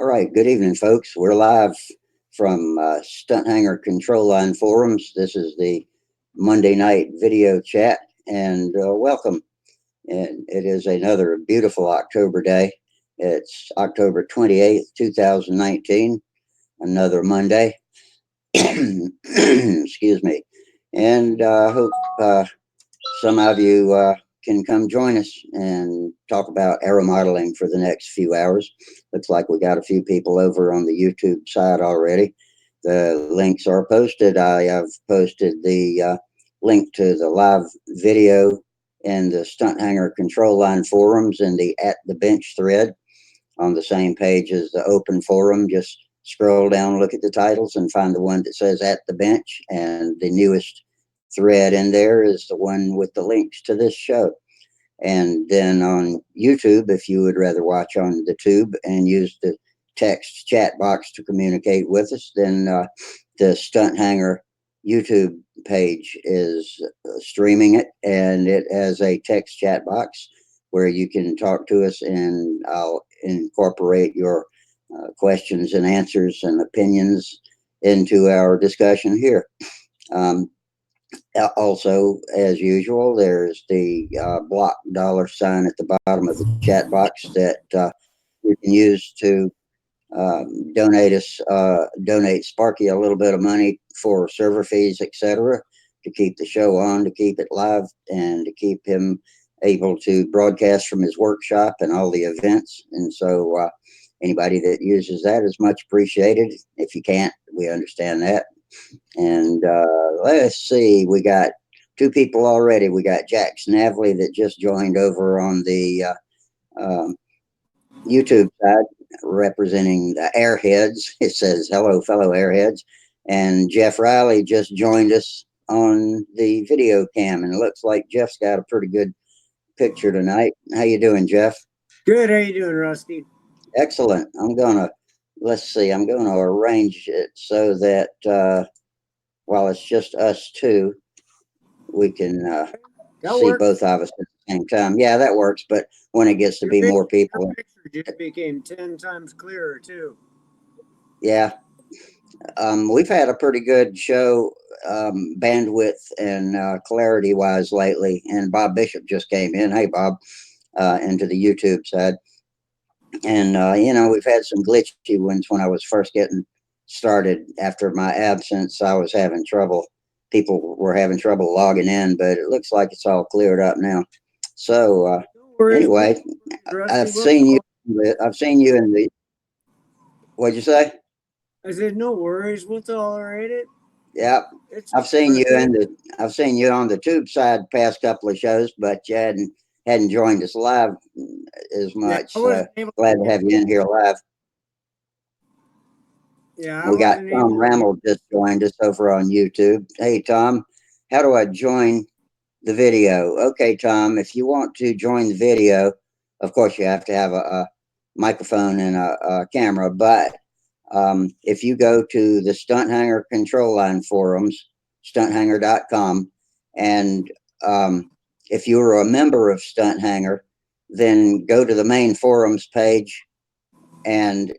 All right, good evening, folks. We're live from Stunt Hangar Control Line Forums. This is the Monday night video chat, and welcome. And it is another beautiful October day. It's October 28th, 2019, another Monday. Excuse me. And I hope some of you can come join us and talk about aeromodeling for the next few hours. Looks like we got a few people over on the YouTube side already. The links are posted. I have posted the link to the live video in the Stunt Hangar Control Line forums in the At the Bench thread on the same page as the open forum. Just scroll down, look at the titles, and find the one that says At the Bench, and the newest thread in there is the one with the links to this show. And then on YouTube, if you would rather watch on the tube and use the text chat box to communicate with us, then the Stunt Hangar YouTube page is streaming it, and it has a text chat box where you can talk to us, and I'll incorporate your questions and answers and opinions into our discussion here. Also, as usual, there's the block $sign at the bottom of the chat box that you can use to donate Sparky a little bit of money for server fees, etc., to keep the show on, to keep it live, and to keep him able to broadcast from his workshop and all the events. And so anybody that uses that is much appreciated. If you can't, we understand that. And let's see, we got two people already. We got Jack Snavely that just joined over on the YouTube side, representing the Airheads. It says, hello, fellow Airheads. And Jeff Riley just joined us on the video cam, and it looks like Jeff's got a pretty good picture tonight. How you doing, Jeff? Good. How you doing, Rusty? Excellent. Let's see, I'm going to arrange it so that while it's just us two, we can see both of us at the same time. Yeah, that works. But when it gets to be more people, your picture just became 10 times clearer too. Yeah, we've had a pretty good show, bandwidth and clarity wise lately. And Bob Bishop just came in. Hey, Bob, into the YouTube side. And, we've had some glitchy ones when I was first getting started. After my absence, I was having trouble. People were having trouble logging in, but it looks like it's all cleared up now. So anyway, I've seen you in the, what'd you say? I said, no worries, we'll tolerate it. Yeah. I've seen you on the tube side past couple of shows, but you hadn't joined us live as much. Glad to have you in here live. Yeah, we got Tom Rammel just joined us over on YouTube. Hey, Tom, how do I join the video? Okay, Tom, if you want to join the video, of course you have to have a microphone and a camera, but if you go to the Stunt Hangar Control Line forums, stunthangar.com, and if you are a member of Stunt Hangar, then go to the main forums page, and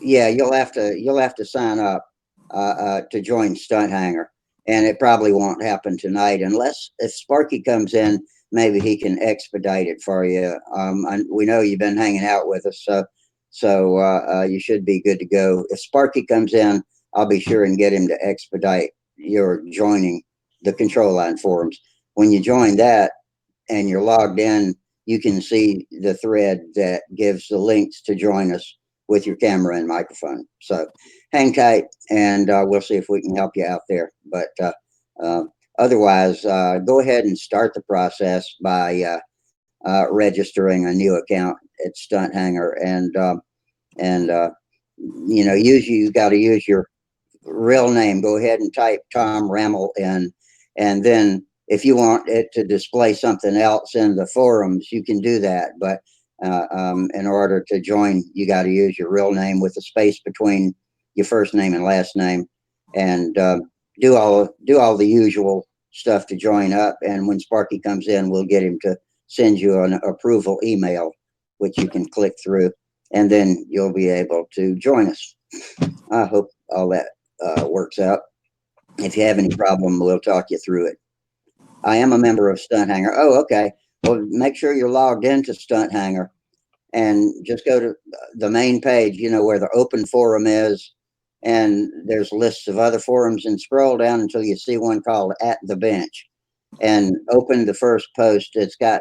yeah, you'll have to sign up to join Stunt Hangar, and it probably won't happen tonight unless if Sparky comes in, maybe he can expedite it for you. We know you've been hanging out with us, so you should be good to go. If Sparky comes in, I'll be sure and get him to expedite your joining the Control Line forums. When you join that and you're logged in, you can see the thread that gives the links to join us with your camera and microphone. So hang tight, and we'll see if we can help you out there. But otherwise, go ahead and start the process by registering a new account at Stunt Hangar, and you got to use your real name. Go ahead and type Tom Rammel in, and then if you want it to display something else in the forums, you can do that. But in order to join, you got to use your real name with a space between your first name and last name, and do all the usual stuff to join up. And when Sparky comes in, we'll get him to send you an approval email, which you can click through and then you'll be able to join us. I hope all that works out. If you have any problem, we'll talk you through it. I am a member of Stunt Hangar. Oh, okay. Well, make sure you're logged into Stunt Hangar and just go to the main page, you know, where the open forum is. And there's lists of other forums, and scroll down until you see one called At the Bench, and open the first post. It's got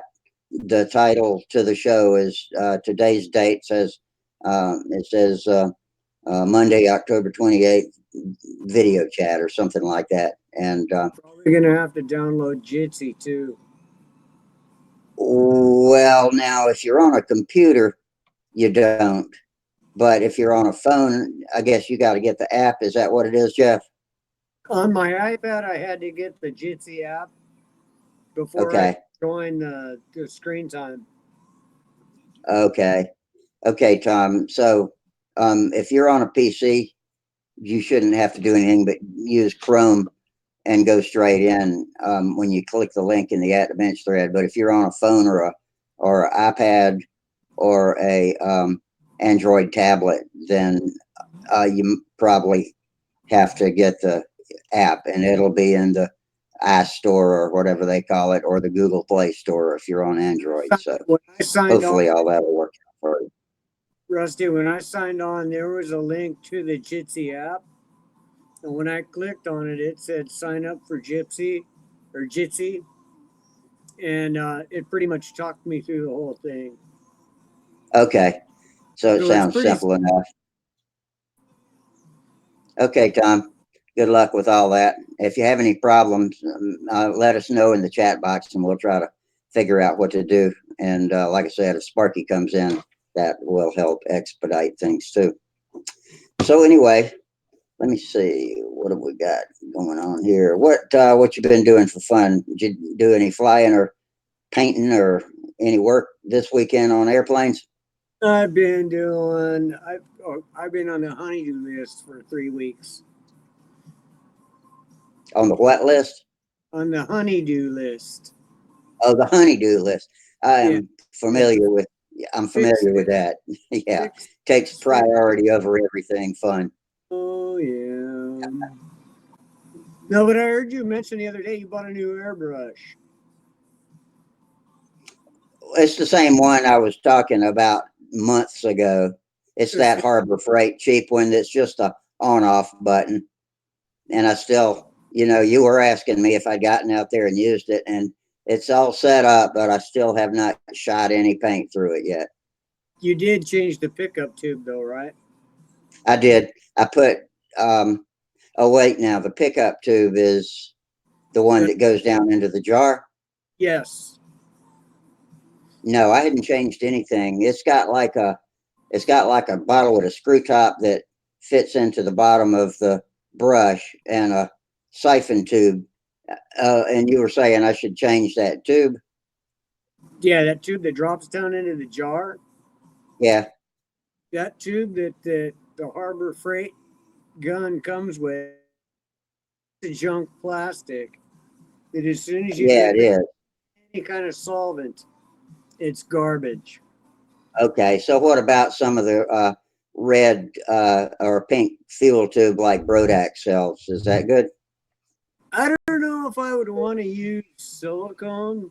the title to the show is today's date says it says Monday, October 28th, video chat or something like that. And Probably gonna have to download Jitsi too. well, now if you're on a computer, you don't. But if you're on a phone, I guess you got to get the app. Is that what it is, Jeff? On my iPad, I had to get the Jitsi app before I Okay. joined the screen time. Okay. Okay, Tom. So if you're on a PC, you shouldn't have to do anything but use Chrome and go straight in when you click the link in the At the Bench thread. But if you're on a phone or an iPad or a Android tablet, then you probably have to get the app, and it'll be in the iStore or whatever they call it, or the Google Play Store if you're on Android. So When I signed on, hopefully all that will work out for you. Rusty, when I signed on, there was a link to the Jitsi app. And when I clicked on it, it said sign up for Gypsy or Jitsi. And it pretty much talked me through the whole thing. Okay, so it So it's sounds pretty. simple enough. Okay, Tom. Good luck with all that. If you have any problems, let us know in the chat box, and we'll try to figure out what to do. And like I said, if Sparky comes in, that will help expedite things too. So anyway, let me see, what have we got going on here? What you been doing for fun? Did you do any flying or painting or any work this weekend on airplanes? I've been doing. I've been on the honeydew list for 3 weeks. On the what list? On the honeydew list. Oh, the honeydew list. I Yeah, am familiar with. I'm fix familiar with it. that. Yeah, Fix. takes Fix. priority over everything fun. Oh yeah. No, but I heard you mention the other day you bought a new airbrush. It's the same one I was talking about months ago. It's It's that Harbor Freight cheap one that's just a on-off button. And I still, you know, you were asking me if I'd gotten out there and used it, and it's all set up, but I still have not shot any paint through it yet. You did change the pickup tube though, right? I did. I put, oh, wait, now the pickup tube is the one that goes down into the jar. Yes. No, I hadn't changed anything. It's got like a bottle with a screw top that fits into the bottom of the brush, and a siphon tube. And you were saying I should change that tube. Yeah, that tube that drops down into the jar. Yeah. That tube that the Harbor Freight gun comes with, the junk plastic. That as soon as you Yeah, dip it it in is. any kind of solvent, it's garbage. Okay. So what about some of the red or pink fuel tube like Brodak sells? Is that good? I don't know if I would want to use silicone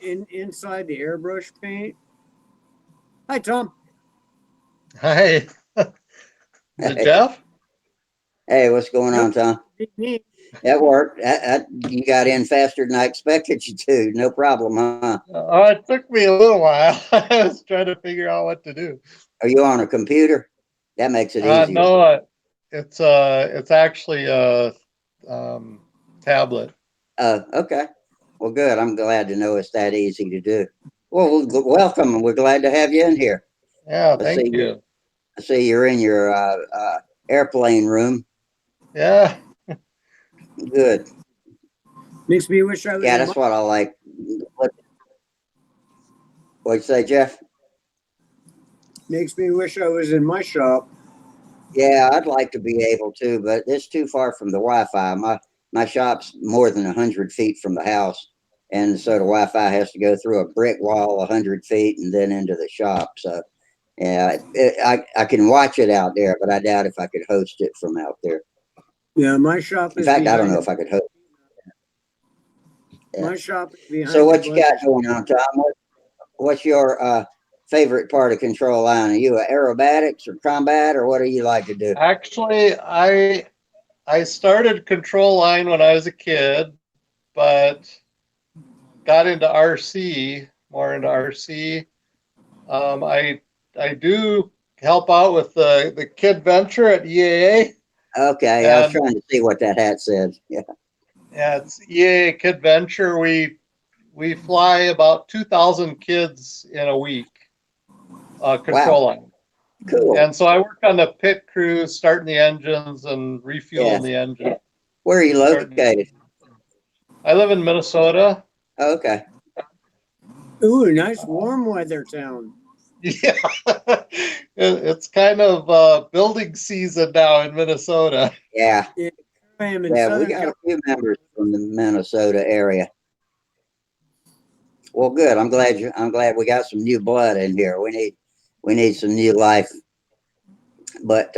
inside the airbrush paint. Hi, Tom. Hi, is it Hey, Jeff? hey, what's going Nope. on, Tom? Me. That worked. You got in faster than I expected you to. No problem, huh? It took me a little while. I was trying to figure out what to do. Are you on a computer? That makes it easier. No, it's actually a um, tablet. Okay. Well, good. I'm glad to know it's that easy to do. Well, welcome. We're glad to have you in here. Yeah, Let's thank see. you. I see you're in your airplane room. Yeah, Good. Makes me wish I was Yeah, in my. that's what I like. What'd you say, Jeff? Makes me wish I was in my shop. Yeah, I'd like to be able to, but it's too far from the Wi-Fi. My shop's more than 100 feet from the house, and so the Wi-Fi has to go through a brick wall 100 feet and then into the shop. So Yeah, I can watch it out there, but I doubt if I could host it from out there. Yeah, my shop In is fact, I don't know behind. if I could host. Yeah. My shop is So behind a what you bunch got of. going on, Tom? What's your favorite part of control line? Are you a aerobatics or combat, or what do you like to do? Actually, I started control line when I was a kid, but got into RC, more into RC. I do help out with the Kid Venture at EAA, Okay, I was and trying to see what that hat said. Yeah. yeah, it's EAA Kid Venture. We fly about 2,000 kids in a week, Wow. control line. Cool. And so I work on the pit crew, starting the engines and Yeah. refueling the engine. Where are you Starting. located? I live in Minnesota. Okay. Ooh, nice warm weather town. Yeah, it's kind of building season now in Minnesota. Yeah. Yeah, I am in Yeah. We Southern got a California. few members from the Minnesota area. Well, good. I'm glad we got some new blood in here. We need some new life. But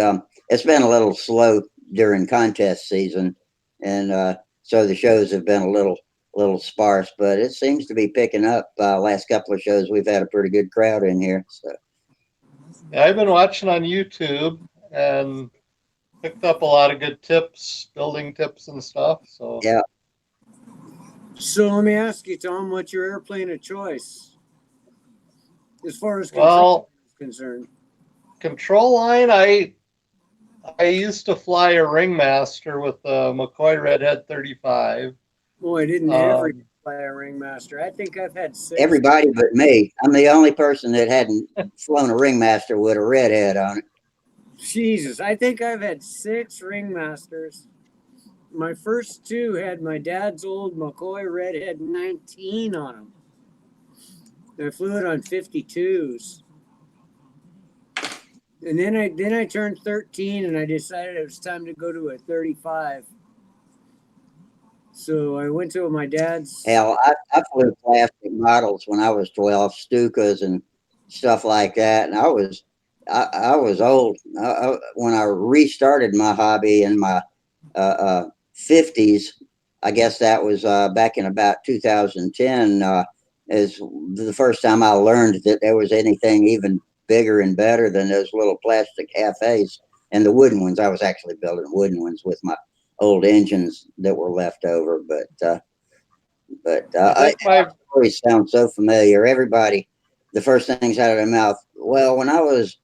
it's been a little slow during contest season, and so the shows have been a little sparse. But it seems to be picking up. Last couple of shows, we've had a pretty good crowd in here. So Yeah, I've been watching on YouTube and picked up a lot of good tips, building tips and stuff. So, yeah. So let me ask you, Tom, what's your airplane of choice as far as control well, is concerned? control line, I used to fly a Ringmaster with a McCoy Redhead 35. Boy, I didn't ever Um, fly a ringmaster. I think I've had six. Everybody but me. I'm the only person that hadn't flown a ringmaster with a redhead on it. Jesus, I think I've had six ringmasters. My first two had my dad's old McCoy Redhead 19 on them. I flew it on 52s. And then I turned 13 and I decided it was time to go to a 35. So I went to my dad's. Hell, I flew plastic models when I was 12, Stukas and stuff like that, and I was old when I restarted my hobby in my 50s. I guess that was back in about 2010. Is the first time I learned that there was anything even bigger and better than those little plastic half-A's and the wooden ones. I was actually building wooden ones with my old engines that were left over, but I I think my always sound so familiar. Everybody, the first things out of their mouth. Well, when I was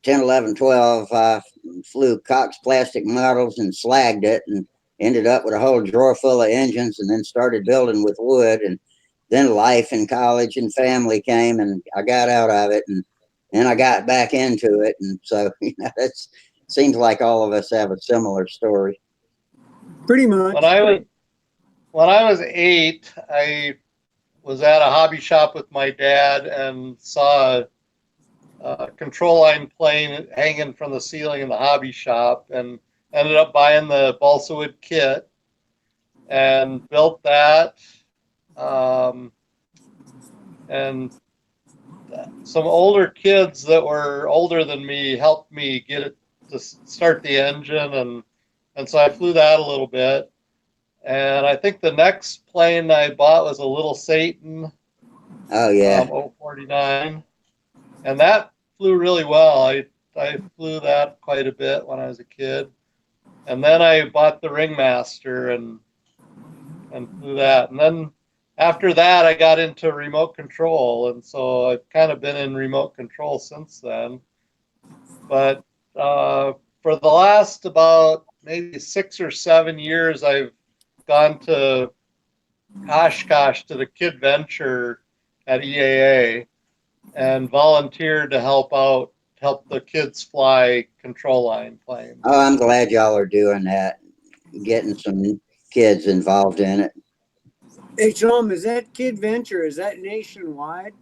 10, 11, 12, I flew Cox plastic models and slagged it and ended up with a whole drawer full of engines and then started building with wood. And then life and college and family came and I got out of it and then I got back into it. And so, it seems like all of us have a similar story. Pretty when much. I was when I was 8, I was at a hobby shop with my dad and saw a control line plane hanging from the ceiling in the hobby shop, and ended up buying the balsa wood kit and built that. Um, and some older kids that were older than me helped me get it to start the engine, and so I flew that a little bit. And I think the next plane I bought was a Little Satan Oh, yeah. 049, and that flew really well. I flew that quite a bit when I was a kid, and then I bought the Ringmaster and flew that, and then after that I got into remote control, and so I've kind of been in remote control since then. But for the last about maybe 6 or 7 years, I've gone to Oshkosh to the Kid Venture at EAA and volunteered to help the kids fly control line planes. Oh, I'm glad y'all are doing that, getting some kids involved in it. Hey, Tom, is that Kid Venture? Is that nationwide?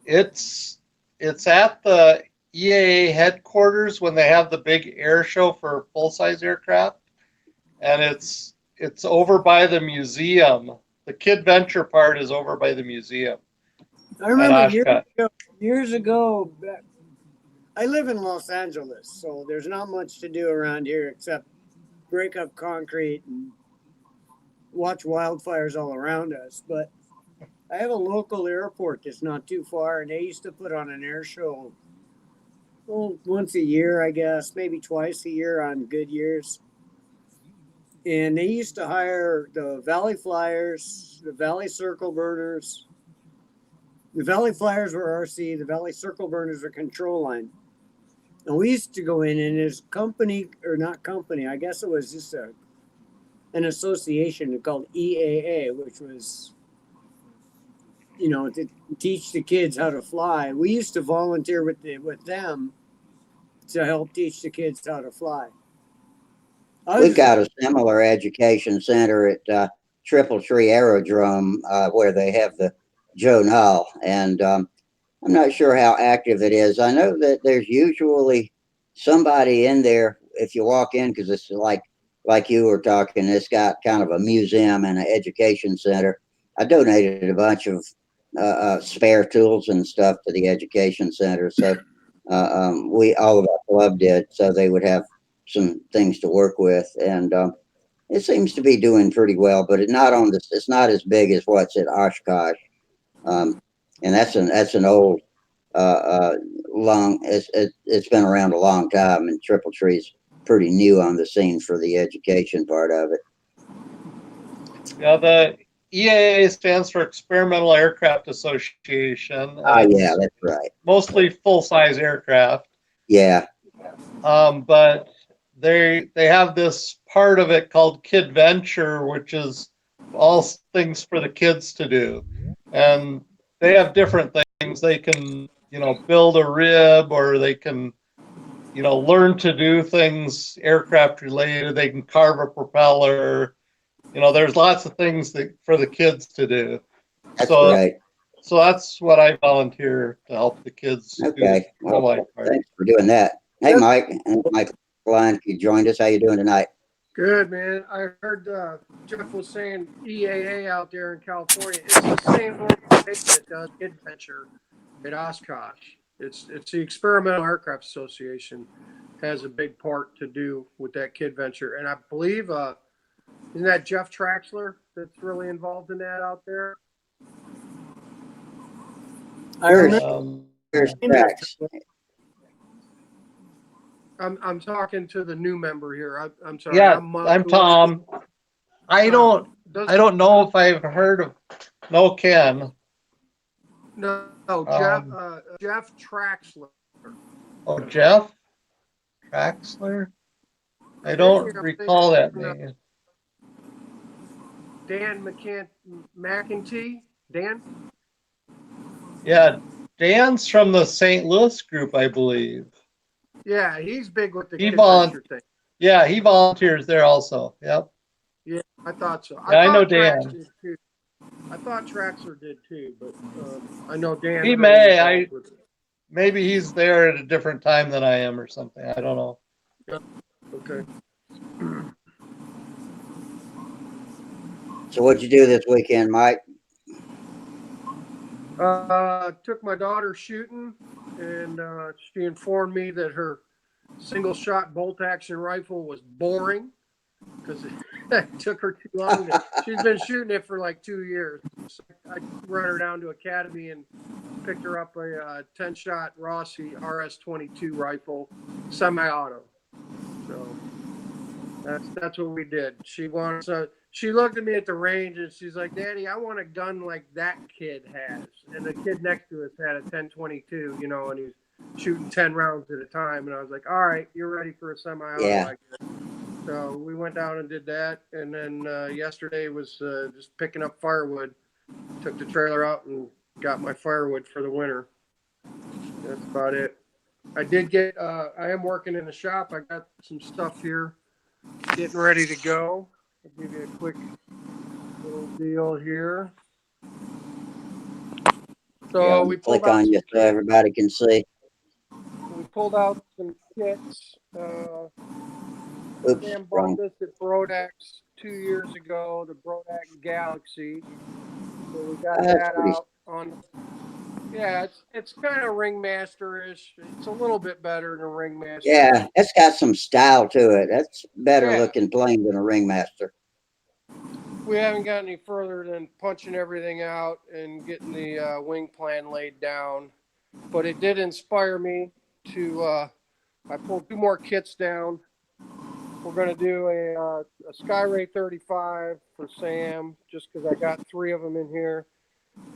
It's at the EAA headquarters when they have the big air show for full size aircraft, and it's over by the museum. The Kid Venture part is over by the museum. I at remember Oshkosh. years ago, I live in Los Angeles, so there's not much to do around here except break up concrete and watch wildfires all around us. But I have a local airport that's not too far, and they used to put on an air show, well, once a year, I guess, maybe twice a year on good years. And they used to hire the Valley Flyers, the Valley Circle Burners. The Valley Flyers were RC, the Valley Circle Burners were control line. And we used to go in, and this company, or not company, I guess it was just an association called EAA, which was, to teach the kids how to fly. We used to volunteer with them to help teach the kids how to fly. We've got a similar education center at Triple Tree Aerodrome where they have the Joe Null, and I'm not sure how active it is. I know that there's usually somebody in there if you walk in, because it's like you were talking. It's got kind of a museum and an education center. I donated a bunch of spare tools and stuff to the education center, so we all of our club did, so they would have some things to work with, and it seems to be doing pretty well. But it's not as big as what's at Oshkosh, and that's an old long. It's been around a long time, and Triple Tree's pretty new on the scene for the education part of it. Yeah, the EAA stands for Experimental Aircraft Association. Yeah, that's right. Mostly full-size aircraft. Yeah. But they have this part of it called Kid Venture, which is all things for the kids to do, and they have different things. They can build a rib, or they can learn to do things aircraft related. They can carve a propeller. There's lots of things for the kids to do. That's right. So that's what I volunteer to help the kids. Okay. Well, thanks for doing that. Hey, Mike and Mike Line, you joined us. How you doing tonight? Good, man. I heard Jeff was saying EAA out there in California. It's the same organization that does Kid Venture at Oshkosh. It's the Experimental Aircraft Association has a big part to do with that Kid Venture, and I believe isn't that Jeff Traxler that's really involved in that out there? I remember. I'm talking to the new member here. I'm sorry. Yeah, I'm Tom. I don't know if I've heard of Ken. No, Jeff Traxler. Oh, Jeff Traxler? I don't recall that name. Dan McEntee? Dan? Yeah, Dan's from the St. Louis group, I believe. Yeah, he's big with the Kid Venture thing. Yeah, he volunteers there also. Yep. Yeah, I thought so. Yeah, I know Dan. I thought Traxler did too, but I know Dan. He may. Maybe he's there at a different time than I am or something. I don't know. Yep. Okay. So what'd you do this weekend, Mike? Took my daughter shooting, and she informed me that her single shot bolt action rifle was boring because it took her too long. She's been shooting it for like 2 years. So I run her down to Academy and picked her up a 10-shot Rossi RS-22 rifle, semi-auto. So that's what we did. She looked at me at the range and she's like, "Daddy, I want a gun like that kid has." And the kid next to us had a 10-22, and he was shooting 10 rounds at a time. And I was like, "All right, you're ready for a semi-auto." Yeah. So we went down and did that. And then yesterday was just picking up firewood. Took the trailer out and got my firewood for the winter. That's about it. I did get, I am working in the shop. I got some stuff here getting ready to go. I'll give you a quick little deal here. So we pulled click on you so everybody can see. We pulled out some kits. Sam bought this at Brodax 2 years ago, the Brodax Galaxy. So we got that out on. Yeah, it's kind of ringmaster-ish. It's a little bit better than a ringmaster. Yeah, it's got some style to it. That's better Yeah. looking plane than a Ringmaster. We haven't got any further than punching everything out and getting the wing plan laid down. But it did inspire me to, I pulled 2 more kits down. We're going to do a Skyray 35 for Sam, just because I got 3 of them in here.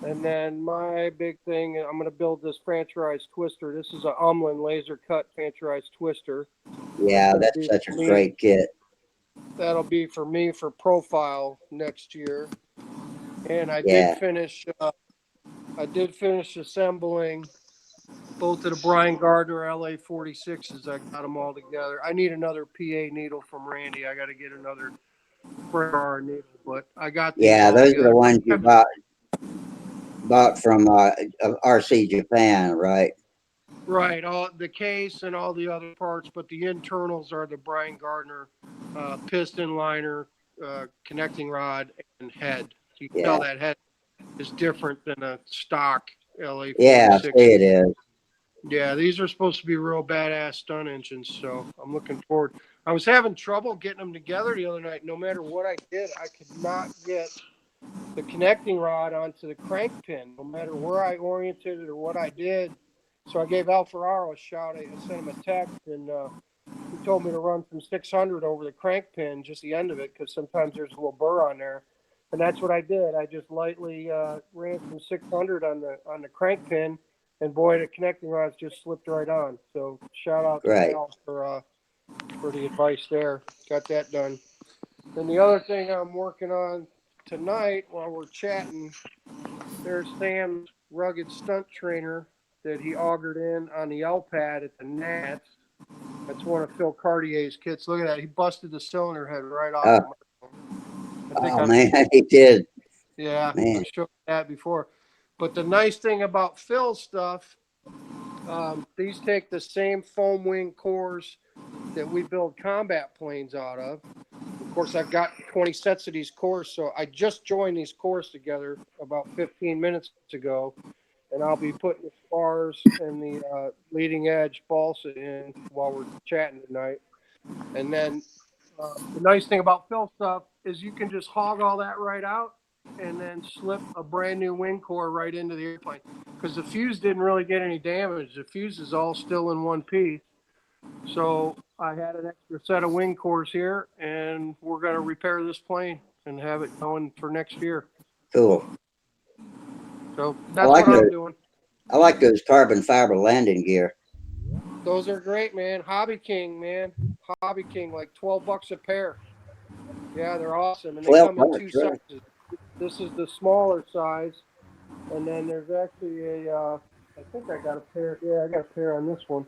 And then my big thing, I'm going to build this Fancherized twister. This is a Umlin laser cut Fancherized twister. Yeah, that's such a great kit. That'll be for me for profile next year. And I Yeah. did finish. I did finish assembling both of the Brian Gardner LA 46s. I got them all together. I need another PA needle from Randy. I got to get another Ferrari needle, but I got these. Yeah, all those together. are the ones you bought from RC Japan, right? Right, all the case and all the other parts, but the internals are the Brian Gardner piston liner, connecting rod, and head. You can tell that head is different than a stock LA 46. Yeah, I see it is. Yeah, these are supposed to be real badass stunt engines, so I'm looking forward. I was having trouble getting them together the other night. No matter what I did, I could not get the connecting rod onto the crank pin, no matter where I oriented it or what I did. So I gave Al Ferraro a shout. I sent him a text, and he told me to run some 600 over the crank pin, just the end of it, because sometimes there's a little burr on there. And that's what I did. I just lightly ran some 600 on the crank pin, and boy, the connecting rods just slipped right on. So shout out to Al for the advice there. Got that done. And the other thing I'm working on tonight while we're chatting, there's Sam's rugged stunt trainer that he augured in on the L pad at the Nats. That's one of Phil Cartier's kits. Look at that. He busted the cylinder head right off. Man, he did. Yeah, man. I've shown that before. But the nice thing about Phil's stuff, these take the same foam wing cores that we build combat planes out of. Of course, I've got 20 sets of these cores, so I just joined these cores together about 15 minutes ago, and I'll be putting the spars and the leading edge balsa in while we're chatting tonight. And then the nice thing about Phil stuff is you can just hog all that right out and then slip a brand new wing core right into the airplane, because the fuse didn't really get any damage. The fuse is all still in one piece. So I had an extra set of wing cores here, and we're going to repair this plane and have it going for next year. Cool. So that's what I'm doing. I like those carbon fiber landing gear. Those are great, man. Hobby King, man. Hobby King, like $12 a pair. Yeah, they're awesome. And they come in 2 sizes. This is the smaller size. And then there's actually I think I got a pair. Yeah, I got a pair on this one.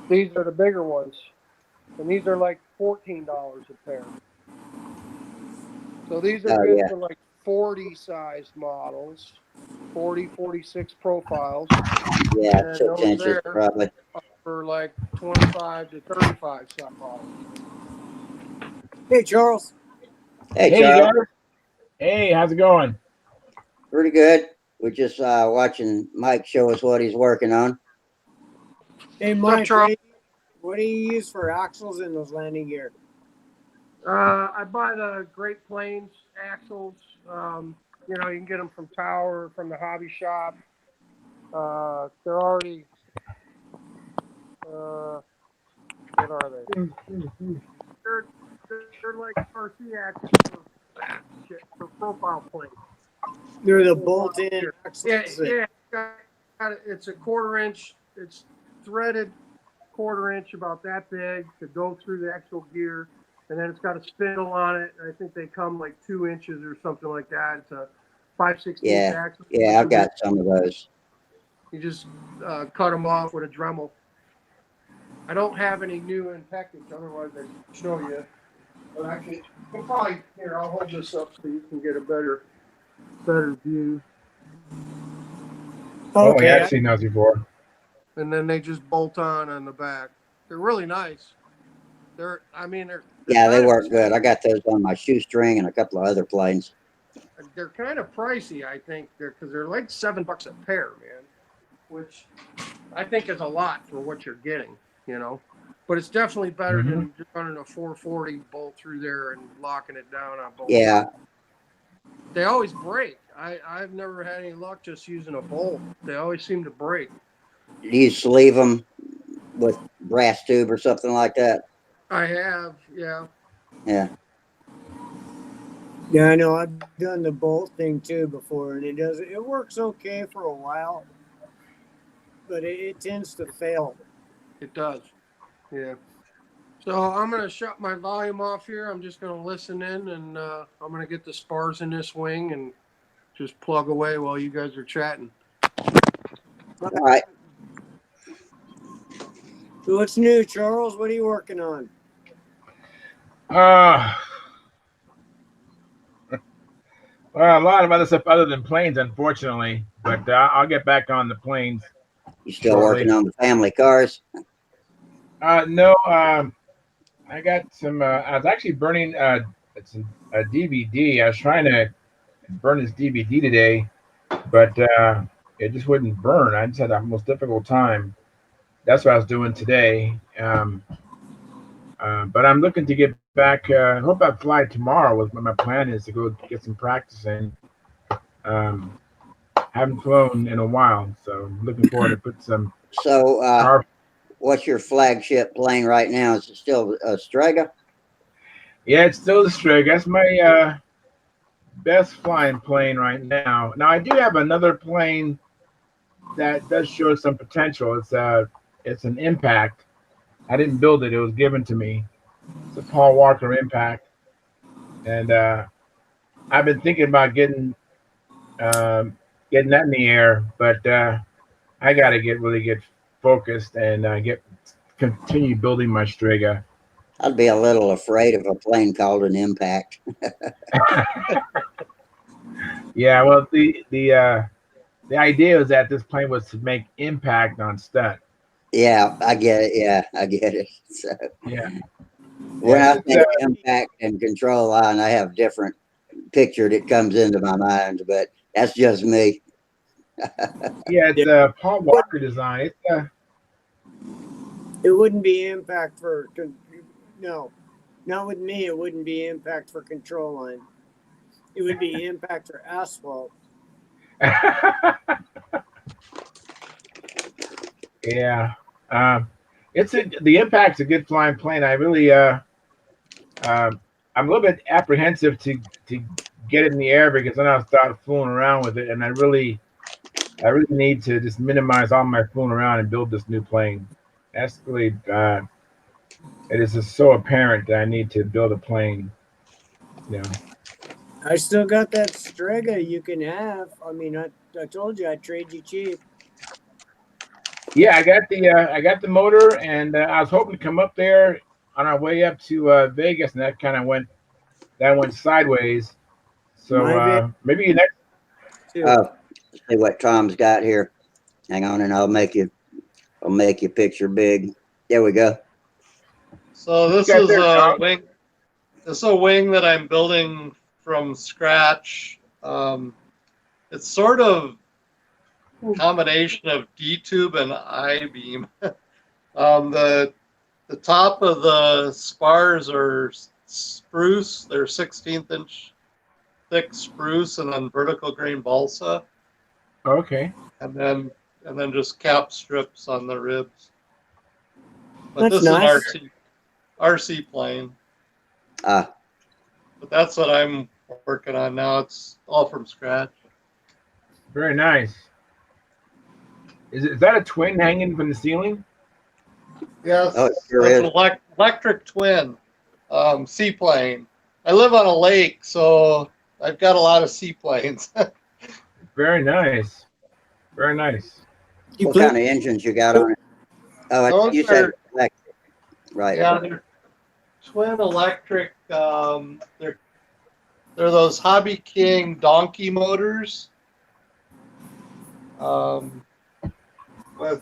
These are the bigger ones. And these are like $14 a pair. So these are good for like 40 size models, 40, 46 profiles. Yeah, 6 inches probably. For like 25 to 35 size models. Hey, Charles. Hey, Charles. There. Hey, how's it going? Pretty good. We're just watching Mike show us what he's working on. Hey, Mike, what do you use for axles in those landing gear? I buy the Great Plains axles. You know, you can get them from Tower, from the hobby shop. They're already, what are they? They're like RC axles for profile planes. They're the bolt-in axles. Yeah. It's a 1/4 inch. It's threaded 1/4 inch, about that big, to go through the actual gear. And then it's got a spindle on it. I think they come like 2 inches or something like that. It's a 5/16 axle. Yeah, I've got some of those. You just cut them off with a Dremel. I don't have any new in package, otherwise I'd show you. But I can probably, here, I'll hold this up so you can get a better view. Oh, yeah, I've seen those before. And then they just bolt on the back. They're really nice. They're yeah, they work good. I got those on my shoestring and a couple of other planes. they're kind of pricey. I think because they're like $7 a pair, man, which I think is a lot for what you're getting, you know. But it's definitely better than just running a 440 bolt through there and locking it down on both. Yeah. sides. They always break. I've never had any luck just using a bolt. They always seem to break. Do you sleeve them with brass tube or something like that? I have, yeah. Yeah. Yeah, I know. I've done the bolt thing too before, and it works okay for a while, but it tends to fail. It does. Yeah. So I'm going to shut my volume off here. I'm just going to listen in, and I'm going to get the spars in this wing and just plug away while you guys are chatting. All right. So what's new, Charles? What are you working on? Well, a lot of other stuff other than planes, unfortunately. But I'll get back on the planes. You still shortly. working on the family cars? No, I got some. I was actually burning it's a DVD. I was trying to burn this DVD today, but it just wouldn't burn. I just had the most difficult time. That's what I was doing today. But I'm looking to get back. I hope I fly tomorrow. With my plan is to go get some practice in. Haven't flown in a while, so I'm looking forward to put some. So, what's your flagship plane right now? Is it still a Strega? Yeah, it's still the Strig. That's my best flying plane right now. Now I do have another plane that does show some potential. It's an Impact. I didn't build it; it was given to me. It's a Paul Walker Impact, and I've been thinking about getting that in the air, but I got to really get focused and continue building my Strega. I'd be a little afraid of a plane called an Impact. Yeah, well, the idea is that this plane was to make impact on stunt. Yeah, I get it. Yeah, I get it. So, Yeah. when Yeah, I think impact and control line, I have different picture that comes into my mind, but that's just me. yeah, it's a Paul Walker design. It wouldn't be impact for no, not with me. It wouldn't be impact for control line. It would be impact for asphalt. Yeah. The Impact's a good flying plane. I really I'm a little bit apprehensive to get it in the air because then I'll start fooling around with it, and I really need to just minimize all my fooling around and build this new plane. That's really it is just so apparent that I need to build a plane. You know. I still got that Strega you can have. I mean, I told you I'd trade you cheap. Yeah, I got the motor, and I was hoping to come up there on our way up to Vegas, and that went sideways. So maybe next. Oh, see what Tom's got here. Hang on, and I'll make you picture big. There we go. So this is a wing. This is a wing that I'm building from scratch. It's sort of a combination of D-tube and I-beam. The top of the spars are spruce. They're 16th inch thick spruce and then vertical grain balsa. Okay. And then just cap strips on the ribs. But That's this nice. is an RC plane. Ah, But that's what I'm working on now. It's all from scratch. Very nice. Is that a twin hanging from the ceiling? Yes, oh, it sure it's is. an electric twin seaplane. I live on a lake, so I've got a lot of seaplanes. Very nice. Very nice. What kind of engines you got on it? Oh, Those you said are- electric, right? Yeah, they're twin electric. They're those Hobby King donkey motors with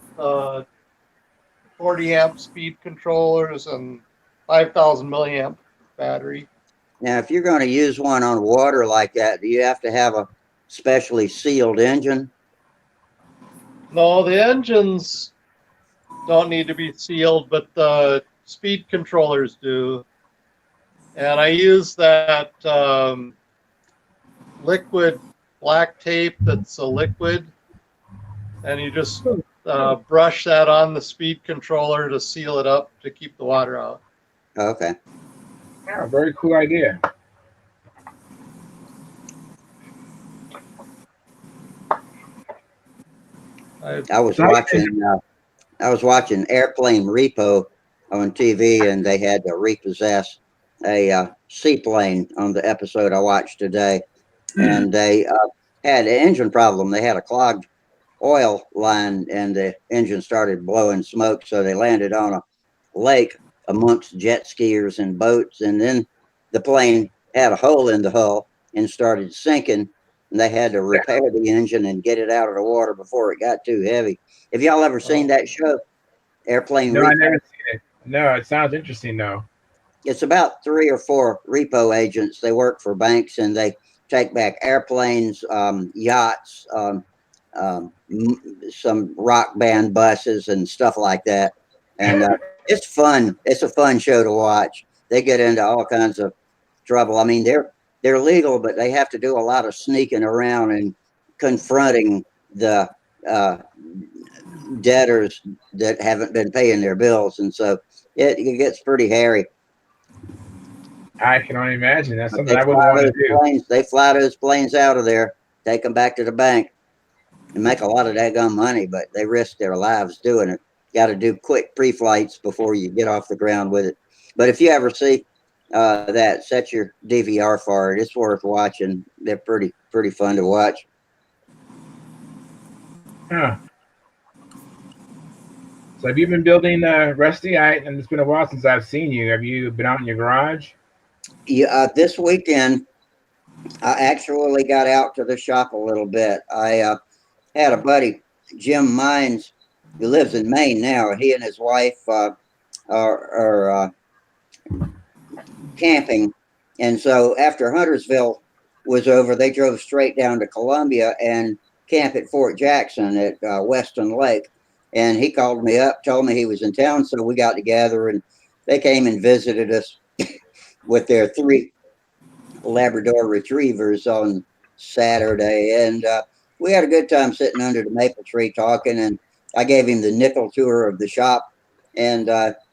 40 amp speed controllers and 5,000 milliamp battery. Now, if you're going to use one on water like that, do you have to have a specially sealed engine? No, the engines don't need to be sealed, but the speed controllers do. And I use that liquid black tape that's a liquid, and you just brush that on the speed controller to seal it up to keep the water out. Okay. Yeah, very cool idea. I was watching Airplane Repo on TV, and they had to repossess a seaplane on the episode I watched today, and they had an engine problem. They had a clogged oil line, and the engine started blowing smoke. So they landed on a lake amongst jet skiers and boats, and then the plane had a hole in the hull and started sinking. And they had to repair the engine and get it out of the water before it got too heavy. Have y'all ever seen that show, Airplane No, I Repo? never seen it. No, it sounds interesting though. It's about 3 or 4 repo agents. They work for banks, and they take back airplanes, yachts, some rock band buses, and stuff like that. And it's fun. It's a fun show to watch. They get into all kinds of trouble. I mean, they're legal, but they have to do a lot of sneaking around and confronting the uh, debtors that haven't been paying their bills, and so it gets pretty hairy. I can only imagine. That's But something I wouldn't want to do. they fly those planes out of there, take them back to the bank, and make a lot of daggum money, but they risk their lives doing it. Got to do quick pre-flights before you get off the ground with it. But if you ever see that, set your DVR for it. It's worth watching. They're pretty fun to watch. Huh. So have you been building, Rusty? And it's been a while since I've seen you. Have you been out in your garage? Yeah, this weekend I actually got out to the shop a little bit. I had a buddy, Jim Mines, who lives in Maine now. He and his wife are camping. And so after Huntersville was over, they drove straight down to Columbia and camp at Fort Jackson at Weston Lake. And he called me up, told me he was in town. So we got together, and they came and visited us with their 3 Labrador retrievers on Saturday. And we had a good time sitting under the maple tree talking. And I gave him the nickel tour of the shop. And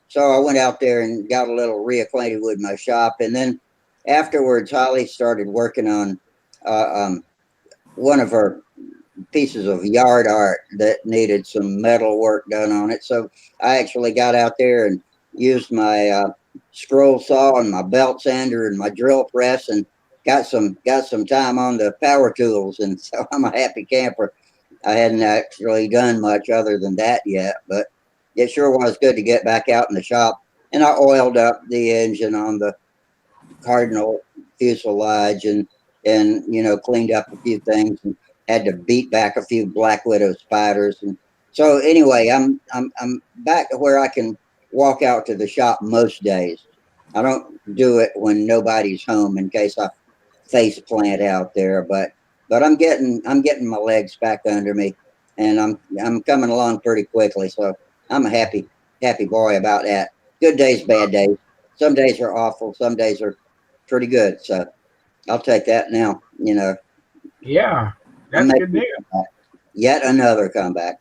so I went out there and got a little reacquainted with my shop. And then afterwards, Holly started working on one of her pieces of yard art that needed some metal work done on it. So I actually got out there and used my scroll saw and my belt sander and my drill press, and got some time on the power tools. And so I'm a happy camper. I hadn't actually done much other than that yet, but it sure was good to get back out in the shop. And I oiled up the engine on the Cardinal fuselage, and cleaned up a few things, and had to beat back a few Black Widow spiders. And so anyway, I'm back to where I can walk out to the shop most days. I don't do it when nobody's home in case I face plant out there, but I'm getting my legs back under me, and I'm coming along pretty quickly. So I'm a happy boy about that. Good days, bad days. Some days are awful. Some days are pretty good. So I'll take that now. Yeah, I'm that's good making news. yet another comeback.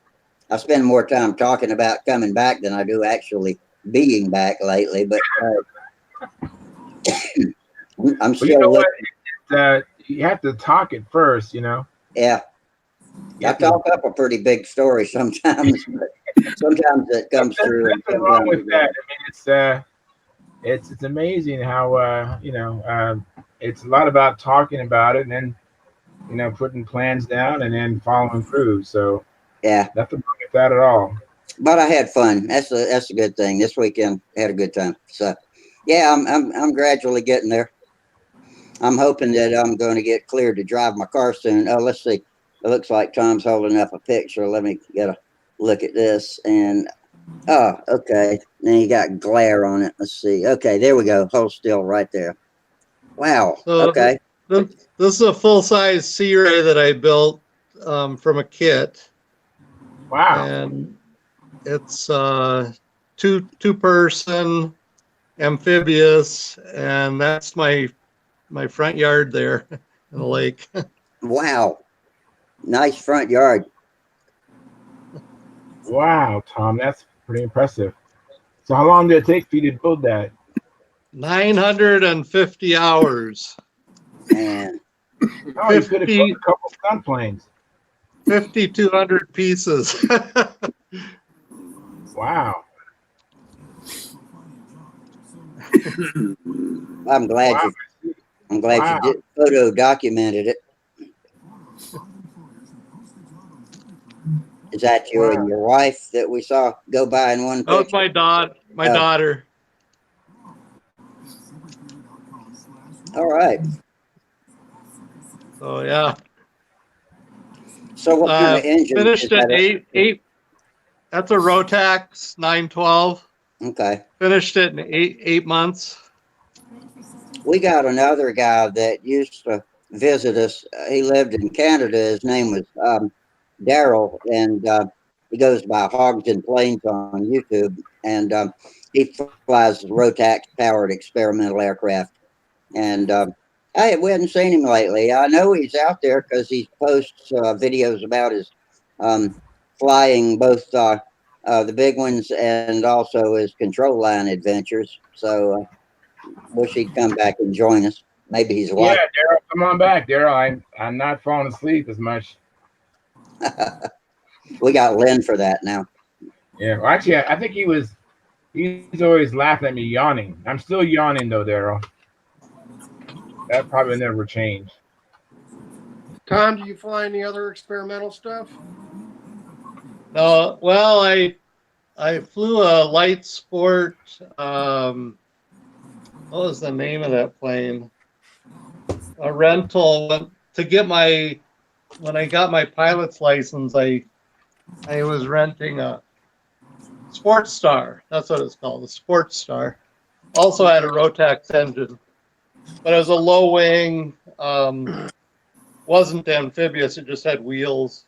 I spend more time talking about coming back than I do actually being back lately. But I'm Well, you still know looking. what? You have to talk it first, Yeah, I talk up a pretty big story sometimes, but sometimes it comes through. And Nothing wrong sometimes with it that. doesn't. I mean, it's amazing how it's a lot about talking about it, and then putting plans down and then following through. So Yeah, nothing wrong with that at all. but I had fun. That's a good thing. This weekend I had a good time. So yeah, I'm gradually getting there. I'm hoping that I'm going to get cleared to drive my car soon. Oh, let's see. It looks like Tom's holding up a picture. Let me get a look at this. And oh, okay. Then you got glare on it. Let's see. Okay, there we go. Hold still right there. Wow. So Okay. this is a full-size Sea Ray that I built from a kit, Wow. and it's two person amphibious, and that's my front yard there in the lake. Wow. Nice front yard. Wow, Tom, that's pretty impressive. So how long did it take for you to build that? 950 hours. Man. Oh, you could have built 50 a couple stunt planes. 5,200 pieces. Wow. I'm glad Wow. you I'm glad you Wow. did photo documented it. Is that you and Wow. your wife that we saw go by in one That was picture? my Oh, daughter. all right. So yeah. So what kind of engine is Finished at that? eight. That's a Rotax 912. Okay. Finished it in eight months. We got another guy that used to visit us. He lived in Canada. His name was Daryl, and he goes by Hogs and Planes on YouTube. And he flies Rotax powered experimental aircraft. And we hadn't seen him lately. I know he's out there because he posts videos about his um, flying both the big ones and also his control line adventures. So wish he'd come back and join us. Maybe he's Yeah, watching. Daryl, come on back, Daryl. I'm not falling asleep as much. We got Lynn for that now. Yeah, well, actually, I think he's always laughing at me yawning. I'm still yawning though, Daryl. That probably never changed. Tom, do you fly any other experimental stuff? No, well, I flew a light sport. What was the name of that plane? A rental to get my when I got my pilot's license. I was renting a Sports Star. That's what it's called, a Sports Star. Also had a Rotax engine, but it was a low wing. Wasn't amphibious. It just had wheels.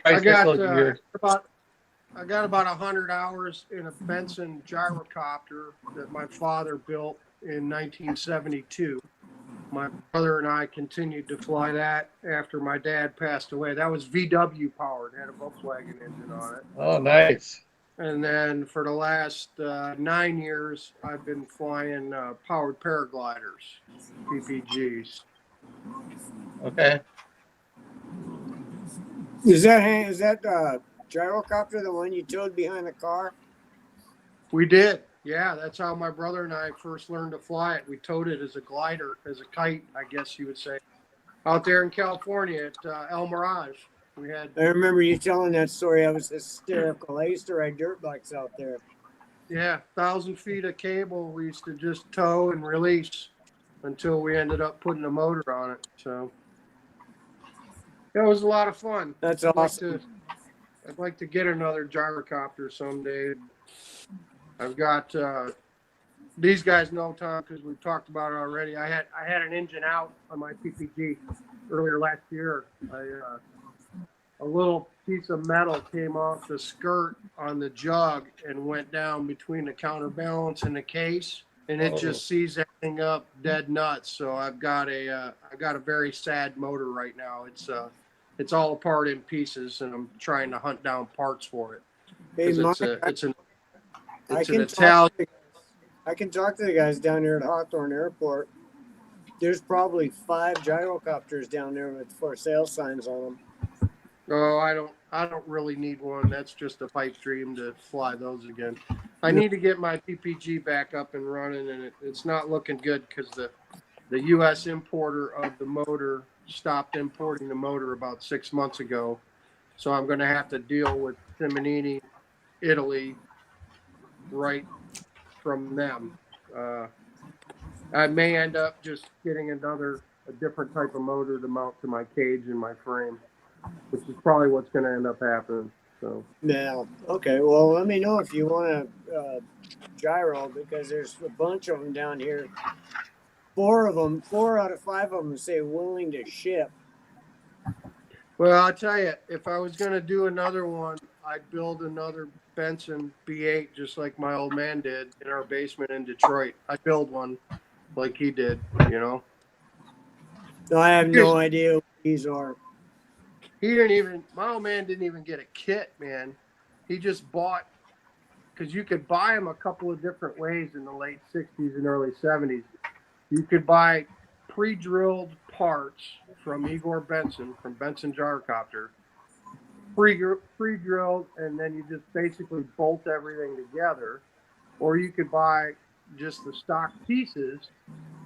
I got Tricycle gear. I got about 100 hours in a Benson gyrocopter that my father built in 1972. My brother and I continued to fly that after my dad passed away. That was VW powered, had a Volkswagen engine on it. Oh, nice. And then for the last 9 years, I've been flying powered paragliders, PPGs. Okay. Is that gyrocopter the one you towed behind the car? We did. Yeah, that's how my brother and I first learned to fly it. We towed it as a glider, as a kite, I guess you would say, out there in California at El Mirage. We had. I remember you telling that story. I was hysterical. I used to ride dirt bikes out there. Yeah, 1,000 feet of cable we used to just tow and release until we ended up putting a motor on it. So it was a lot of fun. That's I'd awesome. I'd like to get another gyrocopter someday. I've got these guys know, Tom, because we've talked about it already. I had an engine out on my PPG earlier last year. A little piece of metal came off the skirt on the jug and went down between the counterbalance and the case, and it just seized everything up dead nuts. So I've got a very sad motor right now. It's all apart in pieces, and I'm trying to hunt down parts for it. Hey, Mike, It's an I Italian. can talk to the guys down here at Hawthorne Airport. There's probably 5 gyrocopters down there with for sale signs on them. Oh, I don't really need one. That's just a pipe dream to fly those again. I need to get my PPG back up and running, and it's not looking good because the U.S. importer of the motor stopped importing the motor about 6 months ago. So I'm going to have to deal with Simonini, Italy, right from them. I may end up just getting a different type of motor to mount to my cage and my frame, which is probably what's going to end up happening. So Yeah. Okay. Well, let me know if you want to gyro because there's a bunch of them down here. 4 out of 5 of them say willing to ship. Well, I'll tell you, if I was going to do another one, I'd build another Benson B8 just like my old man did in our basement in Detroit. I'd build one like he did, you know. So I have no idea what these are. He didn't even, my old man didn't even get a kit, man. He just bought, because you could buy them a couple of different ways in the late 60s and early 70s. You could buy pre-drilled parts from Igor Benson, from Benson Gyrocopter, pre-drilled, and then you just basically bolt everything together. Or you could buy just the stock pieces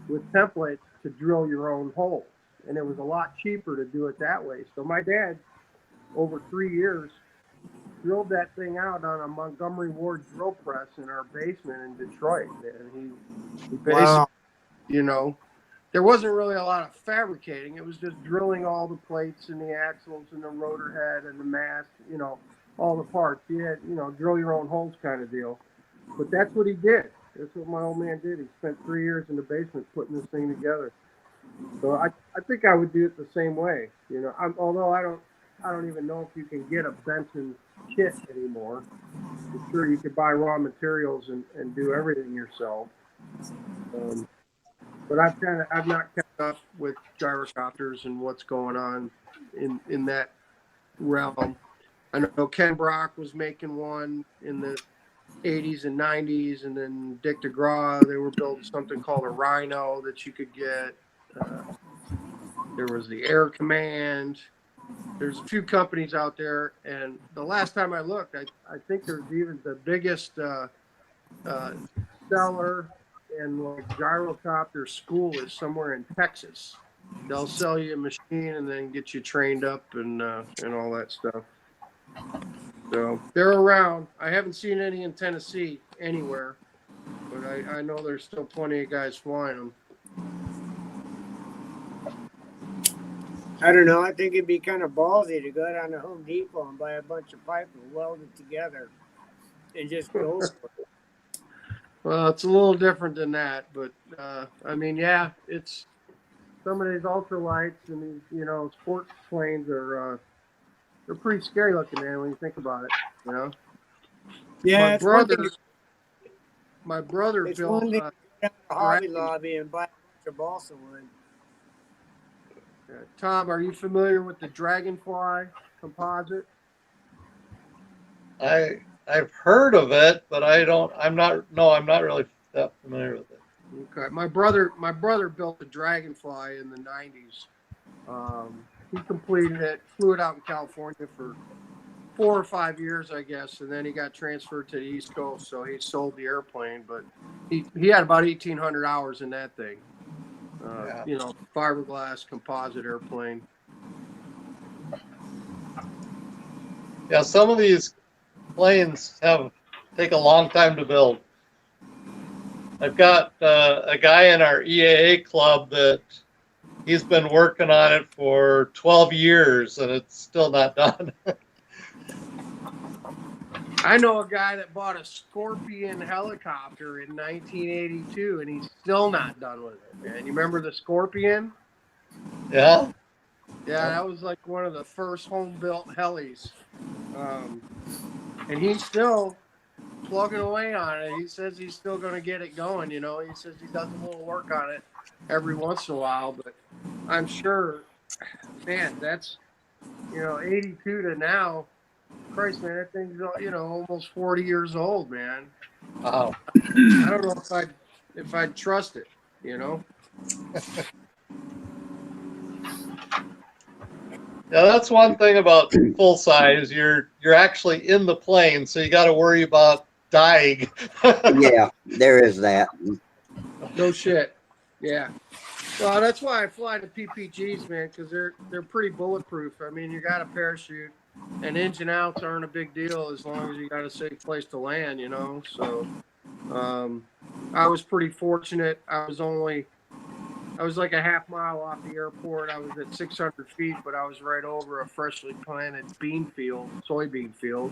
with templates to drill your own holes. And it was a lot cheaper to do it that way. So my dad, over 3 years, drilled that thing out on a Montgomery Ward drill press in our basement in Detroit. And he basically, you know, there wasn't really a lot of fabricating. It was just drilling all the plates and the axles and the rotor head and the mast, you know, all the parts. He had, you know, drill your own holes kind of deal. But that's what he did. That's what my old man did. He spent 3 years in the basement putting this thing together. So I think I would do it the same way. You know, although I don't even know if you can get a Benson kit anymore. I'm sure you could buy raw materials and do everything yourself. But I've not kept up with gyrocopters and what's going on in that realm. I know Ken Brock was making one in the 80s and 90s, and then Dick DeGraw, they were building something called a Rhino that you could get. There was the Air Command. There's a few companies out there, and the last time I looked, I think there's even the biggest seller and like gyrocopter school is somewhere in Texas. They'll sell you a machine and then get you trained up and all that stuff. So they're around. I haven't seen any in Tennessee anywhere, but I know there's still plenty of guys flying them. I don't know. I think it'd be kind of ballsy to go down to Home Depot and buy a bunch of pipe and weld it together and just go for it. Well, it's a little different than that, but I mean, yeah, it's some of these ultralights and these, you know, sport planes are they're pretty scary looking, man, when you think about it. You know. Yeah, My brother it's built one thing to go down to Hobby Lobby and buy a bunch of balsa wood. Tom, are you familiar with the Dragonfly composite? I've heard of it, but I'm not really that familiar with it. Okay, my brother built the Dragonfly in the 90s. He completed it, flew it out in California for 4 or 5 years, I guess, and then he got transferred to the East Coast, so he sold the airplane. But he had about 1,800 hours in that thing. Yeah. You know, fiberglass composite airplane. Yeah, some of these planes take a long time to build. I've got a guy in our EAA club that he's been working on it for 12 years and it's still not done. I know a guy that bought a Scorpion helicopter in 1982 and he's still not done with it, man. You remember the Scorpion? Yeah? Yeah, that was like one of the first home-built helis. And he's still plugging away on it. He says he's still going to get it going, you know. He says he does a little work on it every once in a while, but I'm sure, man, that's, you know, 82 to now. Christ, man, that thing's, you know, almost 40 years old, man. Wow. I don't know if I'd trust it, you know. Yeah, that's one thing about full size. You're actually in the plane, so you got to worry about dying. Yeah, there is that. No shit. Yeah. Well, that's why I fly the PPGs, man, because they're pretty bulletproof. I mean, you got a parachute, and ins and outs aren't a big deal as long as you got a safe place to land, you know. So, I was pretty fortunate. I was like a half mile off the airport. I was at 600 feet, but I was right over a freshly planted soybean field,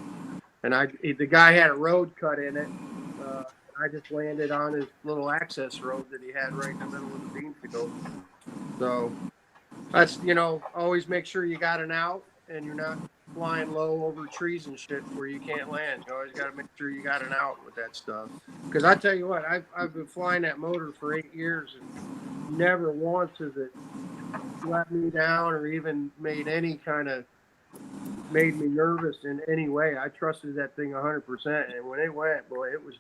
and the guy had a road cut in it. I just landed on his little access road that he had right in the middle of the bean field. So that's, always make sure you got an out and you're not flying low over trees and shit where you can't land. You always got to make sure you got an out with that stuff. Because I tell you what, I've been flying that motor for 8 years and never once has it let me down or even made me nervous in any way. I trusted that thing 100%. And when it went, boy, it was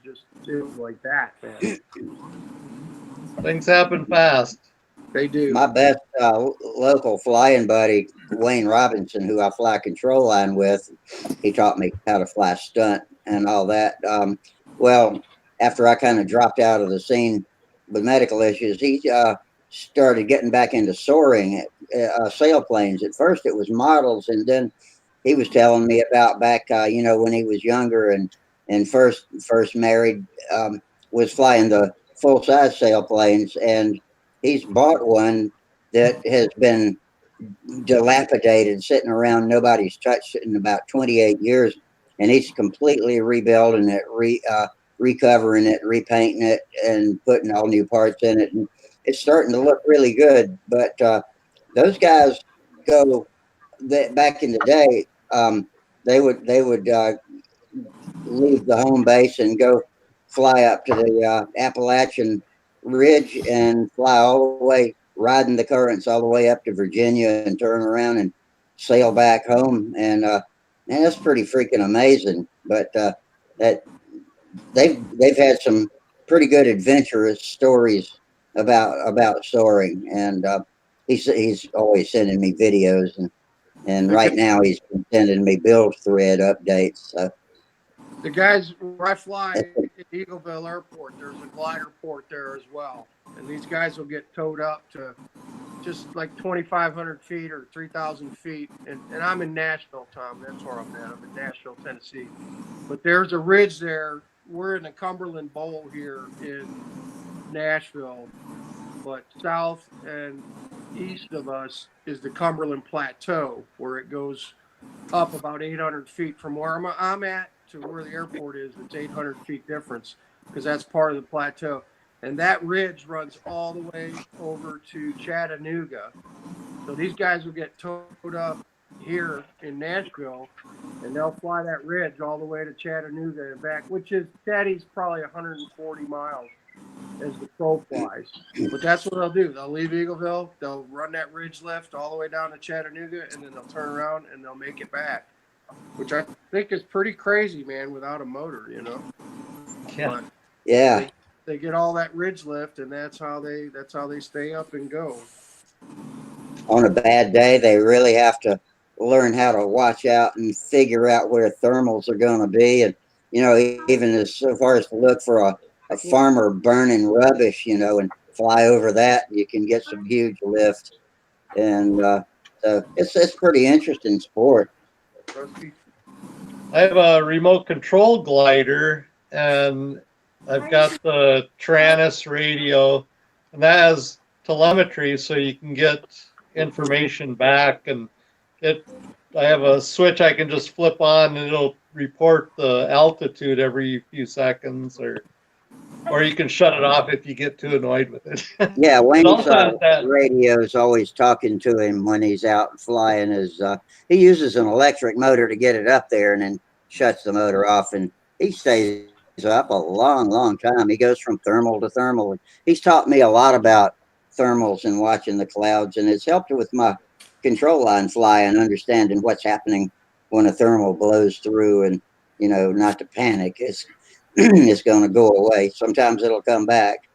like that, man. Things happen fast. They do. My best local flying buddy, Wayne Robinson, who I fly control line with, he taught me how to fly stunt and all that. Well, after I kind of dropped out of the scene with medical issues, he started getting back into soaring sailplanes. At first, it was models, and then he was telling me about back, when he was younger and first married, was flying the full size sailplanes, and he's bought one that has been dilapidated, sitting around. Nobody's touched it in about 28 years, and he's completely rebuilding it, recovering it, repainting it, and putting all new parts in it. And it's starting to look really good. But those guys go back in the day. They would leave the home base and go fly up to the Appalachian Ridge and fly all the way, riding the currents all the way up to Virginia and turn around and sail back home. And man, that's pretty freaking amazing. But that they've had some pretty good adventurous stories about soaring, and he's always sending me videos, and right now he's been sending me build thread updates. So The guys where I fly at Eagleville Airport, there's a glider port there as well. And these guys will get towed up to just like 2,500 feet or 3,000 feet. And I'm in Nashville, Tom. That's where I'm at. I'm in Nashville, Tennessee. But there's a ridge there. We're in the Cumberland Bowl here in Nashville. But south and east of us is the Cumberland Plateau, where it goes up about 800 feet from where I'm at to where the airport is. It's 800 feet difference because that's part of the plateau. And that ridge runs all the way over to Chattanooga. So these guys will get towed up here in Nashville, and they'll fly that ridge all the way to Chattanooga and back, which is Chatty's probably 140 miles as the crow flies. But that's what they'll do. They'll leave Eagleville, they'll run that ridge lift all the way down to Chattanooga, and then they'll turn around and they'll make it back, which I think is pretty crazy, man, without a motor, Yeah. But yeah, they get all that ridge lift, and that's how they stay up and go. on a bad day, they really have to learn how to watch out and figure out where thermals are going to be, and even as so far as to look for a farmer burning rubbish, and fly over that, you can get some huge lift, and so it's pretty interesting sport. I have a remote control glider, and I've got the Tranus radio, and that has telemetry, so you can get information back. And I have a switch I can just flip on, and it'll report the altitude every few seconds, or you can shut it off if you get too annoyed with it. Yeah, Wayne's that radio is always talking to him when he's out flying. He uses an electric motor to get it up there, and then shuts the motor off, and he stays up a long, long time. He goes from thermal to thermal. He's taught me a lot about thermals and watching the clouds, and it's helped with my control line fly and understanding what's happening when a thermal blows through, and not to panic. It's going to go away. Sometimes it'll come back.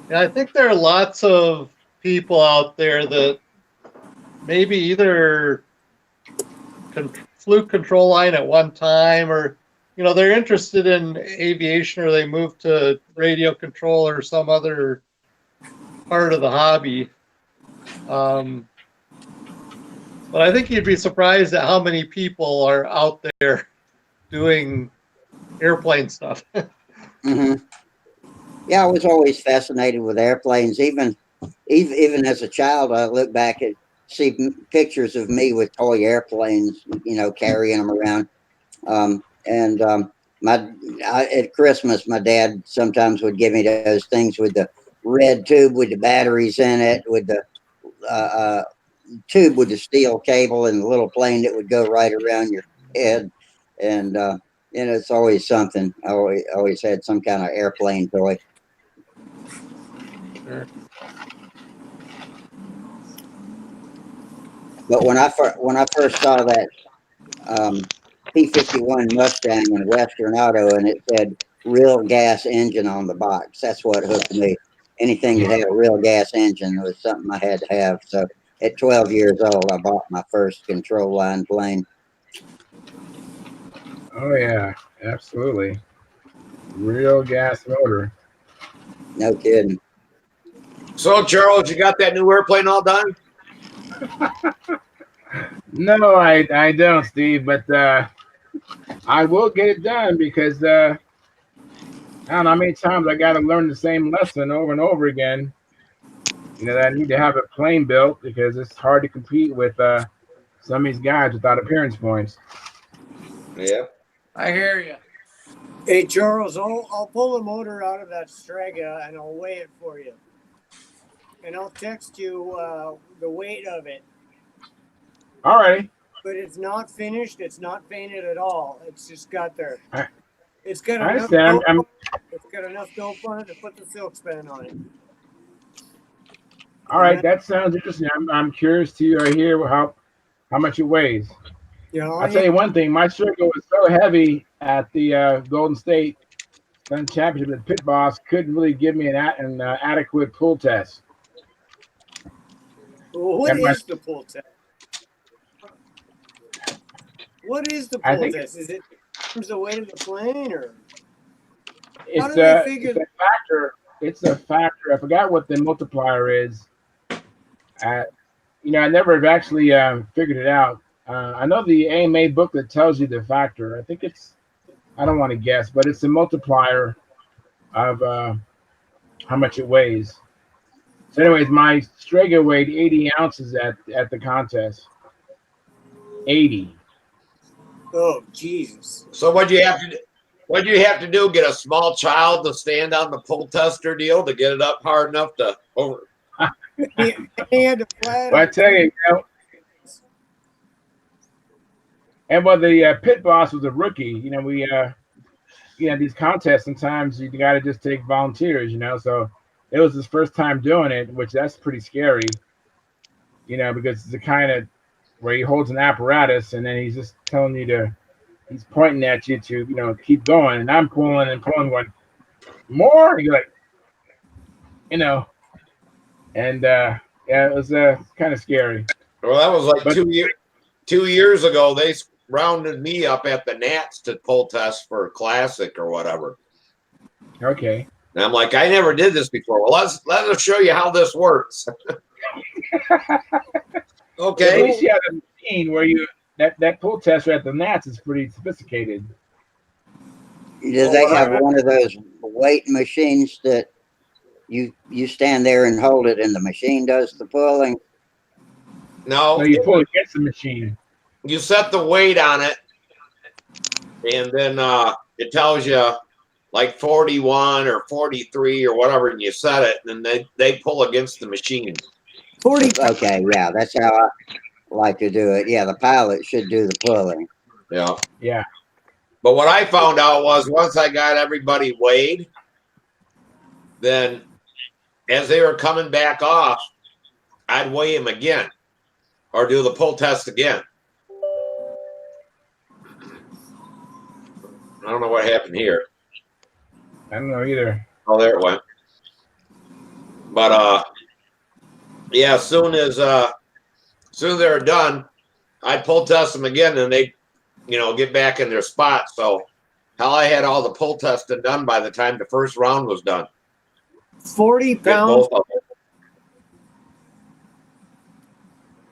Yeah, I think there are lots of people out there that maybe either flew control line at one time, or they're interested in aviation, or they move to radio control or some other part of the hobby. But I think you'd be surprised at how many people are out there doing airplane stuff. Mm-hmm. Yeah, I was always fascinated with airplanes. Even as a child, I look back and see pictures of me with toy airplanes, carrying them around. And at Christmas, my dad sometimes would give me those things with the red tube with the batteries in it, with the uh, tube with the steel cable and the little plane that would go right around your head. And it's always something. I always had some kind of airplane toy. Sure. But when I first saw that P-51 Mustang in Western Auto and it said real gas engine on the box, that's what hooked me. Anything that had a real gas engine was something I had to have. So at 12 years old, I bought my first control line plane. Oh yeah, absolutely. Real gas motor. No kidding. So, Charles, you got that new airplane all done? No, I don't, Steve, but I will get it done because I don't know how many times I got to learn the same lesson over and over again. That I need to have a plane built because it's hard to compete with some of these guys without appearance points. Yeah. I hear you. Hey, Charles, I'll pull the motor out of that Strega and I'll weigh it for you. And I'll text you the weight of it. All right. But it's not finished. It's not painted at all. It's just got there. It's got I enough understand. dope. It's got enough dope on it to put the silk span on it. All right, that sounds interesting. I'm curious to hear how much it weighs. Yeah, I'll tell you one thing. My circle was so heavy at the Golden State Stunt Championship that Pit Boss couldn't really give me an adequate pull test. Well, what is the pull test? What is the pull test? Is it the weight of the plane, or how do they figure? It's a factor. It's a factor. I forgot what the multiplier is. I never have actually figured it out. I know the AMA booklet tells you the factor. I think I don't want to guess, but it's a multiplier of how much it weighs. So, anyways, my Strega weighed 80 ounces at the contest. 80. Oh, Jesus! So what'd you have to do? What'd you have to do? Get a small child to stand on the pull tester deal to get it up hard enough to over? He had to fly it. Well, I tell you, and the Pit Boss was a rookie. We these contests sometimes you got to just take volunteers. So it was his first time doing it, which that's pretty scary. Because it's the kind of where he holds an apparatus and then he's just telling you he's pointing at you to keep going, and I'm pulling and pulling, going more. And you're like, and yeah, it was kind of scary. Well, that was like 2 years ago. They rounded me up at the Nats to pull test for Classic or whatever. Okay. And I'm like, I never did this before. Well, let us show you how this works. Okay. At least you have a machine where that pull tester at the Nats is pretty sophisticated. Do they have one of those weight machines that you stand there and hold it and the machine does the pulling? No, you pull against the machine. You set the weight on it, and then it tells you like 41 or 43 or whatever, and you set it, and then they pull against the machine. 40. Okay, yeah, that's how I like to do it. Yeah, the pilot should do the pulling. Yeah. Yeah. But what I found out was once I got everybody weighed, then as they were coming back off, I'd weigh them again or do the pull test again. I don't know what happened here. I don't know either. Oh, there it went. But yeah, as soon as they're done, I'd pull test them again, and they, get back in their spot. So, hell, I had all the pull testing done by the time the first round was done. 40 pounds.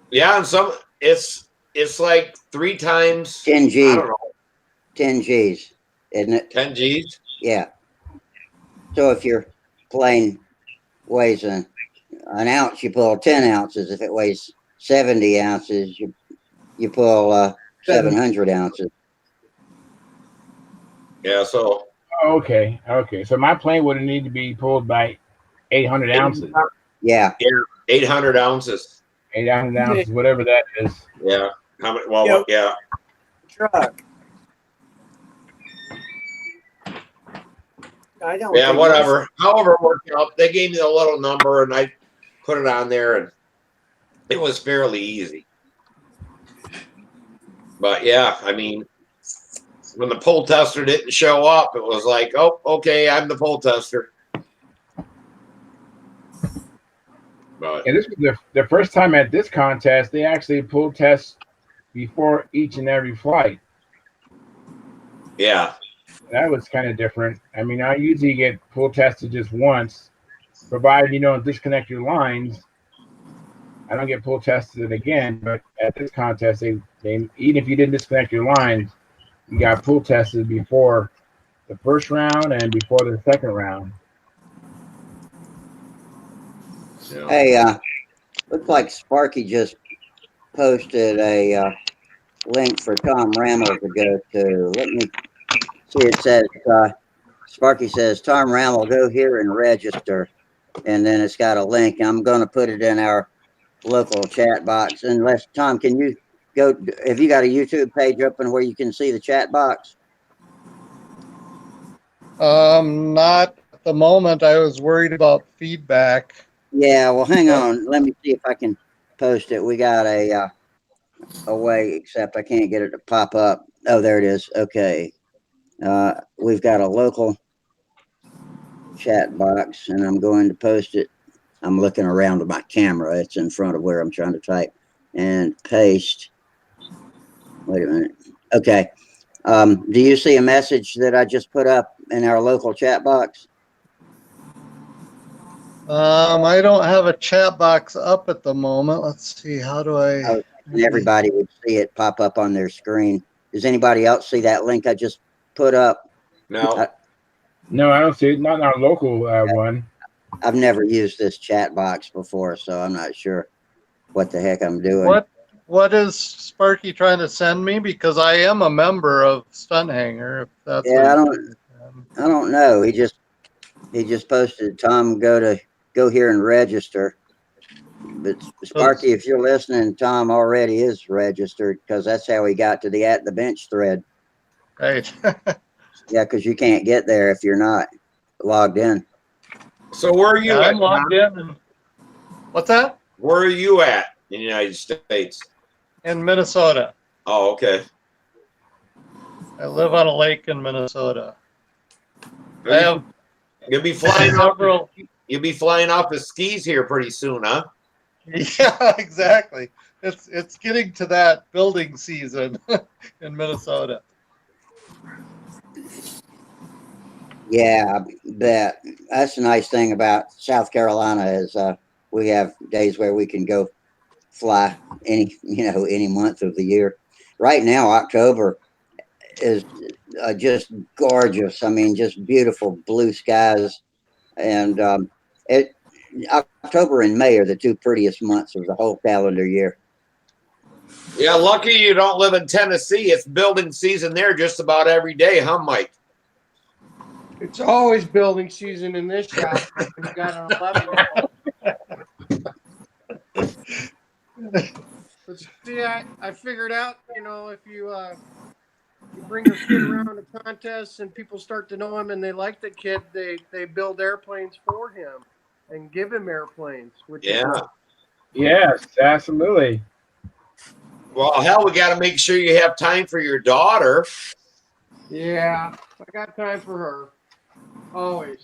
Yeah, and it's like 3 times 10 G's. I don't know. 10 G's, isn't it? 10 G's. Yeah. So if your plane weighs an ounce, you pull 10 ounces. If it weighs 70 ounces, you pull 700 ounces. Yeah, so Oh, okay, okay. So my plane would need to be pulled by 800 ounces. Yeah. 800 ounces. 800 ounces, whatever that is. Yeah. How many? Well, Yep. yeah. Truck. I don't. Yeah, think whatever. However, it worked out. They gave me the little number, and I put it on there, and it was fairly easy. But yeah, I mean, when the pull tester didn't show up, it was like, oh, okay, I'm the pull tester. But And this was the first time at this contest they actually pulled tests before each and every flight. yeah, That was kind of different. I mean, I usually get pull tested just once, provided you don't disconnect your lines. I don't get pull tested again. But at this contest, they even if you didn't disconnect your lines, you got pull tested before the first round and before the second round. so, Hey, looks like Sparky just posted a link for Tom Rammel to go to. Let me see. It says Sparky says Tom Rammel, go here and register, and then it's got a link. I'm going to put it in our local chat box. Unless Tom, can you go? Have you got a YouTube page open where you can see the chat box? Not at the moment. I was worried about feedback. Yeah. Well, hang on. Let me see if I can post it. We got a way, except I can't get it to pop up. Oh, there it is. Okay. We've got a local chat box, and I'm going to post it. I'm looking around with my camera. It's in front of where I'm trying to type and paste. Wait a minute. Okay. Do you see a message that I just put up in our local chat box? I don't have a chat box up at the moment. Let's see. How do I? Oh, and everybody would see it pop up on their screen. Does anybody else see that link I just put up? no. No, I don't see it. Not in our local one. I've never used this chat box before, so I'm not sure what the heck I'm doing. What is Sparky trying to send me? Because I am a member of Stunt Hangar. If that's Yeah, what I don't know. He just posted, Tom, go here and register. But Sparky, if you're listening, Tom already is registered because that's how he got to the at the bench thread. Right. Yeah, because you can't get there if you're not logged in. So where are you at? I'm logged in. And, what's that? Where are you at in the United States? In Minnesota. Oh, okay. I live on a lake in Minnesota. You'll be flying off. Several. You'll be flying off the skis here pretty soon, huh? Yeah, exactly. It's getting to that building season in Minnesota. Yeah, that's the nice thing about South Carolina is we have days where we can go fly any month of the year. Right now, October is just gorgeous. I mean, just beautiful blue skies, and October and May are the two prettiest months of the whole calendar year. Yeah, lucky you don't live in Tennessee. It's building season there just about every day, huh, Mike? It's always building season in this shop. We got an 11. But see, I figured out, if you bring your kid around to contests and people start to know him and they like the kid, they build airplanes for him and give him airplanes. Which is cool. Yes, absolutely. Well, hell, we got to make sure you have time for your daughter. Yeah, I got time for her. Always.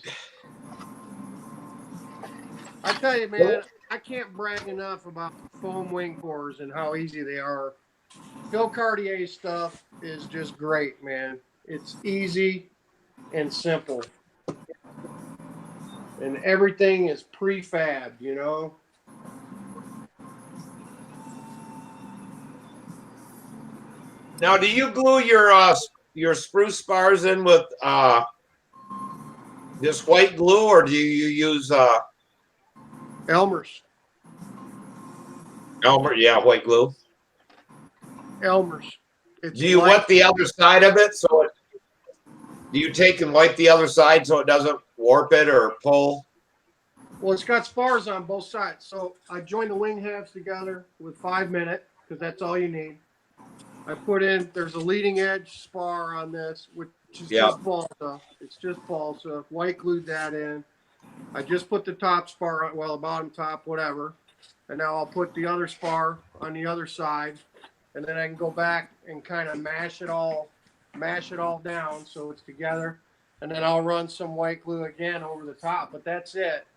I tell you, man, I can't brag enough about foam wing cores and how easy they are. Phil Cartier's stuff is just great, man. It's easy and simple. And everything is prefabbed, Now, do you glue your spruce spars in with just white glue, or do you use Elmer's. Elmer? Yeah, white glue. Elmer's. Do you wet the other side of it so it? Do you take and wipe the other side so it doesn't warp it or pull? Well, it's got spars on both sides. So I join the wing halves together with 5 minute because that's all you need. I put in, there's a leading edge spar on this, which is just balsa. It's just balsa. White glued that in. I just put the top spar on, well, the bottom top, whatever. And now I'll put the other spar on the other side. And then I can go back and kind of mash it all down so it's together. And then I'll run some white glue again over the top, but that's it.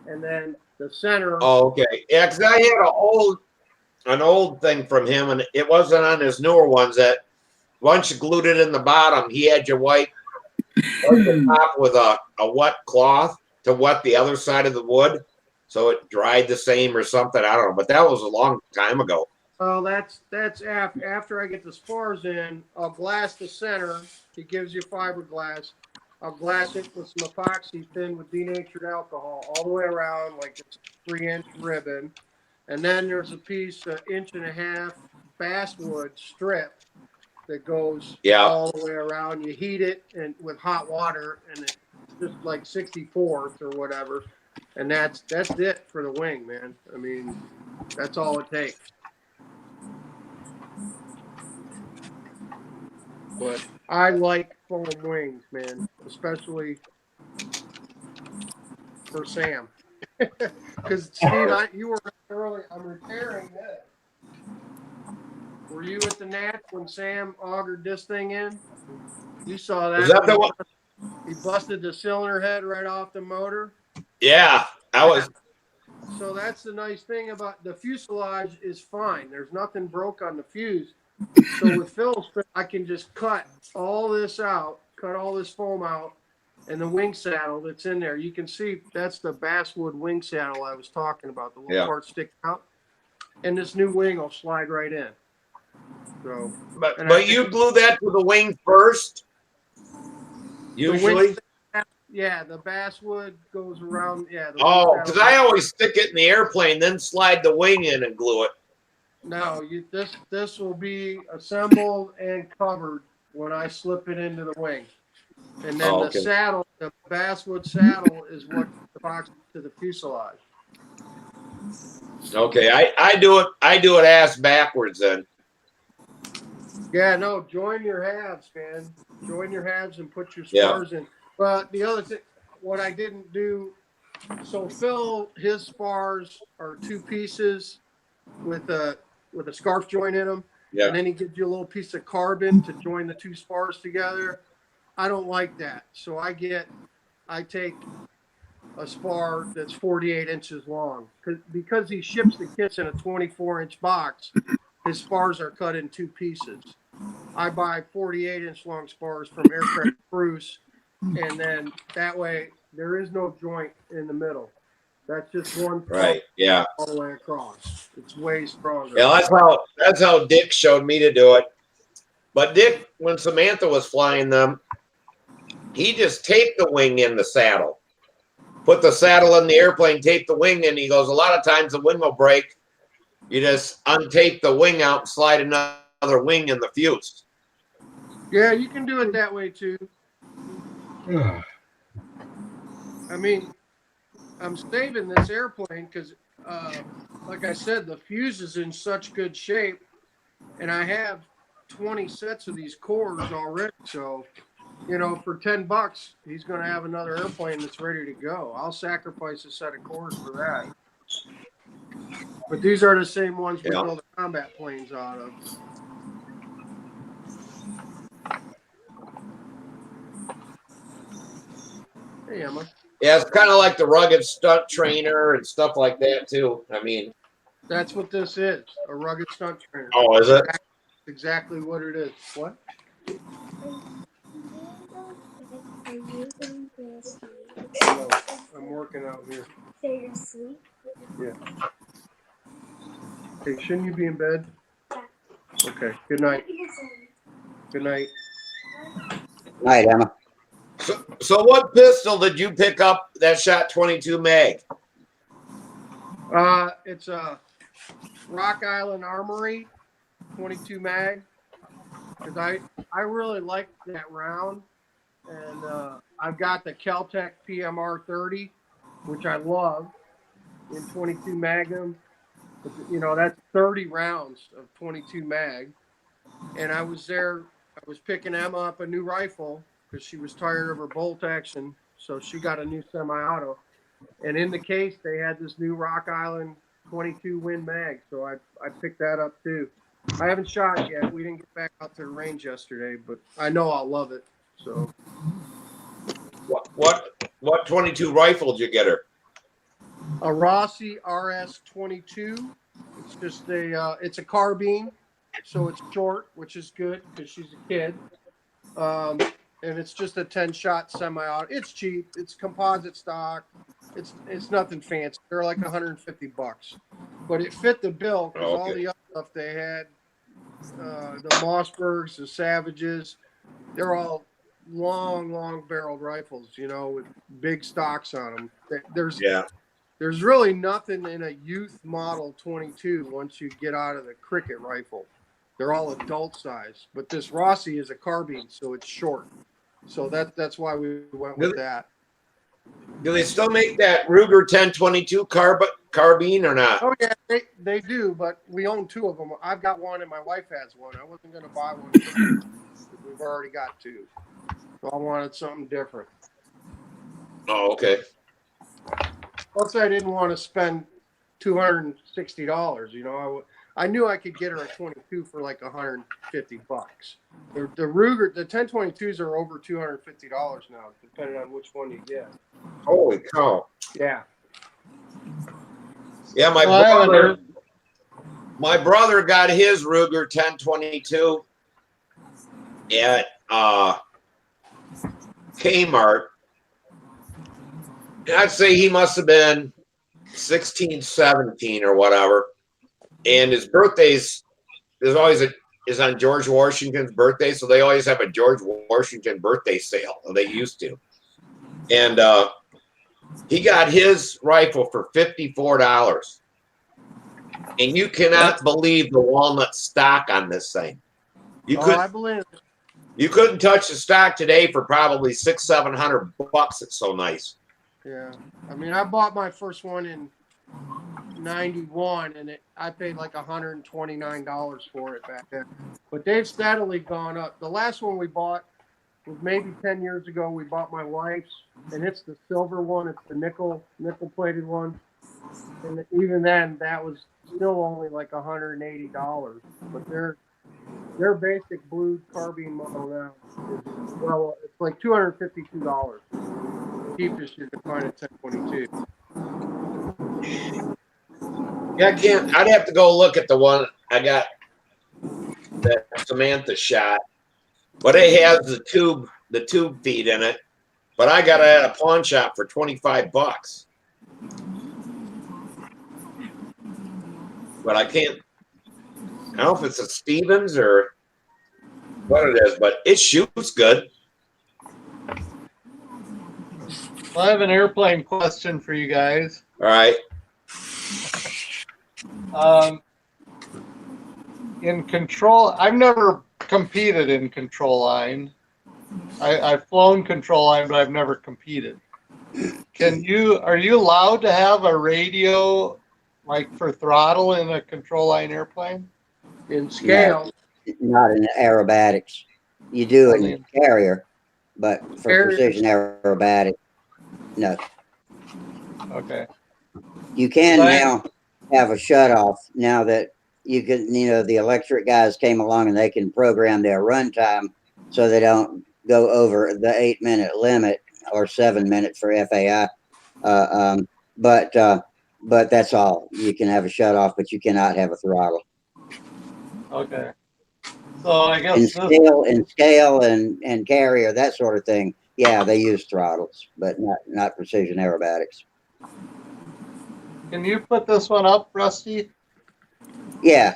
And then the center. Oh, okay. Yeah, because I had an old thing from him, and it wasn't on his newer ones. That once you glued it in the bottom, he had you wipe the top with a wet cloth to wet the other side of the wood, so it dried the same or something. I don't know, but that was a long time ago. Well, that's after I get the spars in. I'll glass the center. He gives you fiberglass. I'll glass it with some epoxy thin with denatured alcohol all the way around, like it's a 3-inch ribbon. And then there's a piece, 1.5 inch basswood strip that goes all the way around. You heat it and with hot water, and it's just like 64th or whatever. And that's it for the wing, man. I mean, that's all it takes. But I like foam wings, man, especially for Sam. Because Steve, you were early. I'm repairing this. Were you at the Nats when Sam augered this thing in? You saw that. Is that the one? He busted the cylinder head right off the motor. Yeah, I was. So that's the nice thing about the fuselage is fine. There's nothing broke on the fuse. So with Phil's, I can just cut all this out, cut all this foam out, and the wing saddle that's in there. You can see that's the basswood wing saddle I was talking about, the little part sticking out. And this new wing will slide right in. So, but you glue that to the wing first? Usually? Yeah, the basswood goes around. Yeah. Because I always stick it in the airplane, then slide the wing in and glue it. No, this will be assembled and covered when I slip it into the wing. And then the saddle, the basswood saddle is what box to the fuselage. Okay, I do it ass backwards then. Yeah, no, join your halves, man. Join your halves and put your spars in. But the other thing, what I didn't do, so Phil, his spars are 2 pieces with a scarf joint in them. Yeah. And then he gives you a little piece of carbon to join the 2 spars together. I don't like that. So I take a spar that's 48 inches long. Because he ships the kits in a 24-inch box, his spars are cut in 2 pieces. I buy 48-inch long spars from Aircraft Spruce, and then that way there is no joint in the middle. That's just one right. Yeah. All the way across. It's way stronger. Yeah, that's how Dick showed me to do it. But Dick, when Samantha was flying them, he just taped the wing in the saddle. Put the saddle in the airplane, tape the wing in. He goes, a lot of times the wing will break. You just untape the wing out and slide another wing in the fuse. Yeah, you can do it that way too. I mean, I'm saving this airplane because, like I said, the fuse is in such good shape, and I have 20 sets of these cores already. So, for $10, he's going to have another airplane that's ready to go. I'll sacrifice a set of cores for that. But these are the same ones we build the combat planes out of. Hey, Emma. Yeah, it's kind of like the rugged stunt trainer and stuff like that too. I mean, that's what this is, a rugged stunt trainer. Oh, is it? That's exactly what it is. What? No, I'm working out here. So you're asleep? Yeah. Hey, shouldn't you be in bed? Yeah. Okay. Good night. Good night. Night, Emma. So what pistol did you pick up that shot 22 mag? It's a Rock Island Armory 22 mag. Because I really like that round. and I've got the Caltech PMR 30, which I love, in 22 Magnum. But, you know, that's 30 rounds of 22 mag. And I was there. I was picking Emma up a new rifle because she was tired of her bolt action, so she got a new semi-auto. And in the case, they had this new Rock Island 22 Win mag, so I picked that up too. I haven't shot it yet. We didn't get back out to the range yesterday, but I know I'll love it. So What 22 rifle did you get her? a Rossi RS 22. It's just it's a carbine, so it's short, which is good because she's a kid. And it's just a 10-shot semi-auto. It's cheap. It's composite stock. It's nothing fancy. They're like $150, but it fit the bill because all the other stuff they had, the Mossbergs, the Savages, they're all long barreled rifles, you know, with big stocks on them. There's really nothing in a youth model 22 once you get out of the cricket rifle. They're all adult size, but this Rossi is a carbine, so it's short. So that's why we went with that. Do they still make that Ruger 1022 carbine or not? Oh yeah, they do, but we own two of them. I've got one and my wife has one. I wasn't going to buy one because we've already got two. So I wanted something different. Oh, okay. Plus, I didn't want to spend $260. You know, I knew I could get her a 22 for like $150. The Ruger, the 1022s are over $250 now, depending on which one you get. Holy cow! Yeah. Yeah, my brother got his Ruger 1022 at Kmart. I'd say he must have been 16, 17 or whatever. And his birthdays is on George Washington's birthday, so they always have a George Washington birthday sale. Or they used to. And he got his rifle for $54. And you cannot believe the walnut stock on this thing. I believe it. You couldn't touch the stock today for probably $600-700. It's so nice. Yeah, I mean, I bought my first one in '91, and I paid like $129 for it back then. But they've steadily gone up. The last one we bought was maybe 10 years ago. We bought my wife's, and it's the silver one. It's the nickel plated one. And even then, that was still only like $180. But their basic blue carbine model now is, well, it's like $252. Cheapest you can find at 1022. Yeah, I'd have to go look at the one I got that Samantha shot, but it has the tube feed in it. But I got it at a pawn shop for $25. But I don't know if it's a Stevens or what it is, but it shoots good. I have an airplane question for you guys. All right. In control, I've never competed in control line. I've flown control line, but I've never competed. Are you allowed to have a radio like for throttle in a control line airplane? In scale. No, not in aerobatics. You do it in carrier, but for precision aerobatics, no. Okay. You can now have a shutoff now that you can, the electric guys came along and they can program their runtime so they don't go over the 8-minute limit or 7 minutes for FAI. But that's all. You can have a shutoff, but you cannot have a throttle. Okay. So I guess in scale and carrier, that sort of thing. Yeah, they use throttles, but not precision aerobatics. Can you put this one up, Rusty? Yeah.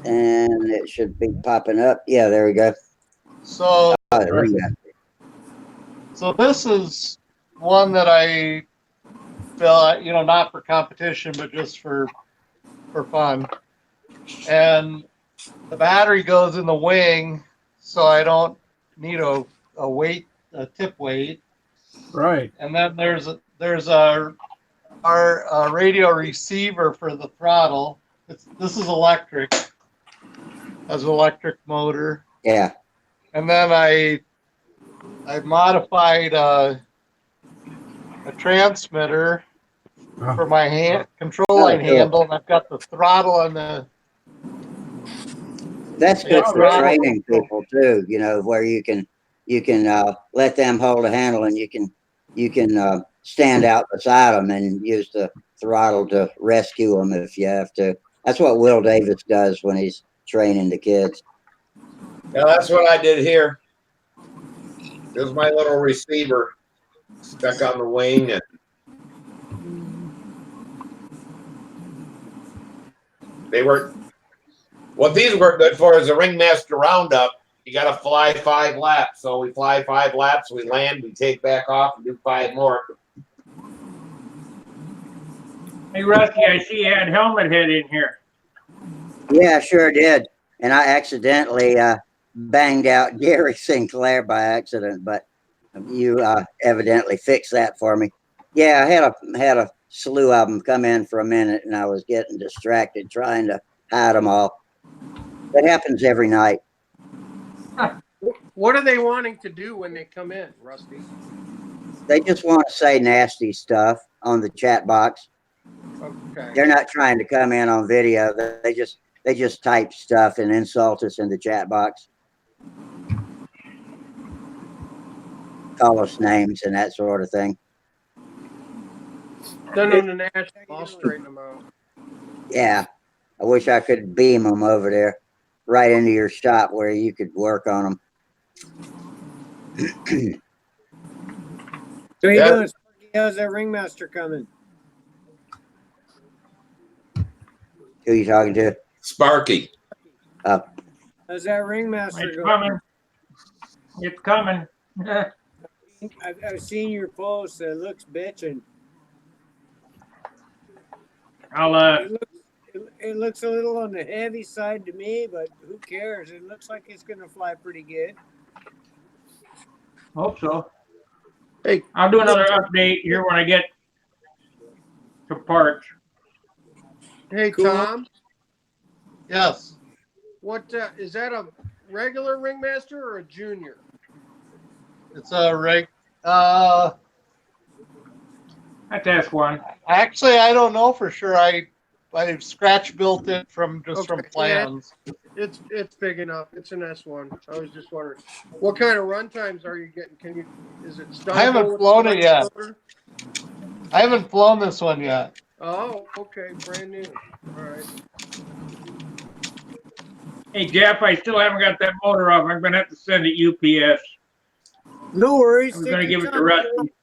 And it should be popping up. Yeah, there we go. So, there we go. So this is one that I feel, not for competition, but just for fun. And the battery goes in the wing, so I don't need a weight, a tip weight, Right. and then there's our radio receiver for the throttle. This is electric, has an electric motor, Yeah. and then I modified a transmitter for my control line cool. handle, and I've got the throttle and the That's good Yeah, for right. training people too. You know, where you can let them hold a handle, and you can stand out beside them and use the throttle to rescue them if you have to. That's what Will Davis does when he's training the kids. Yeah, that's what I did here. There's my little receiver stuck on the wing, and they were. What these work good for is a ringmaster roundup. You got to fly 5 laps. So we fly 5 laps, we land, we take back off, and do 5 more. Hey, Rusty, I see you had Helmet Head in here. Yeah, I sure did. And I accidentally banged out Gary Sinclair by accident, but you evidently fixed that for me. Yeah, I had a slew of them come in for a minute, and I was getting distracted trying to hide them all. That happens every night. What are they wanting to do when they come in, Rusty? They just want to say nasty stuff on the chat box. Okay. They're not trying to come in on video. They just type stuff and insult us in the chat box. Call us names and that sort of thing. Send them to Nashville. I'll straighten them out. Yeah. I wish I could beam them over there right into your shop where you could work on them. So you Yeah. doing, Sparky? How's that ringmaster coming? Who you talking to? Sparky. How's that ringmaster It's going? coming. It's coming. I've seen your post. It looks bitching. I'll It looks a little on the heavy side to me, but who cares? It looks like it's going to fly pretty good. hope so. Hey, I'll do another update here when I get to parts. hey, Cool. Tom. yes. What is that? A regular ringmaster or a junior? It's a rig. That's S1. Actually, I don't know for sure. I scratch built it from from Okay. plans. It's big enough. It's an S1. I was just wondering, what kind of run times are you getting? Can you? Is it? I haven't flown it yet. I haven't flown this one yet. Oh, okay, brand new. All right. Hey, Jeff, I still haven't got that motor off. I'm going to have to send it UPS. No worries. I'm Take going to your give it to time. Rusty.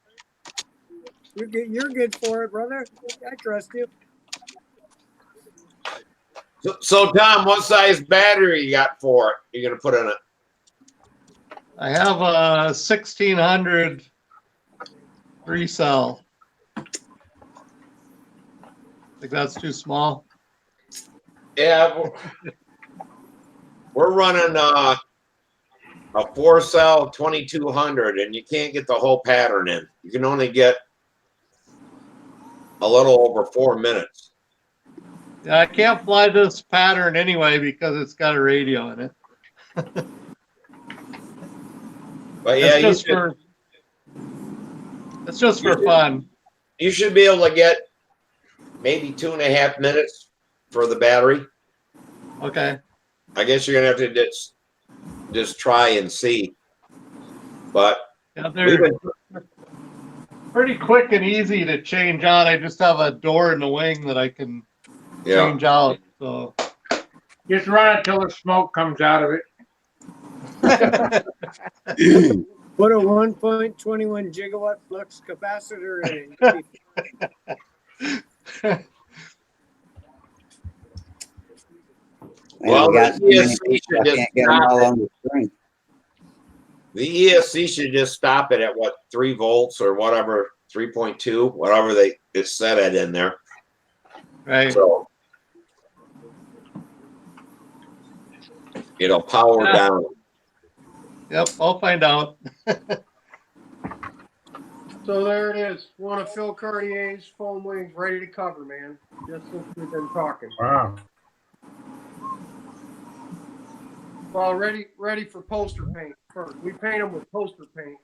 You're good for it, brother. I trust you. So Tom, what size battery you got for it? You're gonna put in it? I have a 1600 3-cell. Think that's too small. Yeah, we're running a 4-cell 2200, and you can't get the whole pattern in. You can only get a little over 4 minutes. Yeah, I can't fly this pattern anyway because it's got a radio in it. But yeah, It's just for fun. you should be able to get maybe 2.5 minutes for the battery. Okay. I guess you're gonna have to just try and see. But Yeah, we've they're been, pretty quick and easy to change out. I just have a door in the wing that I can change out. So Just run it till the smoke comes out of it. Put a 1.21 gigawatt flux capacitor in it. Well, we got so the many ESC people, should I just can't get them stop all it. on the screen. The ESC should just stop it at what, 3 volts or whatever, 3.2, whatever it's set at in there. Right. So it'll power down. Yep, I'll find out. So there it is. One of Phil Cartier's foam wings ready to cover, man. Just since we've been talking. Wow. Well, ready for poster paint first. We paint them with poster paint.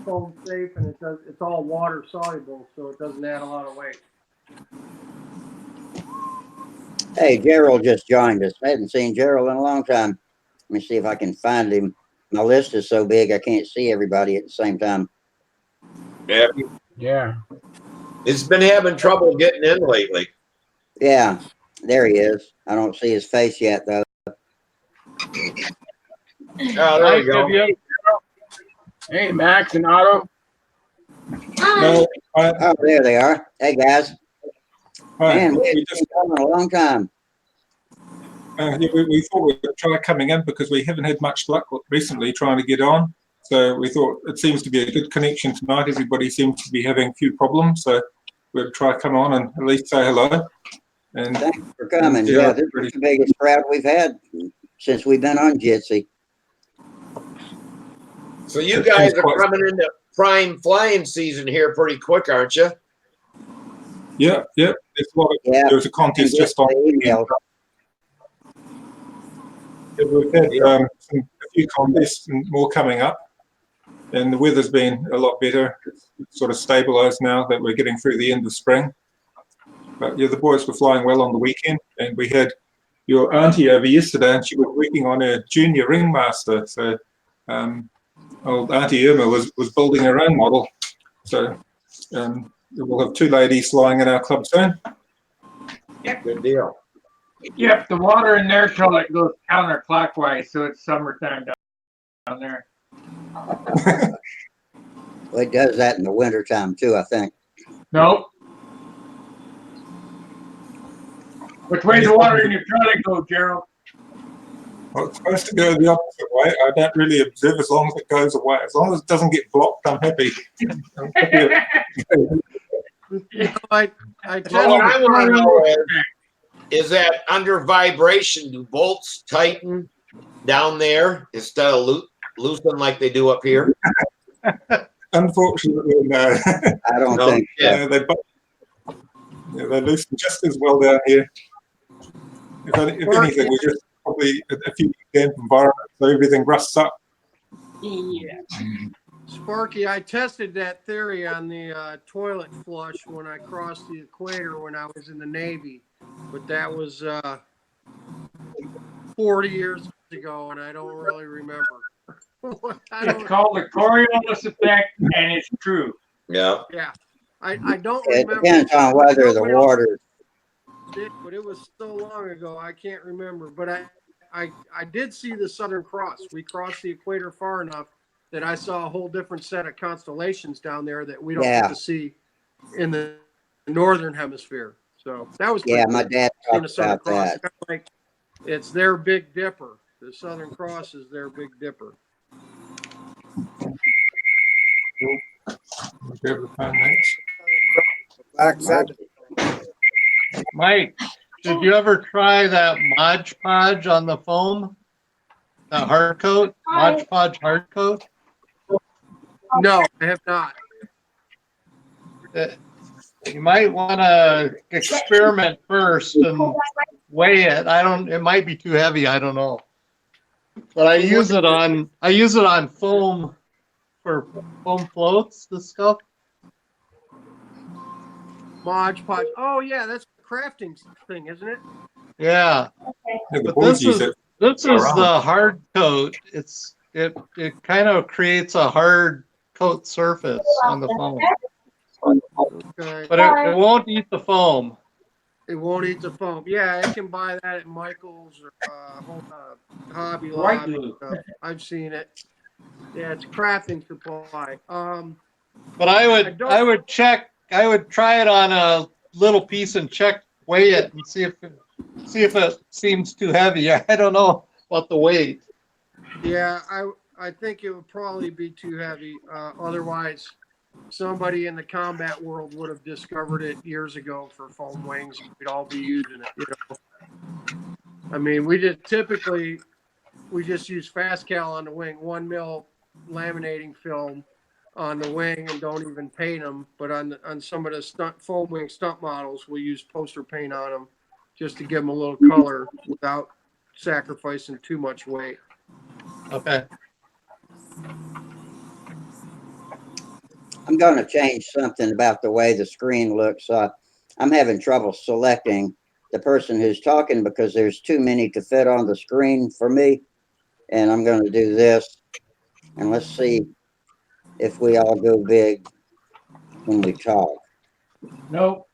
Foam safe, and it's all water soluble, so it doesn't add a lot of weight. Hey, Gerald just joined us. I hadn't seen Gerald in a long time. Let me see if I can find him. My list is so big I can't see everybody at the same time. Yeah, Yeah. it's been having trouble getting in lately. Yeah, there he is. I don't see his face yet, though. Oh, there Mike, we go. have you Hey, Max and Otto. No, Oh, there they are. Hey, guys. Man, we haven't seen you in a long time. we thought we'd try coming in because we haven't had much luck recently trying to get on. So we thought it seems to be a good connection tonight. Everybody seems to be having a few problems. So we'll try to come on and at least say hello. And Thanks for coming. Yeah, this is the biggest crowd we've had since we've been on Jitsi. So you guys are coming into prime flying season here pretty quick, aren't you? Yeah. There's a lot of, there was a contest just on email. Yeah, we've had a few contests and more coming up, and the weather's been a lot better. It's sort of stabilised now that we're getting through the end of spring. But yeah, the boys were flying well on the weekend, and we had your auntie over yesterday, and she was working on her junior ringmaster. So old Auntie Irma was building her own model. So we'll have two ladies flying in our club soon. Good deal. Yep, the water in there till it goes counterclockwise, so it's summertime down there. Well, it does that in the wintertime, too, I think. Nope. Which way the water in your trailer go, Gerald? Well, it's supposed to go the opposite way. I don't really observe as long as it goes away. As long as it doesn't get blocked, I'm happy. I So what I want to know is that under vibration, do bolts tighten down there instead of loosen like they do up here? Unfortunately, no. I don't think so. They loosen just as well down here. If anything, we just probably a few damp environments, so everything rusts up. Yeah. Sparky, I tested that theory on the toilet flush when I crossed the equator when I was in the Navy, but that was 40 years ago, and I don't really remember. It's called the Coriolis effect, and it's true. Yeah. Yeah, I don't It remember. depends on whether the water. But it was so long ago, I can't remember. But I did see the Southern Cross. We crossed the equator far enough that I saw a whole different set of constellations down there that we don't get to see in the northern hemisphere. So that was Yeah, cool. my dad Seeing the talked Southern about Cross. that. It's kind of like it's their Big Dipper. The Southern Cross is their Big Dipper. Mike, did you ever try that Mod Podge on the foam? That hard coat? Mod Podge hard coat? No, I have not. You might want to experiment first and weigh it. It might be too heavy. I don't know. But I use it on foam for foam floats, this stuff. Mod Podge. Oh yeah, that's a crafting thing, isn't it? Yeah. But this is the hard coat. It kind of creates a hard coat surface on the foam. Okay. But it won't eat the foam. It won't eat the foam. Yeah, I can buy that at Michael's or Hobby Lobby. I've seen it. Yeah, it's a crafting supply. But I would try it on a little piece and weigh it and see if it seems too heavy. I don't know about the weight. Yeah, I think it would probably be too heavy. Otherwise, somebody in the combat world would have discovered it years ago for foam wings. We'd all be using it. You know, I mean, we just typically we just use fast cal on the wing, 1 mil laminating film on the wing, and don't even paint them. But on some of the foam wing stunt models, we use poster paint on them just to give them a little color without sacrificing too much weight. Okay. I'm going to change something about the way the screen looks. I'm having trouble selecting the person who's talking because there's too many to fit on the screen for me. And I'm going to do this. And let's see if we all go big when we talk. Nope.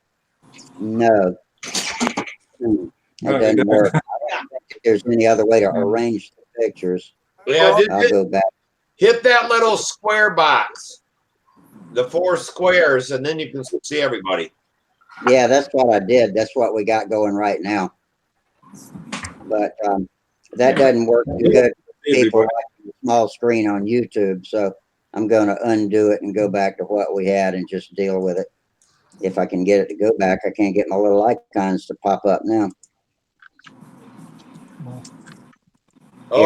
No. That doesn't work. I don't think if there's any other way to arrange the pictures. Yeah, I'll go back. hit that little square box, the 4 squares, and then you can see everybody. Yeah, that's what I did. That's what we got going right now. But that doesn't work too good for people watching a small screen on YouTube. So I'm going to undo it and go back to what we had and just deal with it. If I can get it to go back, I can't get my little icons to pop up now. I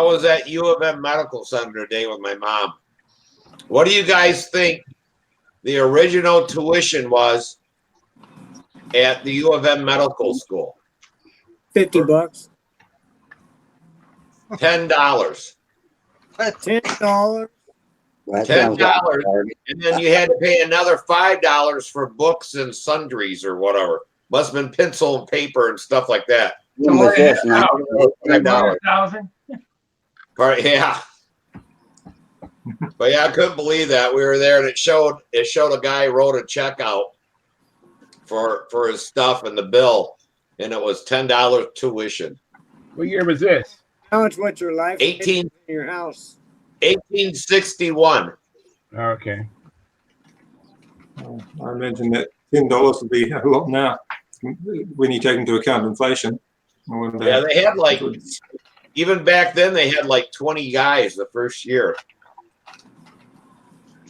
was at U of M Medical Center today with my mom. What do you guys think the original tuition was at the U of M Medical School? $50. $10. $10. Well, $10, and then you had to pay another $5 for books and sundries or whatever. Must have been pencil and paper and stuff like that. When was this? $5,000. Yeah. But yeah, I couldn't believe that. We were there, and it showed a guy wrote a check out for his stuff and the bill, and it was $10 tuition. What year was this? How much? What's your life? 18 in your house? 1861. Okay. I imagine that $10 would be a lot now when you take into account inflation. Yeah, they had like, even back then, they had like 20 guys the first year.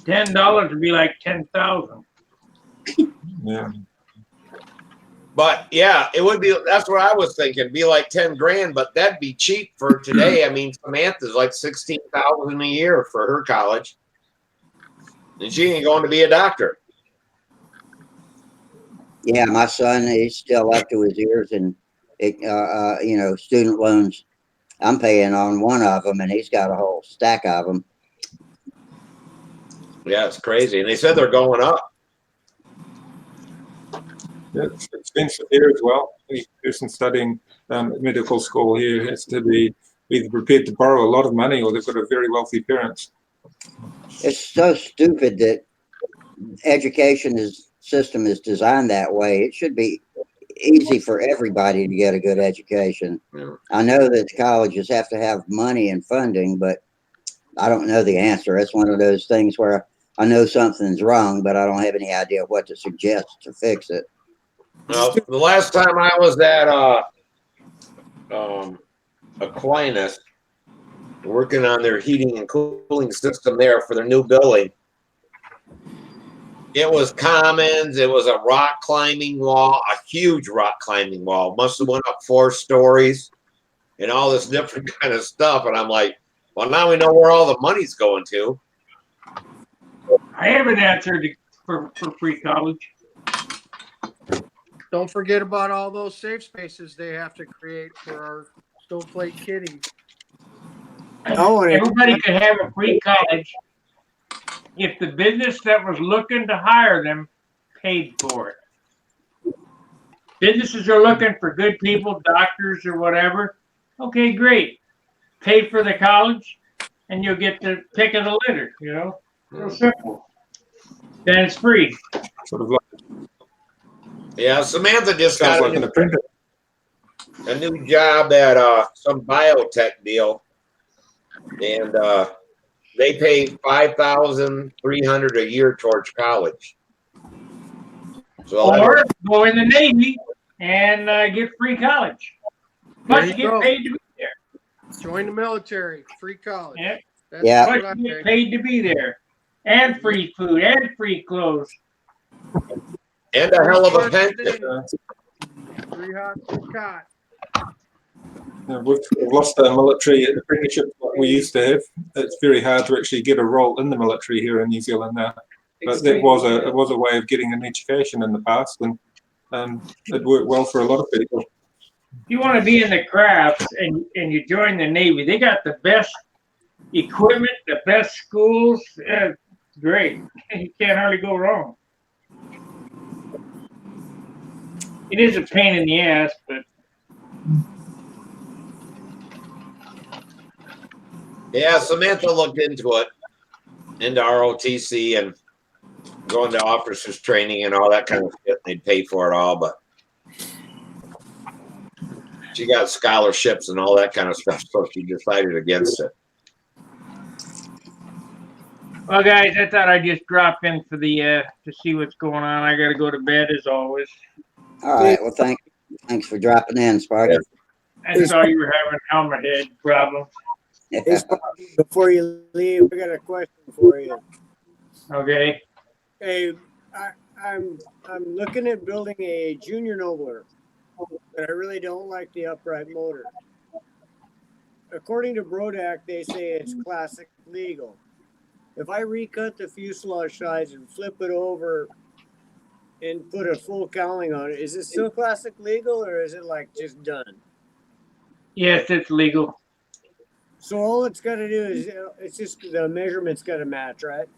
$10 would be like 10,000. Yeah. But yeah, it would be, that's what I was thinking, be like 10 grand, but that'd be cheap for today. I mean, Samantha's like 16,000 a year for her college. And she ain't going to be a doctor. Yeah, my son, he's still up to his ears in, student loans. I'm paying on one of them, and he's got a whole stack of them. Yeah, it's crazy. And they said they're going up. It's expensive here as well. Any person studying medical school here has to be either prepared to borrow a lot of money or they've got a very wealthy parents. It's so stupid that education system is designed that way. It should be easy for everybody to get a good education. Yeah. I know that colleges have to have money and funding, but I don't know the answer. It's one of those things where I know something's wrong, but I don't have any idea what to suggest to fix it. Well, the last time I was at Aquinas, working on their heating and cooling system there for their new building, it was commons. It was a rock climbing wall, a huge rock climbing wall. Must have went up 4 stories and all this different kind of stuff. And I'm like, well, now we know where all the money's going to. I have an answer for free college. Don't forget about all those safe spaces they have to create for our snowflake kitties. Everybody could have a free college if the business that was looking to hire them paid for it. Businesses are looking for good people, doctors or whatever. Okay, great. Pay for the college and you'll get the pick of the litter, Real simple. Then it's free. Sort of like, Yeah, Samantha just sounds got like an apprentice. a new job at some biotech deal, and they pay $5,300 a year towards college. So Or go in the Navy and get free college. But you get paid to be there. Join the military, free college. Yeah. That's Yeah. what But I you get think. paid to be there. And free food and free clothes. and a hell of a pension. Three hot, 2 cot. we've lost our military apprenticeship like we used to have. It's very hard to actually get a role in the military here in New Zealand now. But that was a way of getting an education in the past, and it worked well for a lot of people. If you want to be in the crafts and you join the Navy, they got the best equipment, the best schools. Great. You can't hardly go wrong. It is a pain in the ass, but Yeah, Samantha looked into it, into ROTC and going to officers training and all that kind of shit. They'd pay for it all, but she got scholarships and all that kind of stuff, so she decided against it. well, guys, I thought I'd just drop in for the to see what's going on. I got to go to bed as always. All right. Well, thanks for dropping in, Sparky. I saw you were having helmet head problems. Hey, Sparky, before you leave, I got a question for you. Okay. Hey, I'm looking at building a junior nobler, but I really don't like the upright motor. According to Brodac, they say it's classic legal. If I recut the fuselage sides and flip it over and put a full cowling on it, is it still classic legal or is it like just done? Yes, it's legal. So all it's got to do is it's just the measurements got to match, right?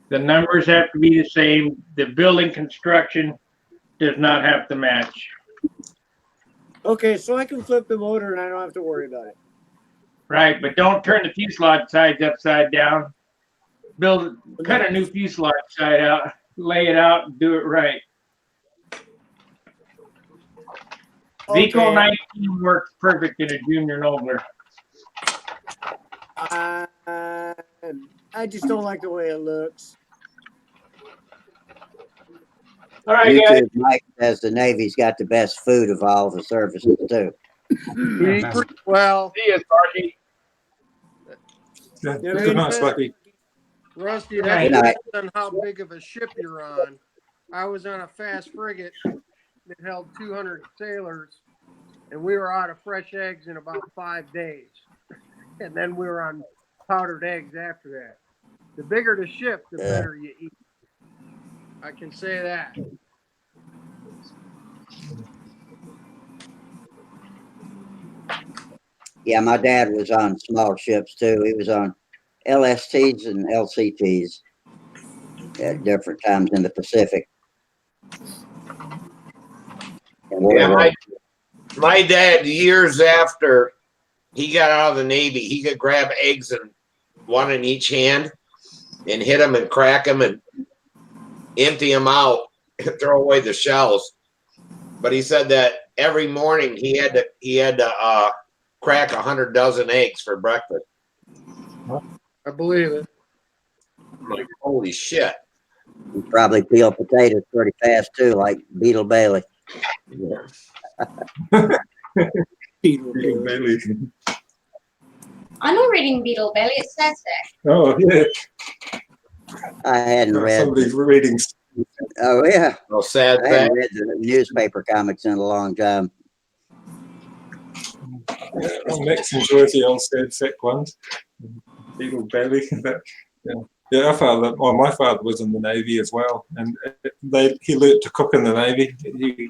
The numbers have to be the same. The building construction does not have to match. Okay, so I can flip the motor and I don't have to worry about it. Right, but don't turn the fuselage sides upside down. Cut a new fuselage side out, lay it out, and do it right. Okay. VCO 19 works perfect in a junior nobler. I just don't like the way it looks. All right, guys. YouTube Mike says the Navy's got the best food of all the services too. We eat pretty well. See you, Sparky. Yeah, good night, Sparky. Rusty, Right. that depends on how big of a ship you're on. I was on a fast frigate that held 200 sailors, and we were out of fresh eggs in about 5 days. And then we were on powdered eggs after that. The bigger the ship, the better you eat. I can say that. Yeah, my dad was on small ships too. He was on LSTs and LCTs at different times in the Pacific. Yeah, my dad, years after he got out of the Navy, he could grab eggs and one in each hand and hit them and crack them and empty them out and throw away the shells. But he said that every morning he had to crack 100 dozen eggs for breakfast. I believe it. I'm like, holy shit. He probably peel potatoes pretty fast too, like Beetle Bailey. Yeah. Beetle Bailey. I'm not reading Beetle Belly, it says there. Oh, yeah. I hadn't read. Somebody's reading. Oh yeah, No sad I fact. hadn't read the newspaper comics in a long time. Max enjoys the old sad sack ones. Beetle Bailey. Yeah, my father was in the Navy as well, and he learnt to cook in the Navy.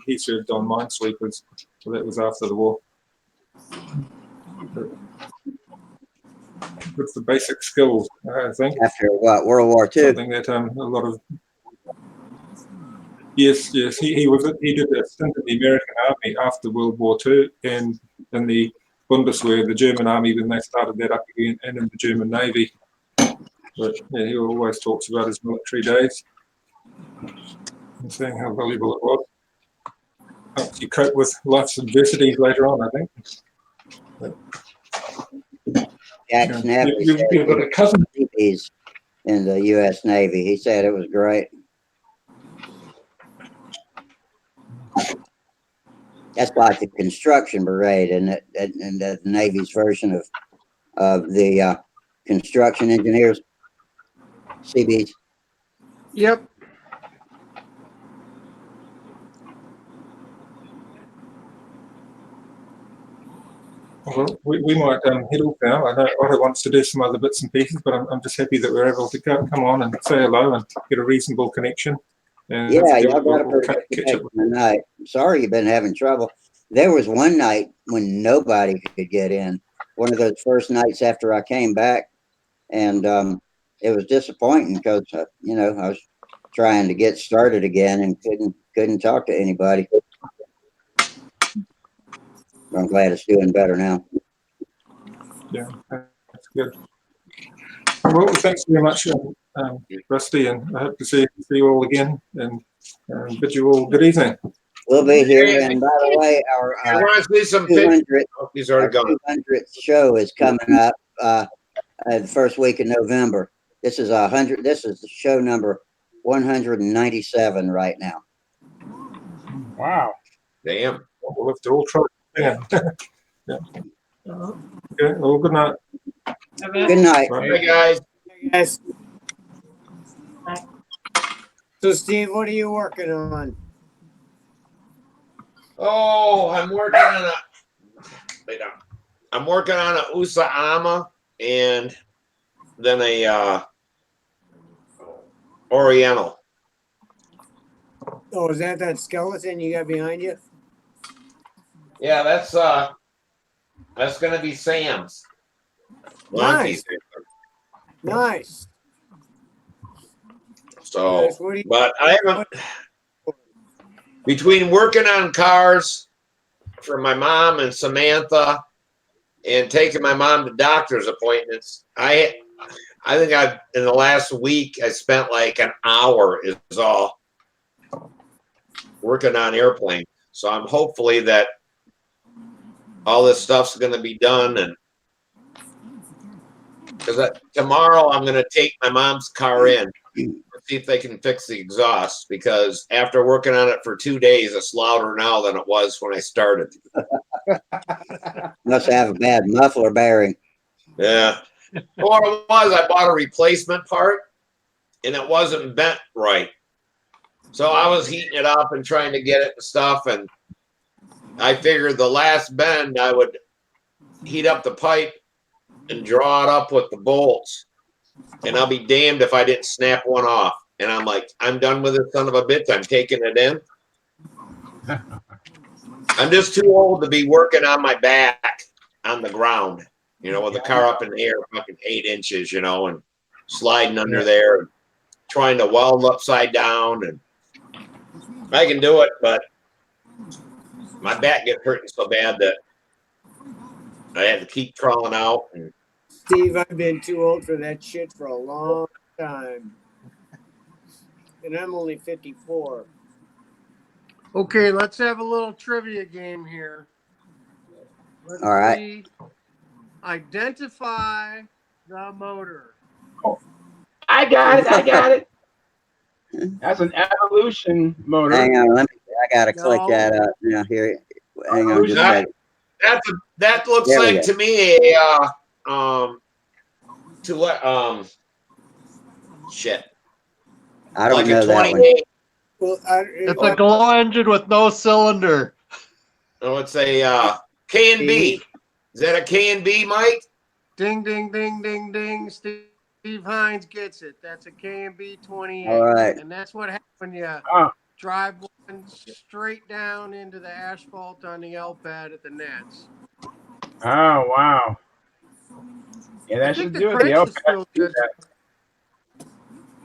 He served on minesweepers, so that was after the war. Good for basic skills, I think. After what, World War II? Something that a lot of yes, he did a stint in the American Army after World War II, and in the Bundeswehr, the German Army, when they started that up again, and in the German Navy. But yeah, he always talks about his military days and saying how valuable it was. Helps you cope with life's adversities later on, I think. But, Jackson yeah, Evans you've got a cousin. He's in the U.S. Navy. He said it was great. That's like the construction brigade, and the Navy's version of the construction engineers, CBs. Yep. Well, we might head off now. I know Otto wants to do some other bits and pieces, but I'm just happy that we're able to come on and say hello and get a reasonable connection. And Yeah, hopefully y'all got a we'll pretty good catch up. connection tonight. Sorry you've been having trouble. There was one night when nobody could get in. One of those first nights after I came back, and it was disappointing because you know, I was trying to get started again and couldn't talk to anybody. I'm glad it's doing better now. Yeah, that's good. Well, thanks very much, Rusty, and I hope to see you all again, and bid you all good evening. We'll be here. And by the way, I our want to see some 200th, pictures. Oh, he's already gone. 200th show is coming up the first week of November. This is This is the show number 197 right now. Wow. Damn. We'll have to all try again. Yeah. Okay. Well, good night. Good night. Bye. Hey, guys. Yes. So, Steve, what are you working on? Oh, I'm working on a. Wait on. I'm working on a Usama and then a Oriental. Oh, is that skeleton you got behind you? Yeah, that's gonna be Sam's. Nice. Nice. So, Nice. What do you, but I haven't. Between working on cars for my mom and Samantha, and taking my mom to doctor's appointments, I think I've in the last week I spent like an hour is all working on airplanes. So I'm hopefully that all this stuff's going to be done, and because tomorrow I'm going to take my mom's car in and see if they can fix the exhaust, because after working on it for 2 days, it's louder now than it was when I started. Must have a bad muffler bearing. Yeah. What it was, I bought a replacement part and it wasn't bent right. So I was heating it up and trying to get it and stuff. And I figured the last bend, I would heat up the pipe and draw it up with the bolts. And I'll be damned if I didn't snap one off. And I'm like, I'm done with this son of a bitch. I'm taking it in. I'm just too old to be working on my back on the ground, you know, with the car up in the air, fucking 8 inches, you know, and sliding under there, and trying to weld upside down. And I can do it, but my back gets hurting so bad that I had to keep crawling out. And Steve, I've been too old for that shit for a long time. And I'm only 54. Okay, let's have a little trivia game here. Let's All right. see. Identify the motor. I got it. That's an evolution motor. Hang on, I gotta click No. that up now. Here, hang on, just a second. that looks There we like go. to me shit. I don't Like know a that one. 28. Well, It's a glow engine with no cylinder. Oh, it's a K&B. Is that a K&B, Mike? Ding, ding, ding, ding, ding. Steve Hines gets it. That's a K&B 28. All right. And that's what happens when you Oh, drive one straight down into the asphalt on the L pad at the Nets. oh wow. Yeah, that I think should the do it. The crank is LPAD still do good. that.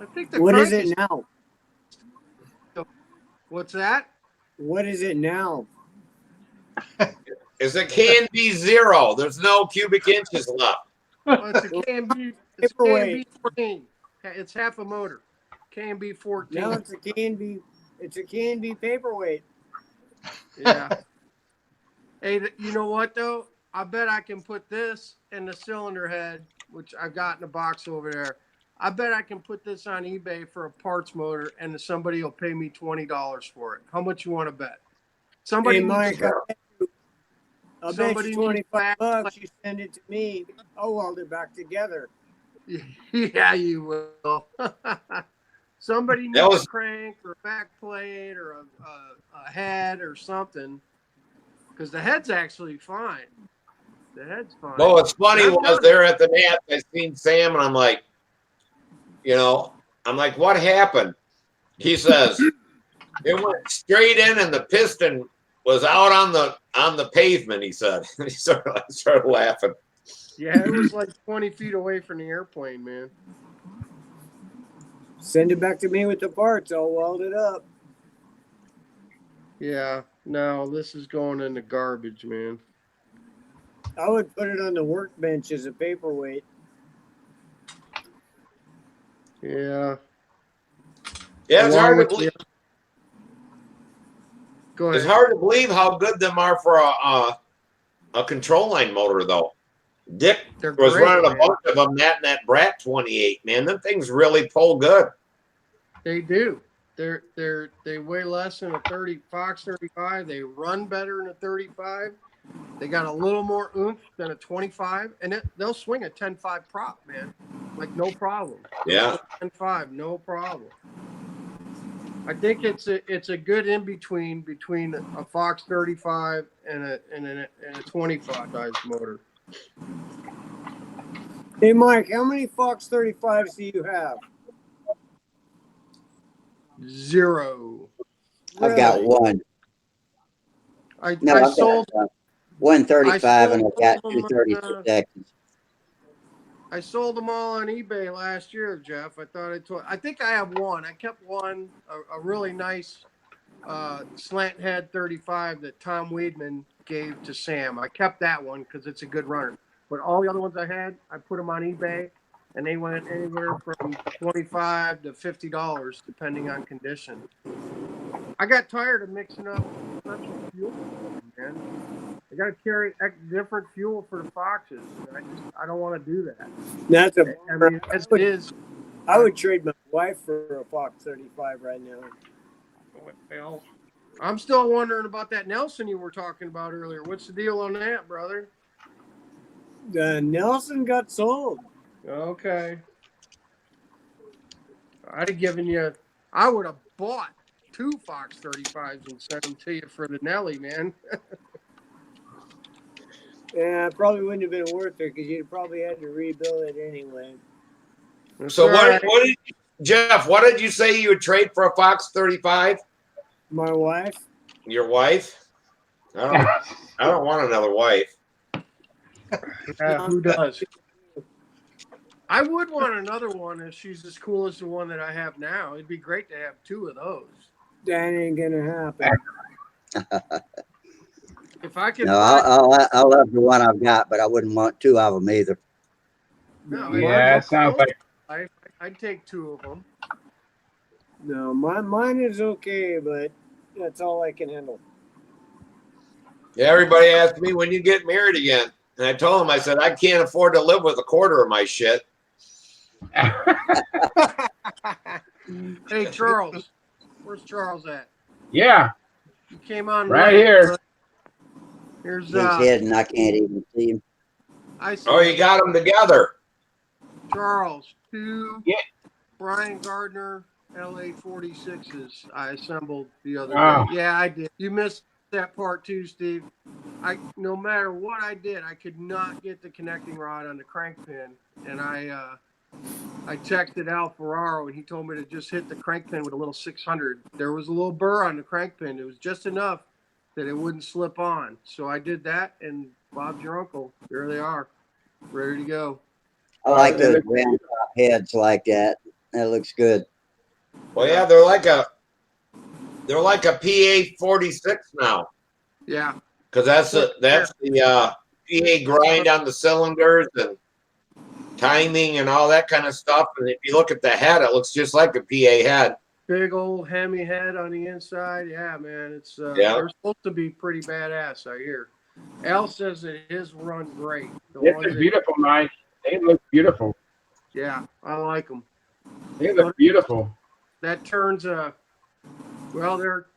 I think the what crank is it now? What's that? What is it now? It's a K&B 0. There's no cubic inches left. Well, it's a K&B. It's a Paperweight. K&B 14. It's half a motor. K&B 14. Now it's a K&B. It's a K&B paperweight. Yeah. Hey, you know what though? I bet I can put this in the cylinder head, which I've got in a box over there. I bet I can put this on eBay for a parts motor, and somebody will pay me $20 for it. How much you want to bet? Somebody Hey, Mike, I'll bet Somebody you needs $25 back- you send it to me. I'll weld it back together. Yeah, you will. Somebody That needs was- a crank or a back plate or a head or something, because the head's actually fine. The head's fine. Well, what's funny I've was done there at the net, I seen Sam, and I'm like, what happened? He says it went straight in, and the piston was out on the pavement. He said. He started laughing. Yeah, it was like 20 feet away from the airplane, man. Send it back to me with the parts. I'll weld it up. Yeah, no, this is going in the garbage, man. I would put it on the workbench as a paperweight. Yeah. Yeah, it's Along hard to with believe. Go It's ahead. hard to believe how good them are for a control line motor, though. Dick They're was great, running a man. bunch of them, that and that Brat 28. Man, them things really pull good. They do. They weigh less than a 30 Fox 35. They run better than a 35. They got a little more oomph than a 25, and they'll swing a 10.5 prop, man. Like no problem. Yeah. 10.5, no problem. I think it's a good in between a Fox 35 and a 25 size motor. Hey, Mike, how many Fox 35s do you have? 0. I've got Really? one. I I've sold got 135 and I've got them, 236 seconds. I sold them all on eBay last year, Jeff. I think I have one. I kept one, a really nice slant head 35 that Tom Weedman gave to Sam. I kept that one because it's a good runner. But all the other ones I had, I put them on eBay, and they went anywhere from $25 to $50 depending on condition. I got tired of mixing up special fuel, man. I got to carry different fuel for the Foxes. I don't want to do that. That's a. I mean, as it is. I would trade my wife for a Fox 35 right now. Well, I'm still wondering about that Nelson you were talking about earlier. What's the deal on that, brother? Nelson got sold. Okay. I'd have given you. I would have bought 2 Fox 35s and sent them to you for the Nelly, man. Yeah, it probably wouldn't have been worth it because you'd probably had to rebuild it anyway. So Jeff, what did you say you would trade for a Fox 35? My wife? Your wife? I don't want another wife. Yeah, who does? I would want another one if she's as cool as the one that I have now. It'd be great to have 2 of those. That ain't gonna happen. If I could. No, I love the one I've got, but I wouldn't want 2 of them either. No, Yeah, it sounds like. I'd take 2 of them. No, mine is okay, but that's all I can handle. Yeah, everybody asked me when you get married again. And I told them, I said, I can't afford to live with a quarter of my shit. Hey, Charles. Where's Charles at? Yeah. He came on right here. Here's He's hidden. I can't even see him. Oh, you got them together. Charles, 2 Brian Gardner LA 46s I assembled the other day. Yeah, I did. You missed that part too, Steve. No matter what I did, I could not get the connecting rod on the crank pin, and I texted Al Ferraro, and he told me to just hit the crank pin with a little 600. There was a little burr on the crank pin. It was just enough that it wouldn't slip on. So I did that, and Bob's your uncle. There they are, ready to go. I like those round top heads like that. That looks good. Well, yeah, they're like a PA 46 now. Yeah, because that's the PA grind on the cylinders and timing and all that kind of stuff. And if you look at the head, it looks just like a PA head. Big old Hemi head on the inside. Yeah, man, it's they're supposed to be pretty badass. I hear. Al says that his run great. It's beautiful, Mike. They look beautiful. Yeah, I like them. They look beautiful. That turns well, they're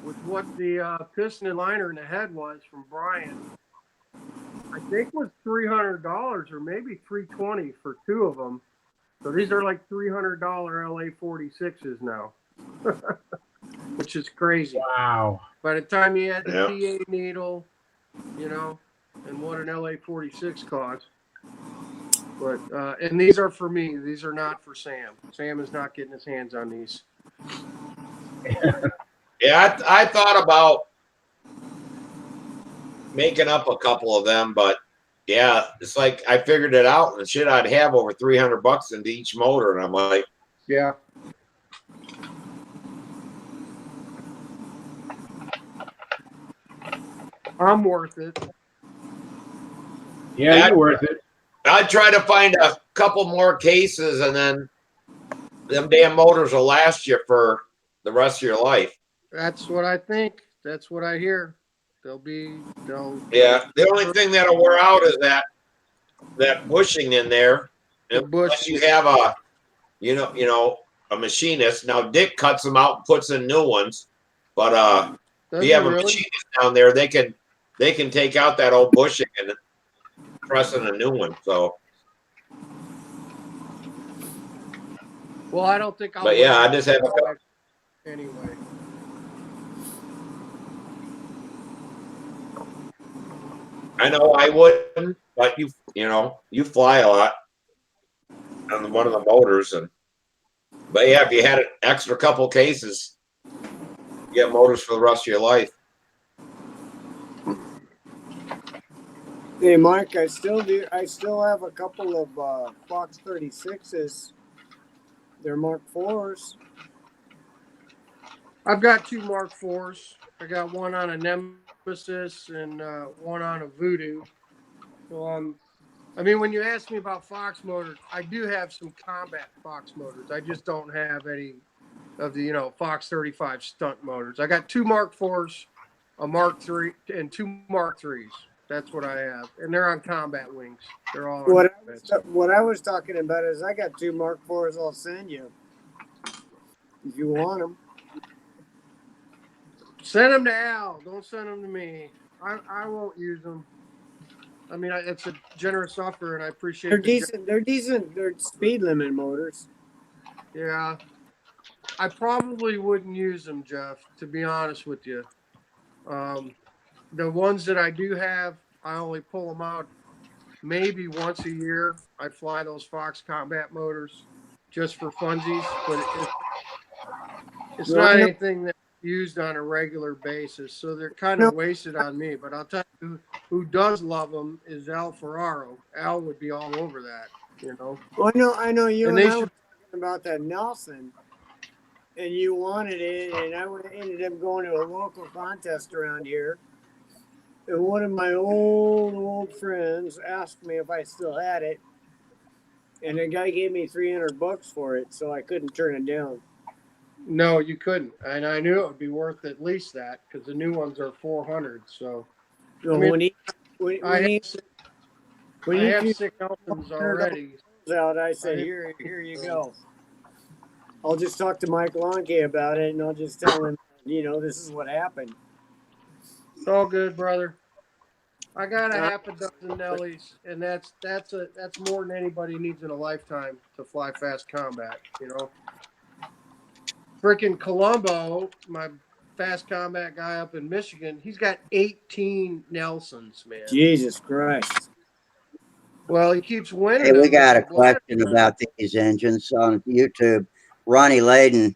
with what the piston and liner in the head was from Brian. I think was $300 or maybe $320 for 2 of them. So these are like $300 LA 46s now, which is crazy. Wow. By the time you add the PA needle, and what an LA-46 costs. But and these are for me. These are not for Sam. Sam is not getting his hands on these. Yeah, I thought about making up a couple of them, but yeah, it's like I figured it out, and shit, I'd have over $300 into each motor, and I'm like, yeah. I'm worth it. Yeah, you're worth it. I'd try to find a couple more cases, and then them damn motors will last you for the rest of your life. That's what I think. That's what I hear. They'll. Yeah, the only thing that'll wear out is that bushing in there, unless you have a, a machinist. Now Dick cuts them out and puts in new ones, but if you have a machinist down there, they can take out that old bushing and press in a new one. So. Well, I don't think I'll. But yeah, I just have anyway. I know I wouldn't, but you fly a lot on one of the motors, but yeah, if you had an extra couple cases, you get motors for the rest of your life. Hey, Mike, I still have a couple of Fox 36s. They're Mark IVs. I've got 2 Mark IVs. I got one on a Nemesis and one on a Voodoo. So I mean, when you ask me about Fox motors, I do have some combat Fox motors. I just don't have any of the Fox 35 stunt motors. I got 2 Mark IVs, a Mark III, and 2 Mark IIIs. That's what I have, and they're on combat wings. They're all on what I was talking about is I got 2 Mark IVs. I'll send you if you want them. Send them to Al. Don't send them to me. I won't use them. I mean, it's a generous offer, and I appreciate. They're decent. They're decent. They're speed limit motors. Yeah, I probably wouldn't use them, Jeff. To be honest with you, the ones that I do have, I only pull them out maybe once a year. I fly those Fox combat motors just for funsies, but it's not anything that's used on a regular basis, so they're kind of wasted on me. But I'll tell you who does love them is Al Ferraro. Al would be all over that, Well, I know you and I were talking about that Nelson, and you wanted it, and I ended up going to a local contest around here. And one of my old friends asked me if I still had it, and the guy gave me $300 for it, so I couldn't turn it down. No, you couldn't, and I knew it would be worth at least that because the new ones are 400. So, I mean, I have 6 Nelsons already. Out, I said, here you go. I'll just talk to Mike Lonke about it, and I'll just tell him, this is what happened. It's all good, brother. I got a half a dozen Nellies, and that's more than anybody needs in a lifetime to fly fast combat. Freaking Colombo, my fast combat guy up in Michigan, he's got 18 Nelsons, man. Jesus Christ. Well, he keeps winning. Hey, we got a question about these engines on YouTube. Ronnie Layden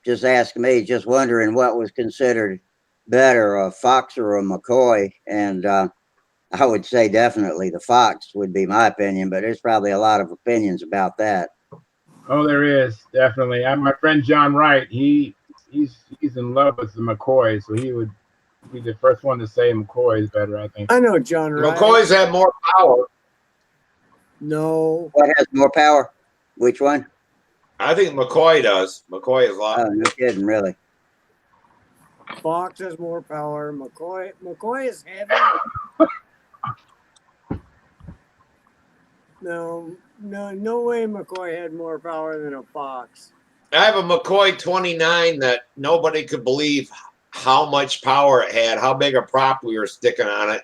just asked me, just wondering what was considered better, a Fox or a McCoy. And I would say definitely the Fox would be my opinion, but there's probably a lot of opinions about that. Oh, there is definitely. My friend John Wright, he's in love with the McCoy, so he would be the first one to say McCoy is better, I think. I know John Wright. McCoys have more power. No. What has more power? Which one? I think McCoy does. McCoy is a lot. Oh, no kidding, really. Fox has more power. McCoy is heavy. No way McCoy had more power than a Fox. I have a McCoy 29 that nobody could believe how much power it had, how big a prop we were sticking on it.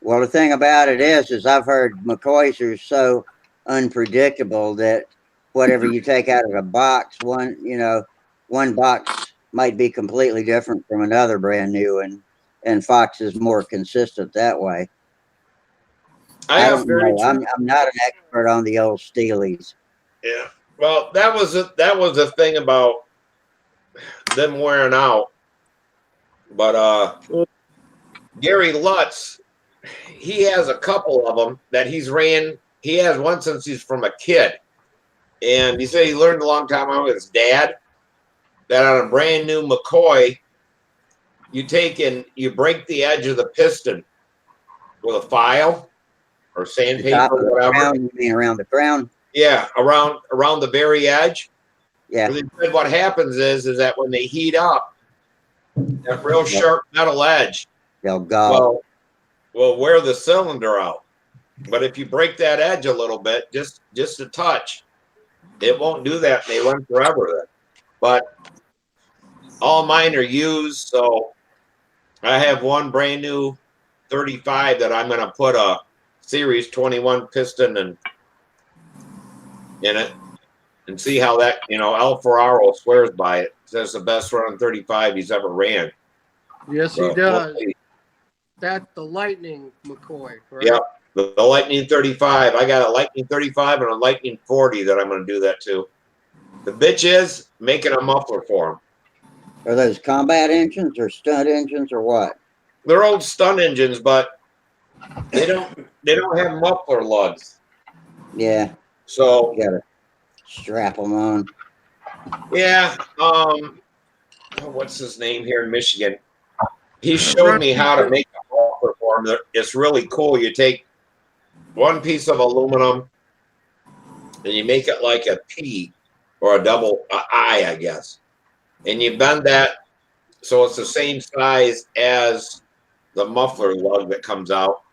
Well, the thing about it is I've heard McCoys are so unpredictable that whatever you take out of a box, one box might be completely different from another brand new, and Fox is more consistent that way. I have, don't know. I'm not an expert on the old Steelies. yeah. Well, that was a thing about them wearing out. But Well, Gary Lutz, he has a couple of them that he's ran. He has one since he's from a kid, and he said he learned a long time ago with his dad that on a brand new McCoy, you take and you break the edge of the piston with a file or The sandpaper top of or the whatever. crown, you mean around the crown? Yeah, around the very edge. Yeah. They said what happens is that when they heat up, that real Yep. sharp metal edge They'll go. will wear the cylinder out. But if you break that edge a little bit, just a touch, it won't do that. And they run forever then. But all mine are used, so I have one brand new 35 that I'm going to put a Series 21 piston in it and see how that, Al Ferraro swears by it. Says the best run 35 he's ever ran. Yes, So, he does. we'll see. That's the Lightning McCoy, right? Yep. The Lightning 35. I got a Lightning 35 and a Lightning 40 that I'm going to do that to. The bitch is making a muffler for them. Are those combat engines or stunt engines or what? They're old stunt engines, but they don't have muffler lugs. Yeah. So You gotta strap them on. yeah, what's his name here in Michigan? He showed me how to make a muffler for him. It's really cool. You take one piece of aluminum and you make it like a P or a double I guess. And you bend that so it's the same size as the muffler lug that comes out.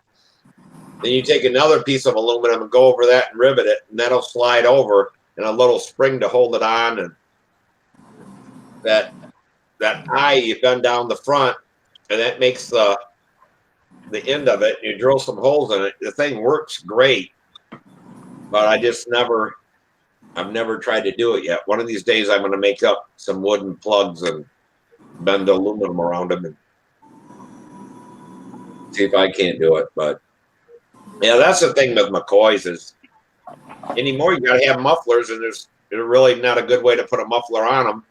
Then you take another piece of aluminum and go over that and rivet it, and that'll slide over, and a little spring to hold it on. And that eye you bend down the front, and that makes the end of it. You drill some holes in it. The thing works great, but I've never tried to do it yet. One of these days, I'm going to make up some wooden plugs and bend aluminum around them and see if I can't do it. But yeah, that's the thing with McCoys is anymore you got to have mufflers, and there's really not a good way to put a muffler on them.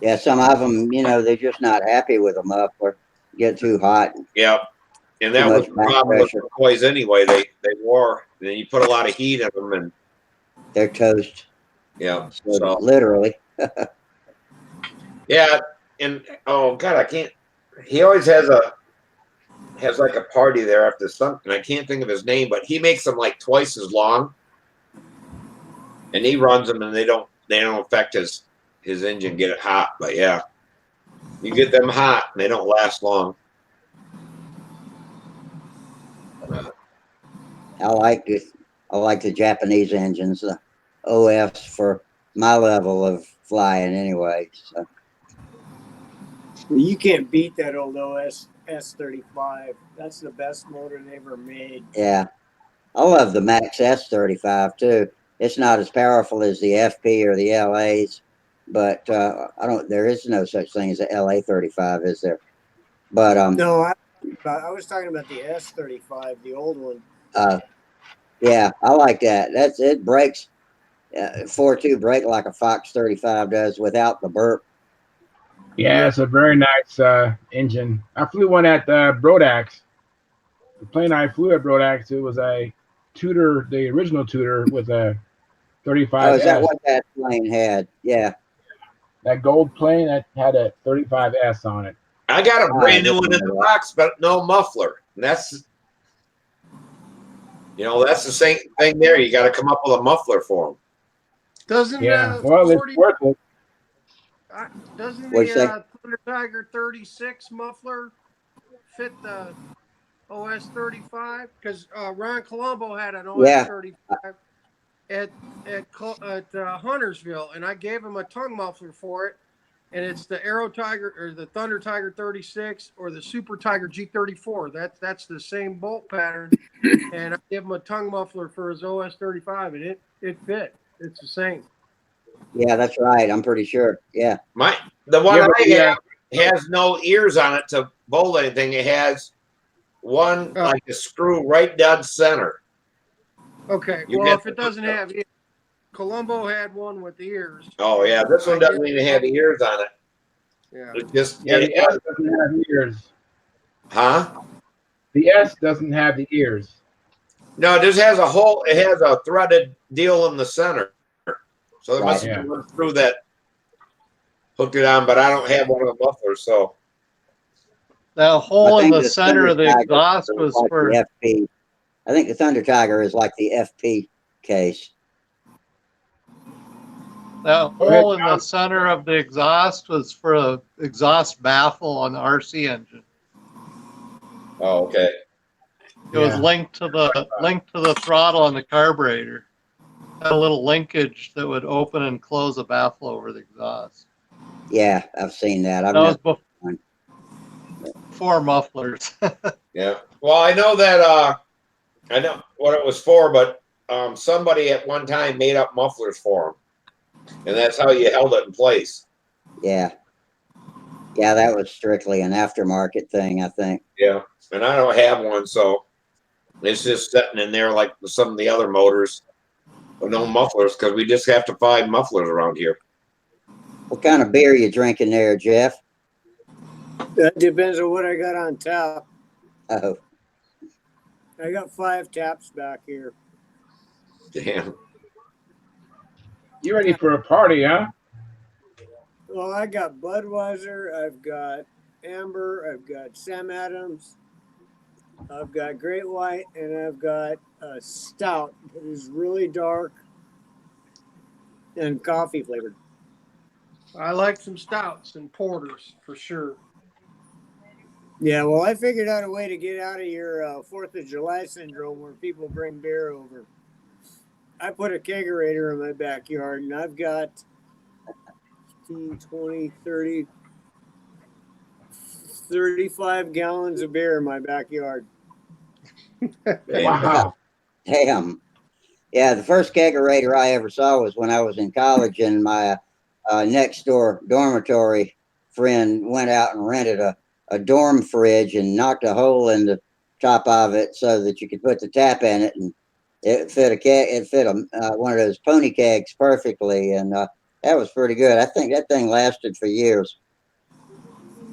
Yeah, some of them, they're just not happy with a muffler. Get too hot. Yeah, and that was the problem with McCoys anyway. They wore, and then you put a lot of heat in them, and they're toast. Yeah, so literally. Yeah, and oh god, I can't. He always has like a party there after something. I can't think of his name, but he makes them like twice as long, and he runs them, and they don't affect his engine, get it hot. But yeah, you get them hot, and they don't last long. I like the Japanese engines, the OFs for my level of flying anyway. So. Well, you can't beat that old OS S35. That's the best motor they ever made. Yeah. I love the Max S35 too. It's not as powerful as the FP or the LAs, but there is no such thing as a LA 35, is there? But no, I was talking about the S35, the old one. Yeah, I like that. It brakes 4.2 brake like a Fox 35 does without the burp. Yeah, it's a very nice engine. I flew one at Brodax. The plane I flew at Brodax, it was a Tudor, the original Tudor with a 35S. Oh, is that what that plane had? Yeah. That gold plane that had a 35S on it. I got a brand new one in the box, but no muffler. And that's the same thing there. You got to come up with a muffler for them. Doesn't it's worth it. Doesn't the Thunder Tiger 36 muffler fit the OS 35? Because Ron Colombo had an OS 35 at Huntersville, and I gave him a tongue muffler for it. And it's the Aero Tiger or the Thunder Tiger 36 or the Super Tiger G34. That's the same bolt pattern. And I gave him a tongue muffler for his OS 35, and it fit. It's the same. Yeah, that's right. I'm pretty sure. Yeah. The one I have has no ears on it to bolt anything. It has one like a screw right dead center. Okay. You Well, get if it doesn't have ears, Columbo had one with ears. Oh yeah, this one I doesn't did- even have ears on it. Yeah. It just Yeah, it the S has, doesn't have ears. huh? The S doesn't have the ears. No, it just has a hole. It has a threaded deal in the center. So there must Right. have been one screw that hooked it on, but I don't have one of the mufflers, so That I hole in think the the center Thunder of the Tiger exhaust is was like for the FP. I think the Thunder Tiger is like the FP case. that Go ahead, hole in the Tom. center of the exhaust was for a exhaust baffle on the RC engine. oh okay. It was Yeah. linked to the throttle on the carburetor. Had a little linkage that would open and close a baffle over the exhaust. Yeah, I've seen that. I've That was never. One. before mufflers. Yeah. Well, I know that I know what it was for, but somebody at one time made up mufflers for them, and that's how you held it in place. Yeah, yeah, that was strictly an aftermarket thing, I think. Yeah. And I don't have one, so it's just sitting in there like some of the other motors with no mufflers because we just have to find mufflers around here. What kind of beer you drinking there, Jeff? That depends on what I got on tap. Oh, I got 5 taps back here. Damn. You ready for a party, huh? Well, I got Budweiser, I've got Amber, I've got Sam Adams, I've got Great White, and I've got a stout that is really dark and coffee flavored. I like some stouts and porters for sure. Yeah, well, I figured out a way to get out of your 4th of July syndrome where people bring beer over. I put a kegerator in my backyard, and I've got 15, 20, 30, 35 gallons of beer in my backyard. Wow. damn. Yeah, the first kegerator I ever saw was when I was in college, and my next door dormitory friend went out and rented a dorm fridge and knocked a hole in the top of it so that you could put the tap in it, and it fit a keg. It fit one of those pony kegs perfectly, and that was pretty good. I think that thing lasted for years.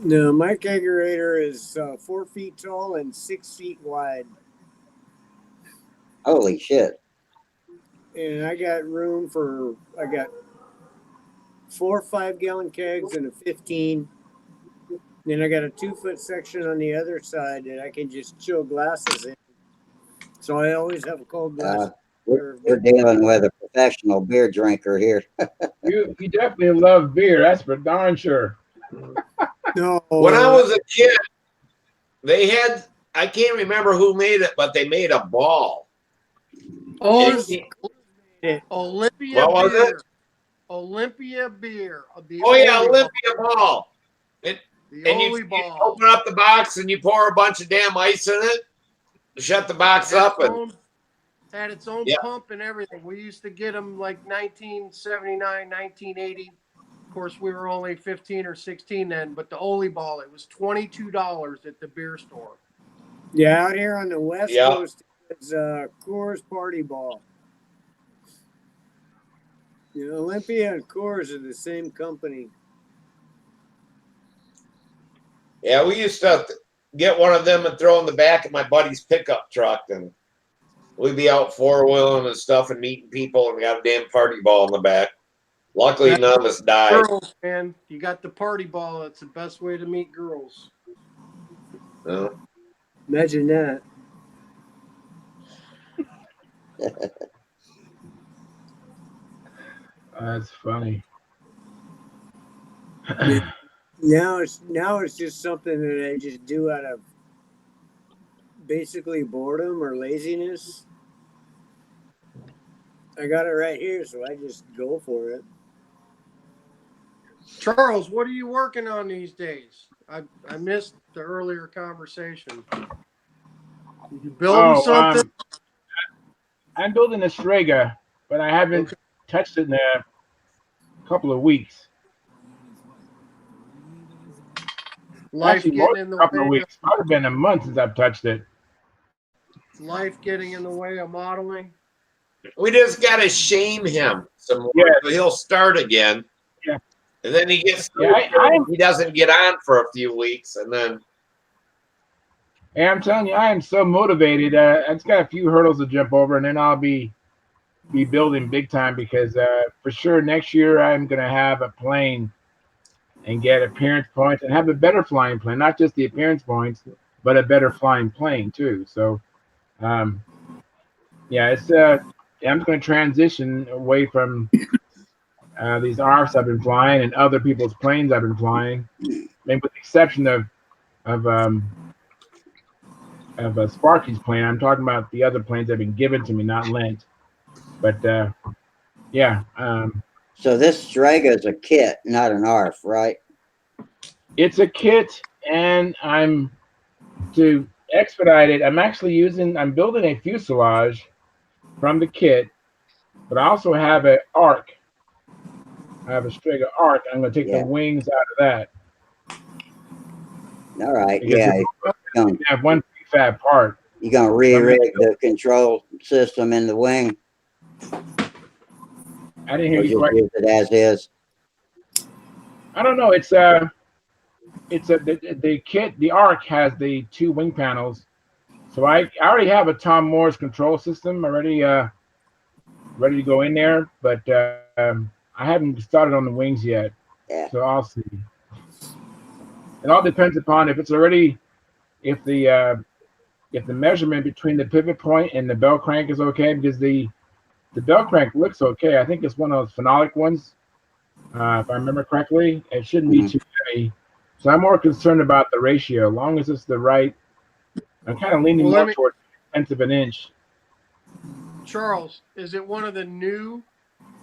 No, my kegerator is 4 feet tall and 6 feet wide. Holy shit! And I got room for, I got 4 5-gallon kegs and a 15. Then I got a 2-foot section on the other side that I can just chill glasses in. So I always have a cold glass. We're dealing with a professional beer drinker here. You definitely love beer. That's for darn sure. No. When I was a kid, they had, I can't remember who made it, but they made a ball. Oh, It- Olympia what was beer. it? Olympia beer. The Oh yeah, Oli Olympia ball. The And Oli you ball. open up the box and you pour a bunch of damn ice in it, shut the box up, and Had its own yeah. pump and everything. We used to get them like 1979, 1980. Of course, we were only 15 or 16 then, but the Oli ball, it was $22 at the beer store. Yeah, out here on the West Yeah. Coast, it's Coors Party Ball. You know, Olympia and Coors are the same company. Yeah, we used to get one of them and throw in the back of my buddy's pickup truck, and we'd be out four-wheeling and stuff and meeting people, and we got a damn party ball in the back. Luckily, none of us died. Girls, man, you got the party ball. It's the best way to meet girls. No. Imagine that. That's funny. Now it's just something that I just do out of basically boredom or laziness. I got it right here, so I just go for it. Charles, what are you working on these days? I missed the earlier conversation. You building something? I'm building a Strega, but I haven't touched it in a couple of weeks. Life Actually, getting more in than the a couple way of weeks. Might have been a month since I've touched it. Life getting in the way of modeling. We just gotta shame him some more, Yeah. so he'll start again. Yeah. And then he gets he doesn't get on for a few weeks, and then Hey, I'm telling you, I am so motivated. I just got a few hurdles to jump over, and then I'll be building big time because for sure next year I'm gonna have a plane and get appearance points and have a better flying plane, not just the appearance points, but a better flying plane too. So, yeah, it's I'm just gonna transition away from these ARFs I've been flying and other people's planes I've been flying, maybe with the exception of Sparky's plane. I'm talking about the other planes that have been given to me, not lent. But yeah, So this Strega is a kit, not an ARF, right? it's a kit, and I'm to expedite it. I'm building a fuselage from the kit, but I also have an arc. I have a Strega arc. I'm going to take the wings out of that. All right. Because Yeah. you have one prefab part. You're going to re-rig the control system in the wing? I didn't hear you quite. Use it as is. I don't know. It's the kit. The arc has the 2 wing panels, so I already have a Tom Moore's control system already ready to go in there, but I haven't started on the wings yet. Yeah. So I'll see. It all depends upon if the measurement between the pivot point and the bell crank is okay, because the bell crank looks okay. I think it's one of those phenolic ones, if I remember correctly. It shouldn't be too heavy. So I'm more concerned about the ratio. As long as it's the right, I'm kind of leaning more towards 1/10 of an inch. Charles, is it one of the new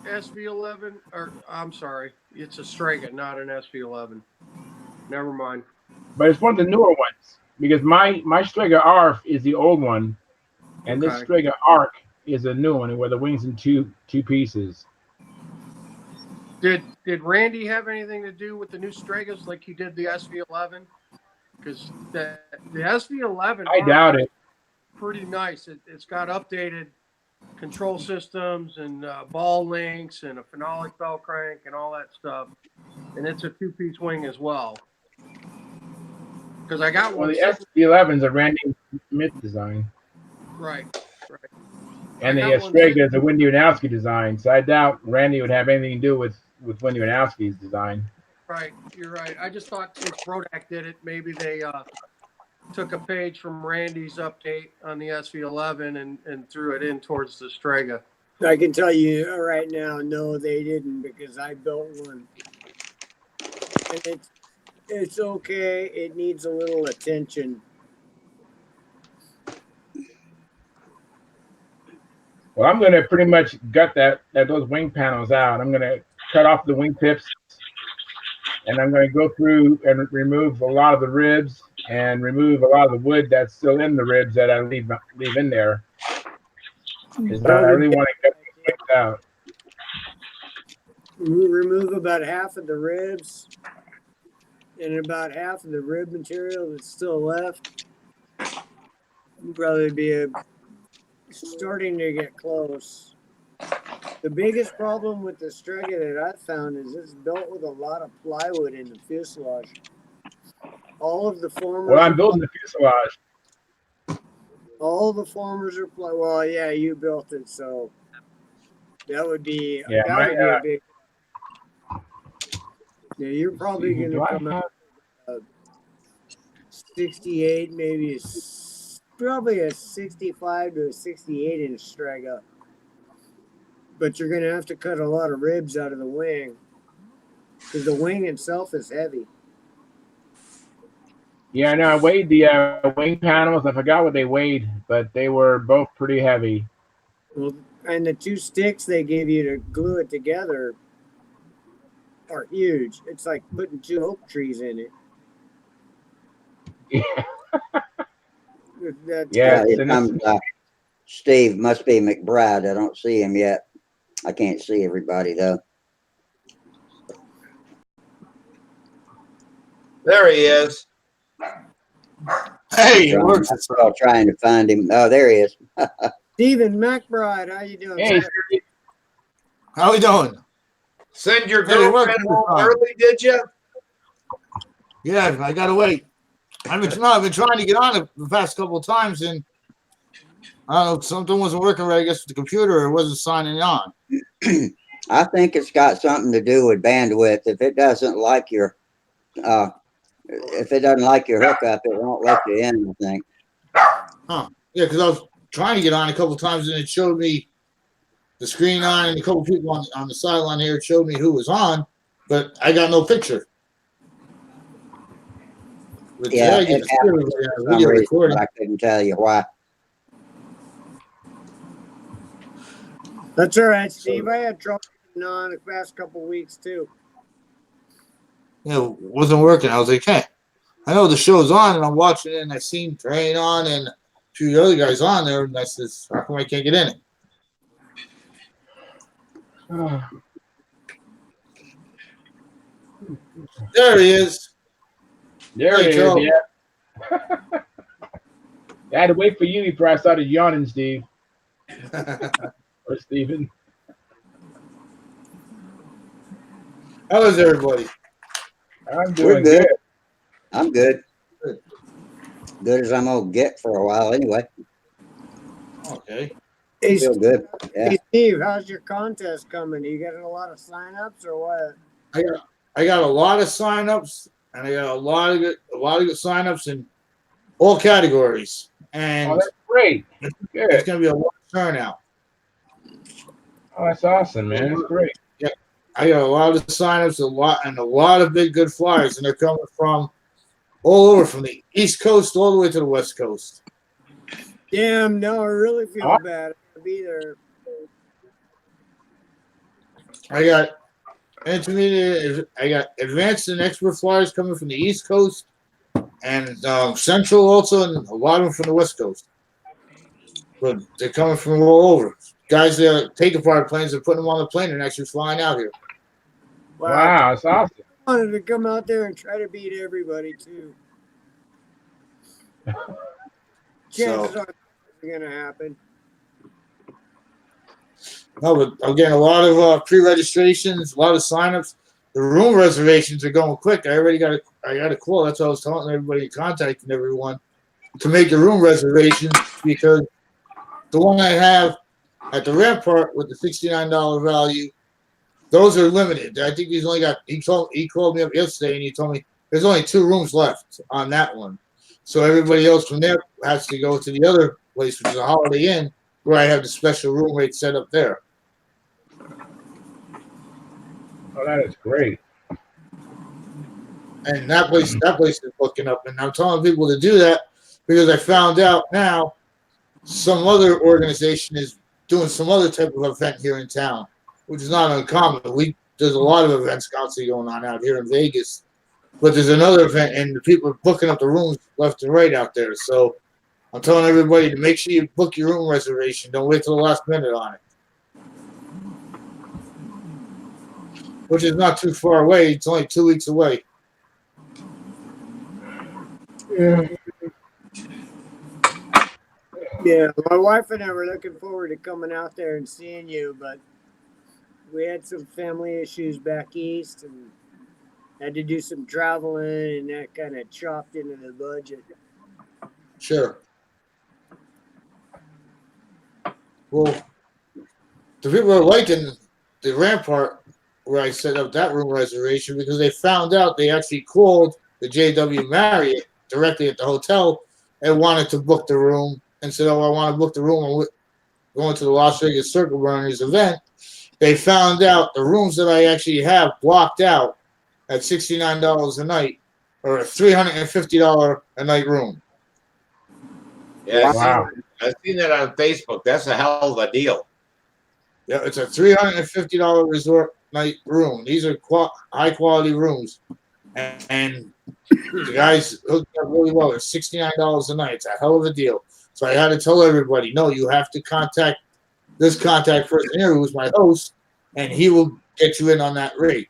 SV11? Or I'm sorry, it's a Strega, not an SV11. Never mind. But it's one of the newer ones, because my Strega ARF is the old one, and this Strega ARC is a new one where the wings in two pieces. Did Randy have anything to do with the new Stregas like he did the SV11? Because the SV11, I doubt it. Pretty nice. It's got updated control systems and ball links and a phenolic bell crank and all that stuff, and it's a 2-piece wing as well. Because I got one. Well, the SV11 is a Randy Smith design. Right. And the Strega is a Wendy Wanowski design, so I doubt Randy would have anything to do with Wendy Wanowski's design. Right, you're right. I just thought since Brodak did it, maybe they took a page from Randy's update on the SV11 and threw it in towards the Strega. I can tell you right now, no, they didn't, because I built one. And it's okay. It needs a little attention. Well, I'm going to pretty much gut those wing panels out. I'm going to cut off the wing tips, and I'm going to go through and remove a lot of the ribs and remove a lot of the wood that's still in the ribs that I leave in there. I really want to cut these wings out. Remove about half of the ribs and about half of the rib material that's still left. It'll probably be starting to get close. The biggest problem with the Strega that I found is it's built with a lot of plywood in the fuselage. All of the formers. Well, I'm building the fuselage. All the formers are plywood. Well, yeah, you built it, so that would be a big. Yeah, you're probably going to come out 68, maybe probably a 65 to a 68 inch Strega. But you're going to have to cut a lot of ribs out of the wing because the wing itself is heavy. Yeah, I know. I weighed the wing panels. I forgot what they weighed, but they were both pretty heavy. Well, and the 2 sticks they gave you to glue it together are huge. It's like putting 2 oak trees in it. Yeah. Steve must be McBride. I don't see him yet. I can't see everybody though. There he is. Hey, I'm trying to find him. Oh, there he is. Stephen McBride, how you doing? Hey, sir? Steve. How we doing? Send your Hey, it worked girlfriend this home time. early, did you? Yeah, I gotta wait. I've been trying to get on it the past couple of times, and I don't know, something wasn't working right. I guess with the computer, it wasn't signing on. I think it's got something to do with bandwidth. If it doesn't like your hookup, it won't let you in, I think. Huh? Yeah, because I was trying to get on a couple of times, and it showed me the screen on, and a couple of people on the sideline here. It showed me who was on, but I got no picture. But Yeah, today I get it to see happened everybody on for a some video reason, recording. but I couldn't tell you why. That's all right, Steve. I had trouble getting on the past couple weeks too. It wasn't working. I was like, hey, I know the show's on, and I'm watching it, and I seen Train on and a few other guys on there, and I says, how come I can't get in it? There he is. There Hey, it is. Joe. Yeah. I had to wait for you before I started yawning, Steve. Or Steven. How is everybody? I'm We're doing good. good. I'm good. Good. Good as I'm gonna get for a while anyway. Okay. Hey, Feel good. Yeah. Hey, Steve, how's your contest coming? You getting a lot of signups or what? I got a lot of signups, and I got a lot of good signups in all categories, and Oh, that's great. it's Good. going to be a lot of turnout. Oh, that's awesome, man. That's great. Yeah, I got a lot of signups, a lot of big good flyers, and they're coming from all over, from the East Coast all the way to the West Coast. Damn, no, I really feel bad. I'll be there. I got intermediate, I got advanced and expert flyers coming from the East Coast and Central also, and a lot of them from the West Coast. But they're coming from all over. Guys that are taking part of planes and putting them on the plane and actually flying out here. Wow, that's awesome. I wanted to come out there and try to beat everybody too. Chances are it's going to happen. No, but I'm getting a lot of pre-registrations, a lot of signups. The room reservations are going quick. I got a call. That's what I was telling everybody, contacting everyone to make your room reservations, because the one I have at the Rampart with the $69 value, those are limited. I think he's only got. He called me up yesterday and he told me there's only 2 rooms left on that one. So everybody else from there has to go to the other place, which is a Holiday Inn, where I have the special room rate set up there. Oh, that is great. And that place is booking up. And I'm telling people to do that because I found out now some other organization is doing some other type of event here in town, which is not uncommon. There's a lot of events constantly going on out here in Vegas, but there's another event, and the people are booking up the rooms left and right out there. So I'm telling everybody to make sure you book your room reservation. Don't wait till the last minute on it, which is not too far away. It's only 2 weeks away. Yeah. Yeah, my wife and I were looking forward to coming out there and seeing you, but we had some family issues back east and had to do some traveling, and that kind of chopped into the budget. Sure. Well, the people are liking the Rampart where I set up that room reservation because they found out they actually called the JW Marriott directly at the hotel and wanted to book the room and said, "Oh, I want to book the room. I'm going to the Las Vegas Circle Burners event." They found out the rooms that I actually have blocked out at $69 a night, or a $350 a night room. Yeah, Wow. I've seen that on Facebook. That's a hell of a deal. Yeah, it's a $350 resort night room. These are high quality rooms, and the guys hooked up really well. They're $69 a night. It's a hell of a deal. So I had to tell everybody, no, you have to contact this contact person here, who's my host, and he will get you in on that rate.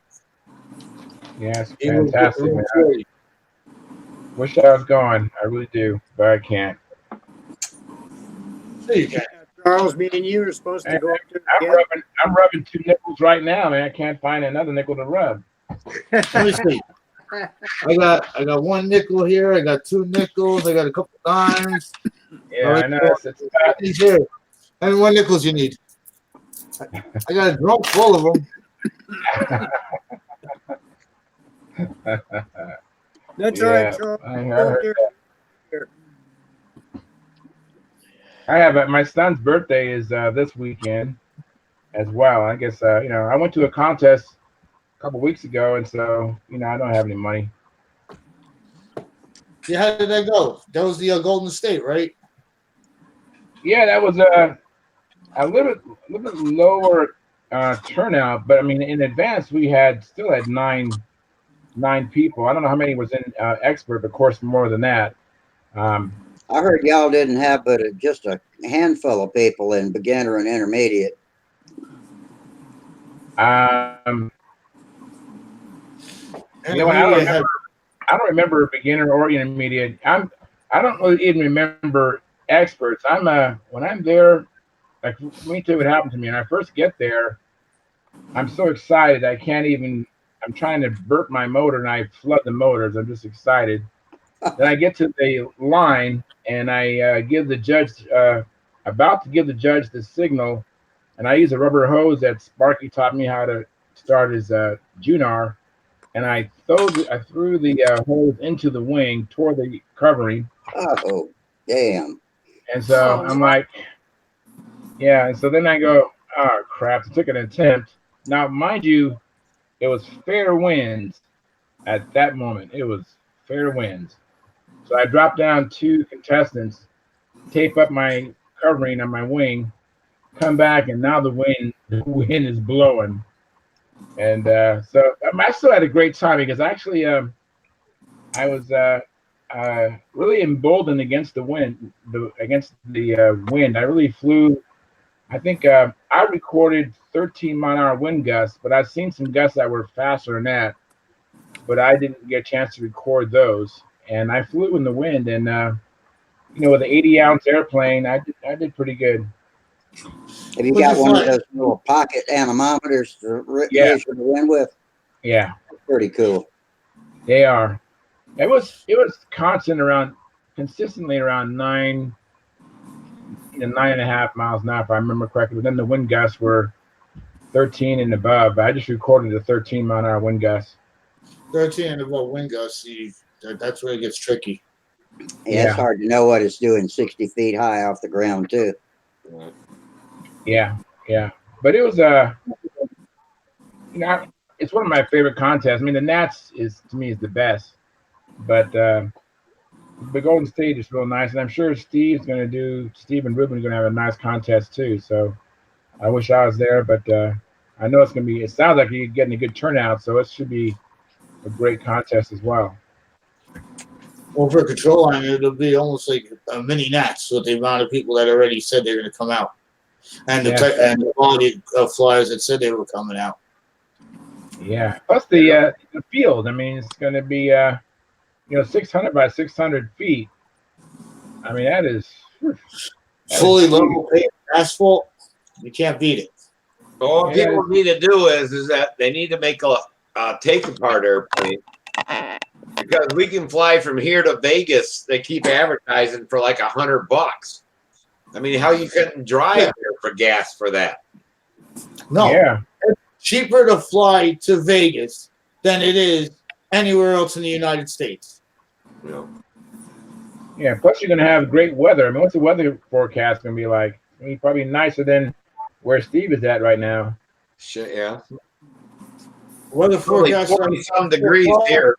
Yeah, it's He will book the fantastic, room man. for you. Wish I was going. I really do, but I can't. Sure you can. Charles, me and you are supposed to go up there together. I'm rubbing 2 nickels right now, man. I can't find another nickel to rub. Let me see. I got 1 nickel here. I got 2 nickels. I got a couple dimes. Yeah, I know. It's here. How many more nickels you need? I got a drum full of them. That's right, Charles. I heard that. I have my son's birthday is this weekend as well. I guess I went to a contest a couple weeks ago, and so I don't have any money. Yeah, how did that go? That was the Golden State, right? Yeah, that was a little bit lower turnout, but I mean, in advance we still had nine people. I don't know how many was in expert, but of course more than that. I heard y'all didn't have but just a handful of people in beginner and intermediate. I don't remember beginner or intermediate. I don't really even remember experts. When I'm there, like let me tell you what happened to me. When I first get there, I'm so excited I'm trying to burp my motor and I flood the motors. I'm just excited. Then I get to the line and I give the judge about to give the judge the signal, and I use a rubber hose that Sparky taught me how to start his Junar, and I threw the hose into the wing toward the covering. Oh, damn. And so I'm like, yeah. And so then I go, oh crap! I took an attempt. Now, mind you, it was fair winds at that moment. It was fair winds. So I dropped down 2 contestants, tape up my covering on my wing, come back, and now the wind is blowing. And so I still had a great time because actually I was really emboldened against the wind. I really flew. I think I recorded 13-mile-an-hour wind gusts, but I've seen some gusts that were faster than that, but I didn't get a chance to record those. And I flew in the wind, and with an 80-ounce airplane, I did pretty good. Have you got one of those little pocket anemometers to measure the wind with? Yeah, pretty cool. They are. It was consistently around 9.5 miles an hour, if I remember correctly. But then the wind gusts were 13 and above. I just recorded a 13-mile-an-hour wind gust. 13 and above wind gusts. That's where it gets tricky. Yeah, it's hard to know what it's doing 60 feet high off the ground too. Yeah. But it was it's one of my favorite contests. I mean, the Nats to me is the best, but the Golden State is real nice, and I'm sure Steve and Ruben are going to have a nice contest too. So I wish I was there, but I know it's going to be. It sounds like you're getting a good turnout, so it should be a great contest as well. Well, for control line, it'll be almost like a mini Nats with the amount of people that already said they're going to come out, and the quality of flyers that said they were coming out. Yeah. Plus the field. I mean, it's going to be 600 by 600 feet. I mean, that is fully level paved asphalt. You can't beat it. So what people need to do is that they need to make a take-apart airplane, because we can fly from here to Vegas. They keep advertising for like $100. I mean, how you couldn't drive there for gas for that? No. Yeah. It's cheaper to fly to Vegas than it is anywhere else in the United States. Yeah. Plus, you're going to have great weather. I mean, what's the weather forecast going to be like? I mean, probably nicer than where Steve is at right now. Shit, yeah. Weather forecast 40-some degrees here.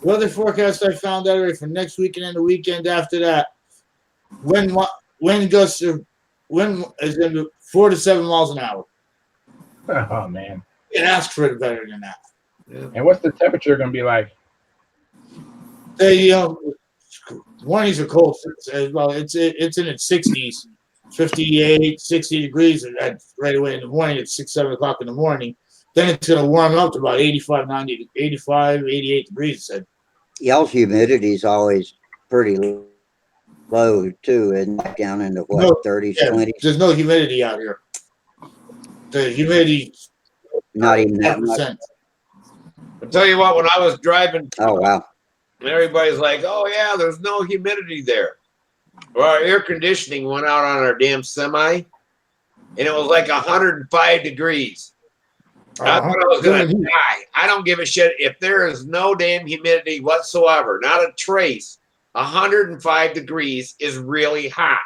Weather forecast I found out already for next weekend and the weekend after that. Wind gusts is in 4 to 7 miles an hour. Oh man! You can ask for it better than that. Yeah. And what's the temperature going to be like? Mornings are cold. Well, it's in its 60s, 58, 60 degrees right away in the morning at 6, 7 o'clock in the morning. Then it's going to warm up to about 85, 90, 85, 88 degrees. Y'all's humidity is always pretty low. low too, isn't it? Down into what, No, 30s, yeah, 20s? there's no humidity out here. The humidity, Not even that much. 10%. I'll tell you what, when I was driving, Oh wow. everybody's like, oh, yeah, there's no humidity there. Well, our air conditioning went out on our damn semi, and it was like 105 degrees. I thought I was going to die. I don't give a shit if there is no damn humidity whatsoever, not a trace. 105 degrees is really hot.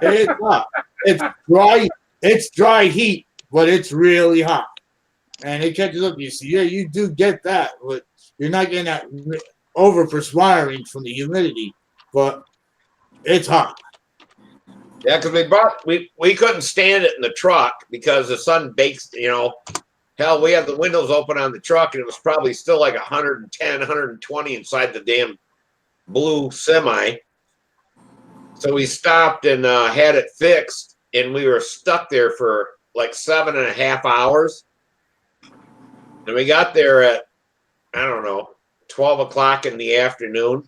It's hot. It's dry. It's dry heat, but it's really hot. And it catches up. You see, yeah, you do get that, but you're not getting that over perspiring from the humidity. But it's hot. Yeah, because we couldn't stand it in the truck because the sun bakes, you know. Hell, we had the windows open on the truck and it was probably still like 110, 120 inside the damn blue semi. So we stopped and had it fixed, and we were stuck there for like 7.5 hours. And we got there at, I don't know, 12 o'clock in the afternoon.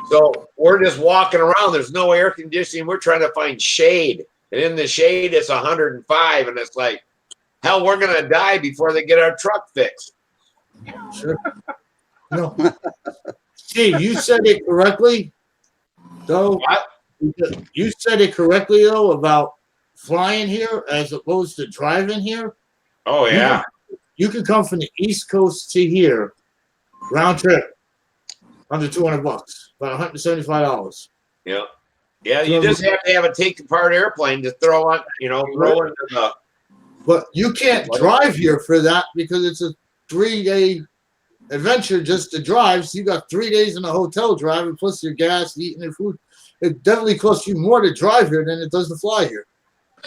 So we're just walking around. There's no air conditioning. We're trying to find shade. And in the shade, it's 105. And it's like, hell, we're going to die before they get our truck fixed. Sure. No. Steve, you said it correctly, though. What? You said it correctly, though, about flying here as opposed to driving here. Oh, yeah. You can come from the East Coast to here, round trip, under $200, about $175. Yeah. Yeah, you just have to have a take-apart airplane to throw on, you know, throw into the. But you can't drive here for that because it's a 3-day adventure just to drive. So you got 3 days in a hotel driving, plus your gas, eating your food. It definitely costs you more to drive here than it does to fly here.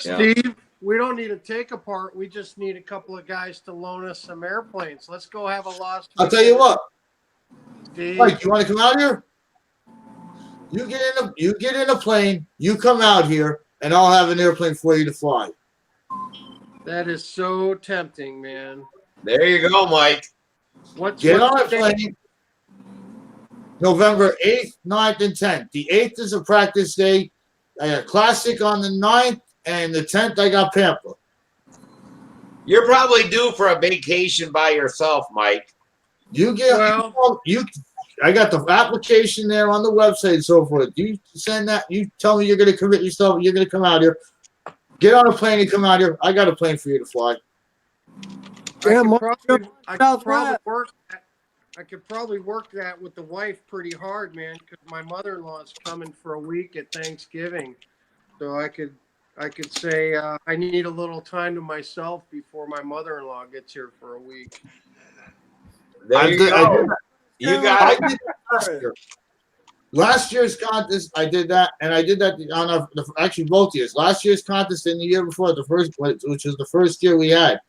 Yeah. Steve, we don't need a take apart. We just need a couple of guys to loan us some airplanes. Let's go have a lost. I'll tell you what. Steve, Mike, you want to come out here? You get in a plane, you come out here, and I'll have an airplane for you to fly. that is so tempting, man. There you go, Mike. Get on a plane. November 8th, 9th, and 10th. The 8th is a practice day. I got Classic on the 9th, and the 10th I got Pampa. You're probably due for a vacation by yourself, Mike. You get I got the application there on the website and so forth. You send that. You tell me you're going to commit yourself. You're going to come out here. Get on a plane and come out here. I got a plane for you to fly. I could probably work that with the wife pretty hard, man, because my mother-in-law's coming for a week at Thanksgiving. So I could say I need a little time to myself before my mother-in-law gets here for a week. There you go. You got it. Last year's contest, I did that, and I did that on actually both years. Last year's contest and the year before, which was the first year we had.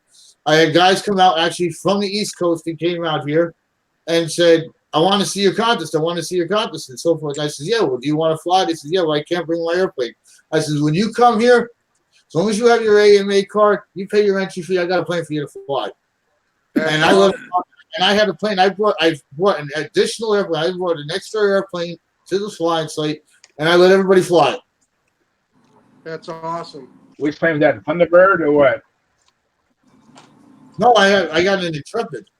I had guys come out actually from the East Coast who came out here and said, I want to see your contest. I want to see your contest and so forth. And I said, yeah, well, do you want to fly? They said, yeah, well, I can't bring my airplane. I said, when you come here, as long as you have your AMA card, you pay your entry fee. I got a plane for you to fly. And I had a plane. I brought an additional airplane. I brought an extra airplane to the flying site, and I let everybody fly. That's awesome. Which plane was that? Thunderbird or what? No, I got an Intrepid.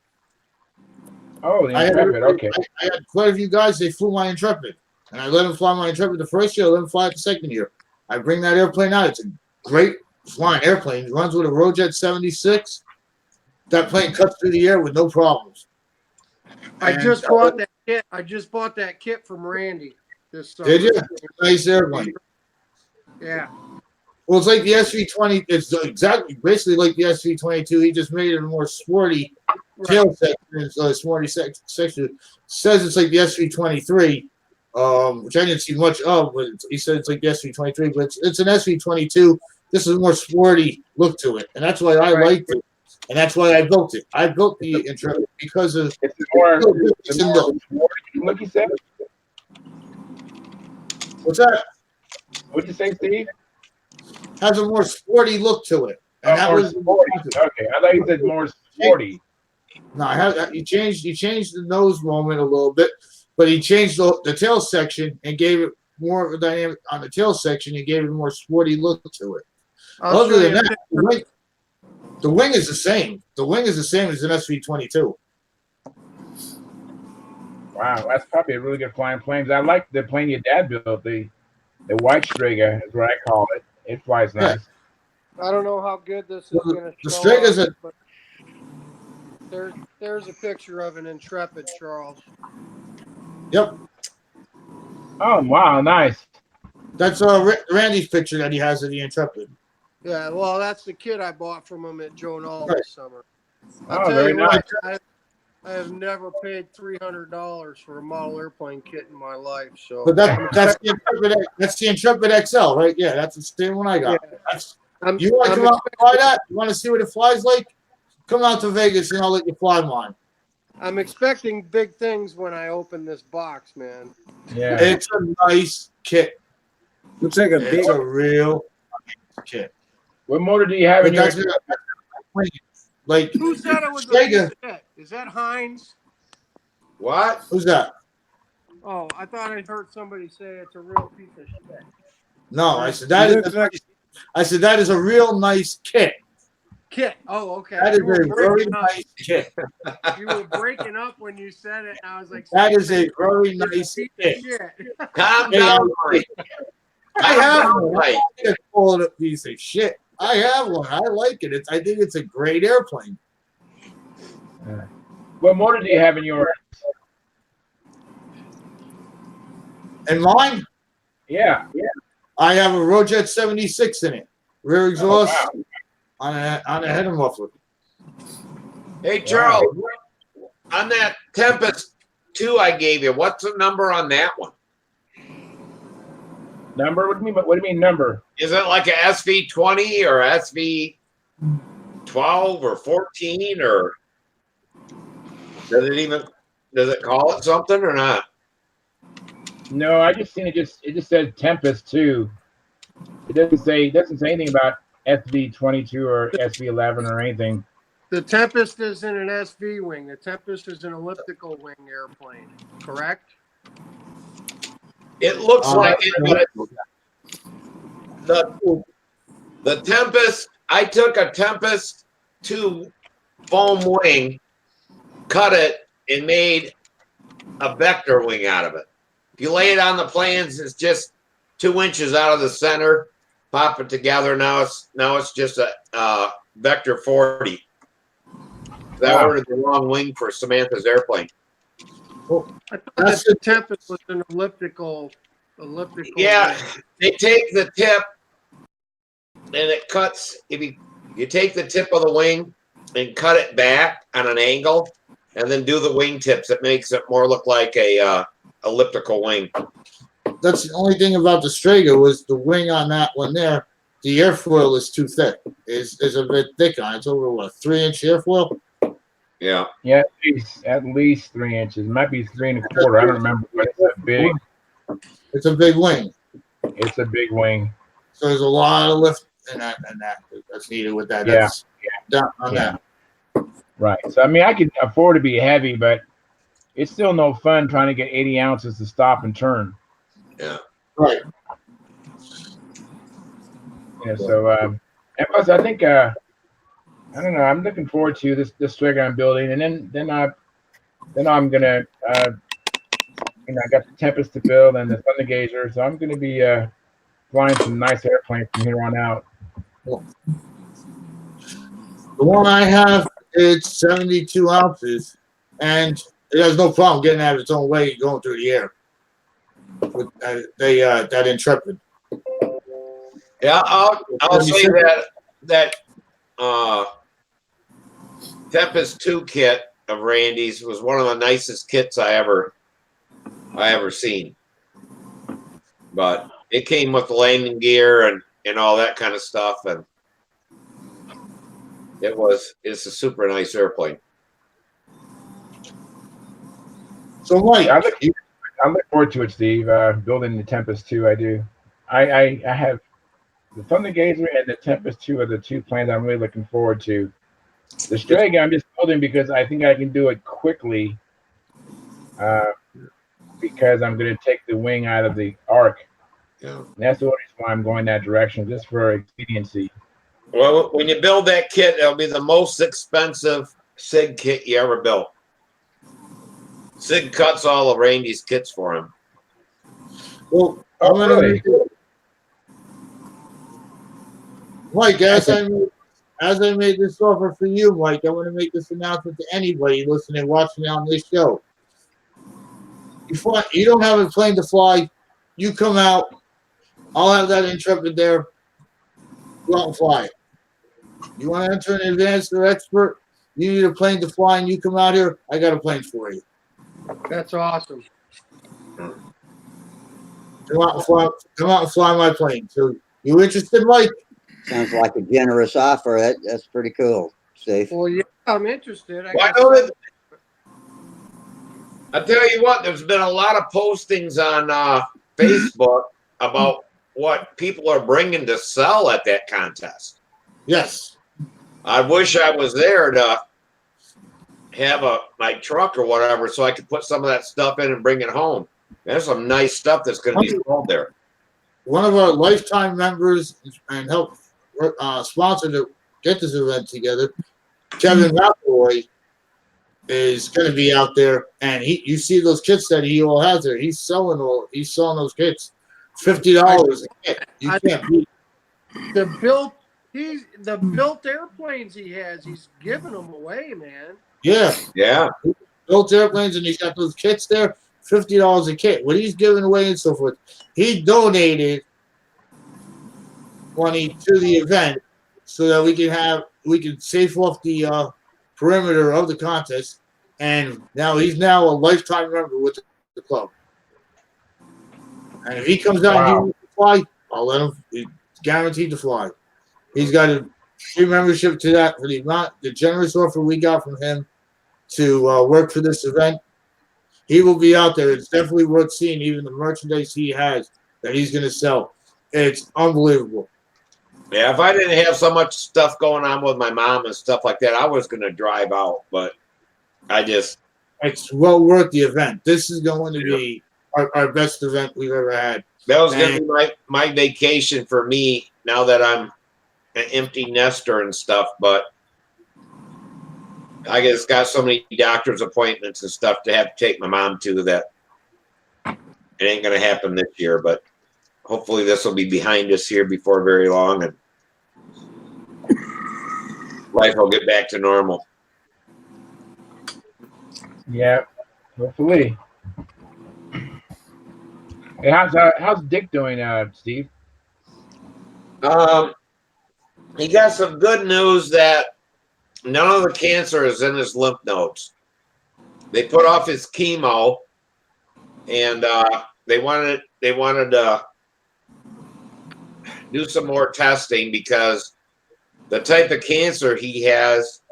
Oh, the Intrepid. Okay. I had quite a few guys. They flew my Intrepid, and I let them fly my Intrepid the first year. I let them fly it the second year. I bring that airplane out. It's a great flying airplane. It runs with a Rojet 76. That plane cuts through the air with no problems. I just bought that kit. I just bought that kit from Randy this summer. Did you? Nice airplane. Yeah. Well, it's like the SV20. It's exactly basically like the SV22. He just made it a more sporty tail section, sporty section. Says it's like the SV23, which I didn't see much of, but he said it's like the SV23, but it's an SV22. This is a more sporty look to it, and that's why I liked it. And that's why I built it. I built the Intrepid because of it's more what you said. What's that? What'd you say, Steve? Has a more sporty look to it. And that was sporty. Okay, I thought you said more sporty. No, you changed the nose moment a little bit. but he changed the tail section and gave it more of a dynamic on the tail section. He gave it a more sporty look to it. Other than that, the wing is the same. The wing is the same as an SV22. Wow, that's probably a really good flying plane. I like the plane your dad built, the white Strega is what I call it. It flies nice. I don't know how good this is going to show. The Strega's but there's a picture of an Intrepid, Charles. Yep. Oh wow, nice. That's Randy's picture that he has of the Intrepid. Yeah, well, that's the kit I bought from him at Joe Nall this summer. Oh, very nice. I have never paid $300 for a model airplane kit in my life. So, but that's the Intrepid XL, right? Yeah, that's the same one I got. Yeah. You want to come out and fly that? You want to see what it flies like? Come out to Vegas and I'll let you fly mine. I'm expecting big things when I open this box, man. Yeah, it's a nice kit. Looks like it's a real kit. What motor do you have in your? Like, who said it was a piece of shit? Is that Heinz? What? Who's that? Oh, I thought I heard somebody say it's a real piece of shit. No, I said that is a real nice kit. Kit. Oh, okay. That is a very nice kit. You were breaking up when you said it, and I was like, that is a very nice kit. Calm down. I have one. I can't call it a piece of shit. I have one. I like it. I think it's a great airplane. What motor do you have in yours? And mine? Yeah. I have a Rojet 76 in it. Rear exhaust on a header muffler. Hey, Charles, on that Tempest 2 I gave you, what's the number on that one? Number? What do you mean number? Is it like a SV20 or SV12 or 14 or does it call it something or not? No, I just seen it just says Tempest 2. It doesn't say anything about SV22 or SV11 or anything. The Tempest isn't an SV wing. The Tempest is an elliptical wing airplane, correct? It looks like it, but the Tempest, I took a Tempest 2 foam wing, cut it, and made a vector wing out of it. If you lay it on the planes, it's just 2 inches out of the center. Pop it together. Now it's just a vector 40. I ordered the wrong wing for Samantha's airplane. Well, I thought the Tempest was an elliptical. Yeah, they take the tip and it cuts. If you take the tip of the wing and cut it back on an angle, and then do the wing tips, it makes it more look like a elliptical wing. That's the only thing about the Strega was the wing on that one there. The airfoil is too thick. Is a bit thick on it. It's over what, 3-inch airfoil? Yeah. Yeah, at least 3 inches. It might be 3 1/4. I don't remember, but it's a big. It's a big wing. It's a big wing. So there's a lot of lift in that that's needed with that. That's down on that. Right. So I mean, I can afford to be heavy, but it's still no fun trying to get 80 ounces to stop and turn. Yeah. Right. Yeah. So and plus, I think I don't know. I'm looking forward to this Strega I'm building, and then I'm gonna I got the Tempest to build and the Stunthangar, so I'm gonna be flying some nice airplanes from here on out. The one I have, it's 72 ounces, and it has no problem getting out of its own way going through the air with that Intrepid. Yeah, I'll say that Tempest 2 kit of Randy's was one of the nicest kits I ever seen. But it came with the landing gear and all that kind of stuff, and it's a super nice airplane. So Mike, I look forward to it, Steve. Building the Tempest 2, I do. I have the Stunthangar and the Tempest 2 are the 2 planes I'm really looking forward to. The Strega I'm just building because I think I can do it quickly. because I'm going to take the wing out of the arc. Yeah. And that's the reason why I'm going that direction, just for expediency. Well, when you build that kit, it'll be the most expensive SIG kit you ever built. SIG cuts all of Randy's kits for him. Well, I'm gonna really? make it. Mike, as I made this offer for you, Mike, I want to make this announcement to anybody listening, watching on this show. You don't have a plane to fly, you come out. I'll have that Intrepid there. Go out and fly it. You want to enter an advanced or expert? You need a plane to fly, and you come out here. I got a plane for you. That's awesome. Come out and fly my plane. So, you interested, Mike? Sounds like a generous offer. That's pretty cool, Steve. Well, yeah, I'm interested. I tell you what, there's been a lot of postings on Facebook about what people are bringing to sell at that contest. Yes. I wish I was there to have my truck or whatever so I could put some of that stuff in and bring it home. There's some nice stuff that's going to be sold there. One of our lifetime members and help sponsor to get this event together, Kevin McElroy, is going to be out there, and you see those kits that he all has there. He's selling those kits, $50 a kit. You can't beat the built airplanes he has. He's giving them away, man. Yeah. Yeah. Built airplanes, and he's got those kits there, $50 a kit. What he's giving away and so forth. He donated money to the event so that we can safe off the perimeter of the contest, and he's a lifetime member with the club. And if he comes out and he wants to fly, I'll let him. He's guaranteed to fly. He's got a free membership to that for the generous offer we got from him to work for this event. He will be out there. It's definitely worth seeing, even the merchandise he has that he's going to sell. It's unbelievable. Yeah, if I didn't have so much stuff going on with my mom and stuff like that, I was going to drive out, but it's well worth the event. This is going to be our best event we've ever had. That was going to be my vacation for me now that I'm an empty nester and stuff, but I just got so many doctor's appointments and stuff to have to take my mom to that it ain't going to happen this year, but hopefully this will be behind us here before very long and life will get back to normal. Yeah, hopefully. Hey, how's Dick doing, Steve? He got some good news that none of the cancer is in his lymph nodes. They put off his chemo, and they wanted to do some more testing because the type of cancer he has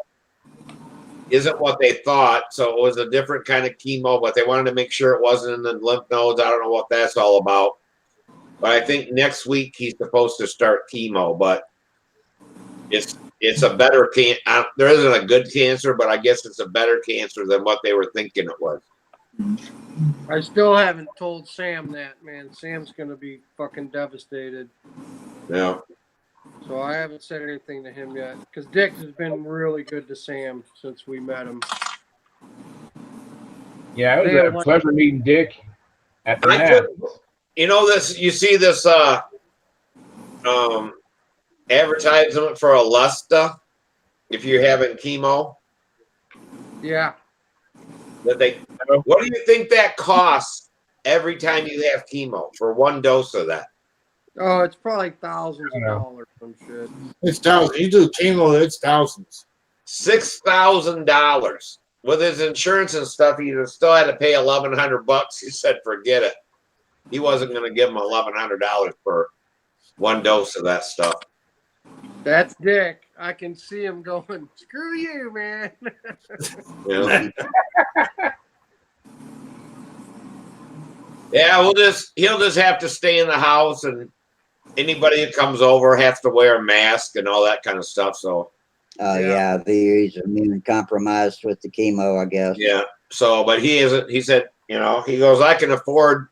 isn't what they thought. So it was a different kind of chemo, but they wanted to make sure it wasn't in the lymph nodes. I don't know what that's all about. But I think next week he's supposed to start chemo, but it's a better cancer. There isn't a good cancer, but I guess it's a better cancer than what they were thinking it was. I still haven't told Sam that, man. Sam's going to be fucking devastated. Yeah. So I haven't said anything to him yet. Because Dick has been really good to Sam since we met him. Yeah, it was a pleasure meeting Dick at the lab. You know this. You see this advertisement for Alexa if you're having chemo. Yeah. What do you think that costs every time you have chemo for one dose of that? Oh, it's probably thousands of dollars and shit. It's thousands. You do chemo, it's thousands. $6,000 with his insurance and stuff. He still had to pay $1,100. He said, "Forget it." He wasn't going to give him $1,100 for one dose of that stuff. That's Dick. I can see him going, "Screw you, man." Yeah. Yeah, he'll just have to stay in the house, and anybody that comes over has to wear a mask and all that kind of stuff. So, he's immune compromised with the chemo, I guess. Yeah. So, but he isn't. He said, You know, he goes, I can afford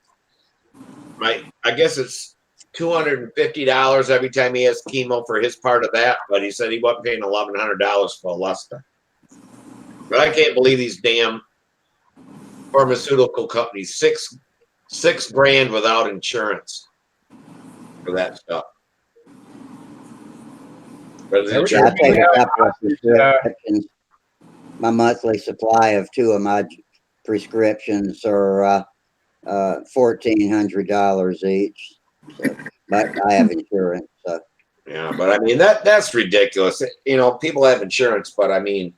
I guess it's $250 every time he has chemo for his part of that. But he said he wasn't paying $1,100 for Alusta. But I can't believe these damn pharmaceutical companies, six grand without insurance for that stuff. But the Yeah, I insurance, take a couple of prescriptions. My monthly supply of 2 of my prescriptions are $1,400 each. So, but I have insurance. So. yeah, but I mean that's ridiculous. You know, people have insurance, but I mean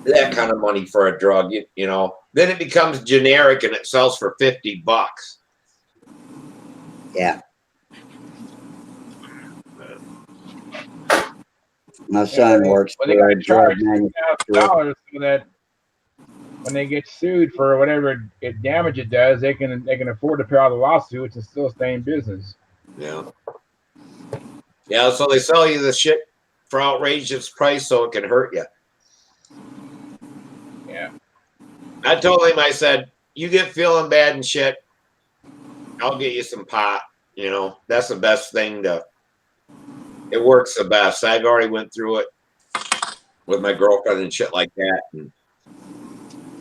that kind of money for a drug, you know, then it becomes generic and it sells for $50. Yeah. My son works Well, they for got a to drug charge manufacturer. $6,000 so that when they get sued for whatever damage it does, they can afford to pay all the lawsuits and still stay in business. Yeah. Yeah, so they sell you the shit for outrageous price so it can hurt you. Yeah. I told him, I said, you get feeling bad and shit, I'll get you some pot. You know, that's the best thing it works the best. I've already went through it with my girlfriend and shit like that. And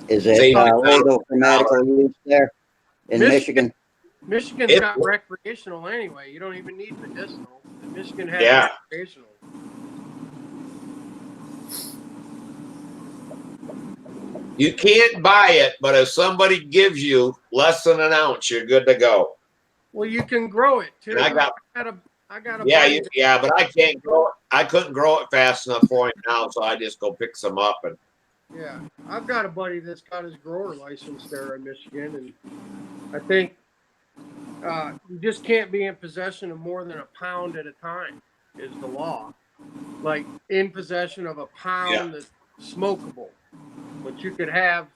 is it legal for medical use there in Michigan? Michigan's got recreational anyway. You don't even need medicinal. Michigan has recreational. You can't buy it, but if somebody gives you less than an ounce, you're good to go. Well, you can grow it too. And I got a yeah, but I can't grow it. I couldn't grow it fast enough for him now, so I just go pick some up and. Yeah, I've got a buddy that's got his grower license there in Michigan, and I think you just can't be in possession of more than a pound at a time is the law. Like in possession of a pound that's smokable, but you could have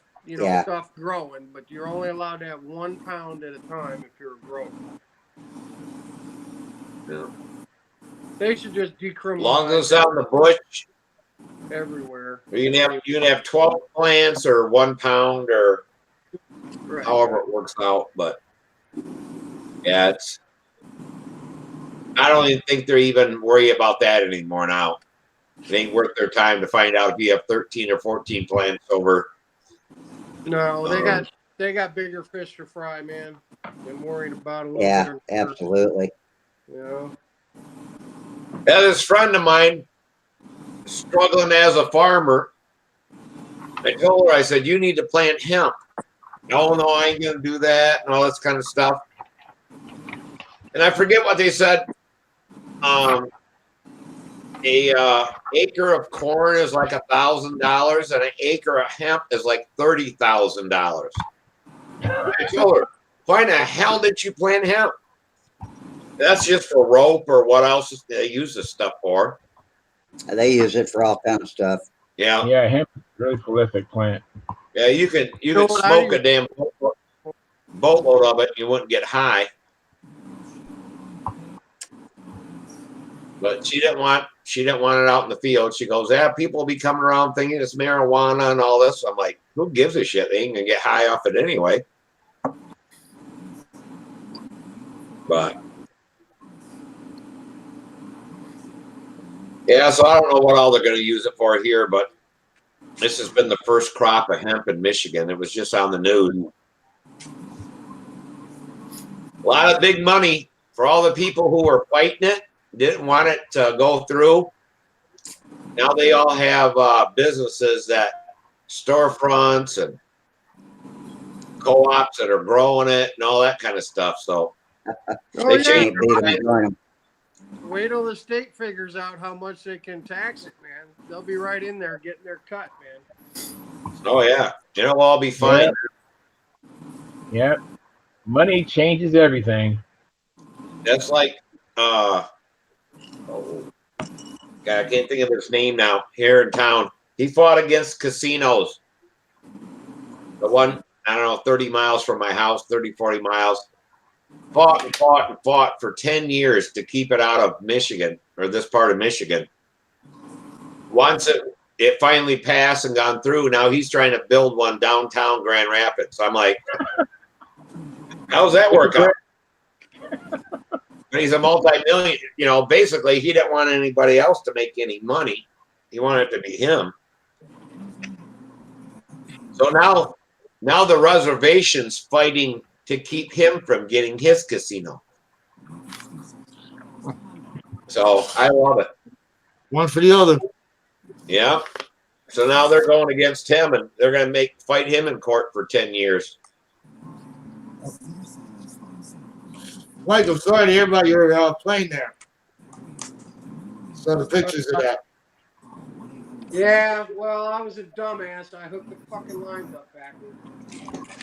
stuff growing, but you're only allowed to have 1 pound at a time if you're a grower. Yeah. They should just decriminalize. Long as it's out in the bush. Everywhere. You can have 12 plants or 1 pound or however it works out. But yeah, I don't even think they're even worried about that anymore now. It ain't worth their time to find out if you have 13 or 14 plants over. No, they got bigger fish to fry, man. Than worrying about a little Yeah, bit of absolutely. You know. Yeah, this friend of mine struggling as a farmer. I told her, I said, you need to plant hemp. No, I ain't gonna do that and all this kind of stuff. And I forget what they said. A acre of corn is like $1,000, and an acre of hemp is like $30,000. I told her, why in the hell did you plant hemp? That's just for rope or what else they use this stuff for. They use it for all kind of stuff. Yeah. Yeah, hemp is a really prolific plant. Yeah, you could smoke a damn boatload of it and you wouldn't get high. But she didn't want it out in the field. She goes, yeah, people will be coming around thinking it's marijuana and all this. I'm like, who gives a shit? They ain't gonna get high off it anyway. But yeah, so I don't know what all they're gonna use it for here, but this has been the first crop of hemp in Michigan. It was just on the news. A lot of big money for all the people who were fighting it, didn't want it to go through. Now they all have businesses that storefronts and co-ops that are growing it and all that kind of stuff. So they changed Wait till the state figures out how much they can tax it, man. They'll be right in there getting their cut, man. Oh yeah, it'll all be fine. Yep. Money changes everything. That's like God, I can't think of his name now. Here in town, he fought against casinos. The one, I don't know, 30 miles from my house, 30, 40 miles. Fought and fought and fought for 10 years to keep it out of Michigan, or this part of Michigan. Once it finally passed and gone through. Now he's trying to build one downtown Grand Rapids. I'm like, how's that work out? But he's a multi-million, you know, basically he didn't want anybody else to make any money. He wanted it to be him. So now the reservation's fighting to keep him from getting his casino. So I love it. One for the other. Yeah. So now they're going against him, and they're going to fight him in court for 10 years. Mike, I'm sorry to hear about your plane there. Saw the pictures of that. Yeah, well, I was a dumbass. I hooked the fucking lines up backwards.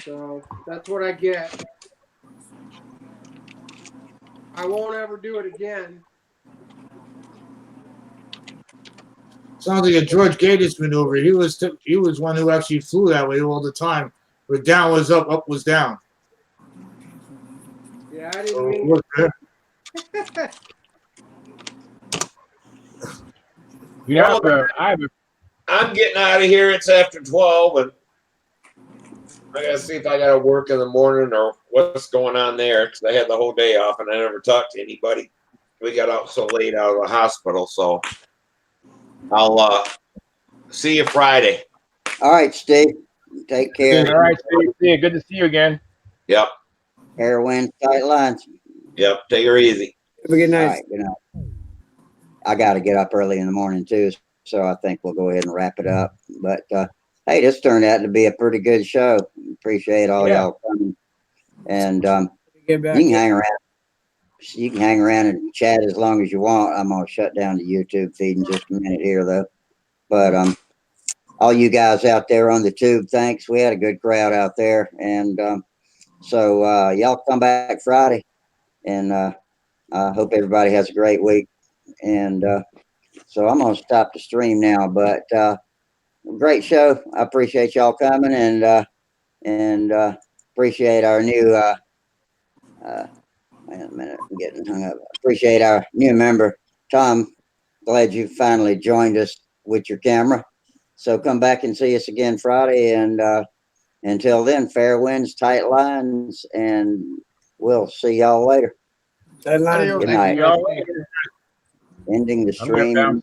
So that's what I get. I won't ever do it again. Sounds like a George Gatis maneuver. He was one who actually flew that way all the time. Where down was up was down. Yeah, I didn't mean. Yeah, Well, I'm getting out of here. It's after 12, and I gotta see if I gotta work in the morning or what's going on there, because I had the whole day off and I never talked to anybody. We got out so late out of the hospital, so I'll see you Friday. All right, Steve. Take care. All right, Steve. See you. Good to see you again. Yep. Air, wind, tight lines. Yep. Take her easy. Have a good night. All right, good night. I got to get up early in the morning too, so I think we'll go ahead and wrap it up. But hey, this turned out to be a pretty good show. Appreciate all y'all coming, and you can hang around. You can hang around and chat as long as you want. I'm gonna shut down the YouTube feed in just a minute here, though. But all you guys out there on the tube, thanks. We had a good crowd out there, and so y'all come back Friday, and I hope everybody has a great week. And so I'm gonna stop the stream now. But great show. I appreciate y'all coming, and appreciate our new. Wait a minute, I'm getting hung up. Appreciate our new member, Tom. Glad you finally joined us with your camera. So come back and see us again Friday. And until then, fair winds, tight lines, and we'll see y'all later. Tight lines. Good night. Ending the stream.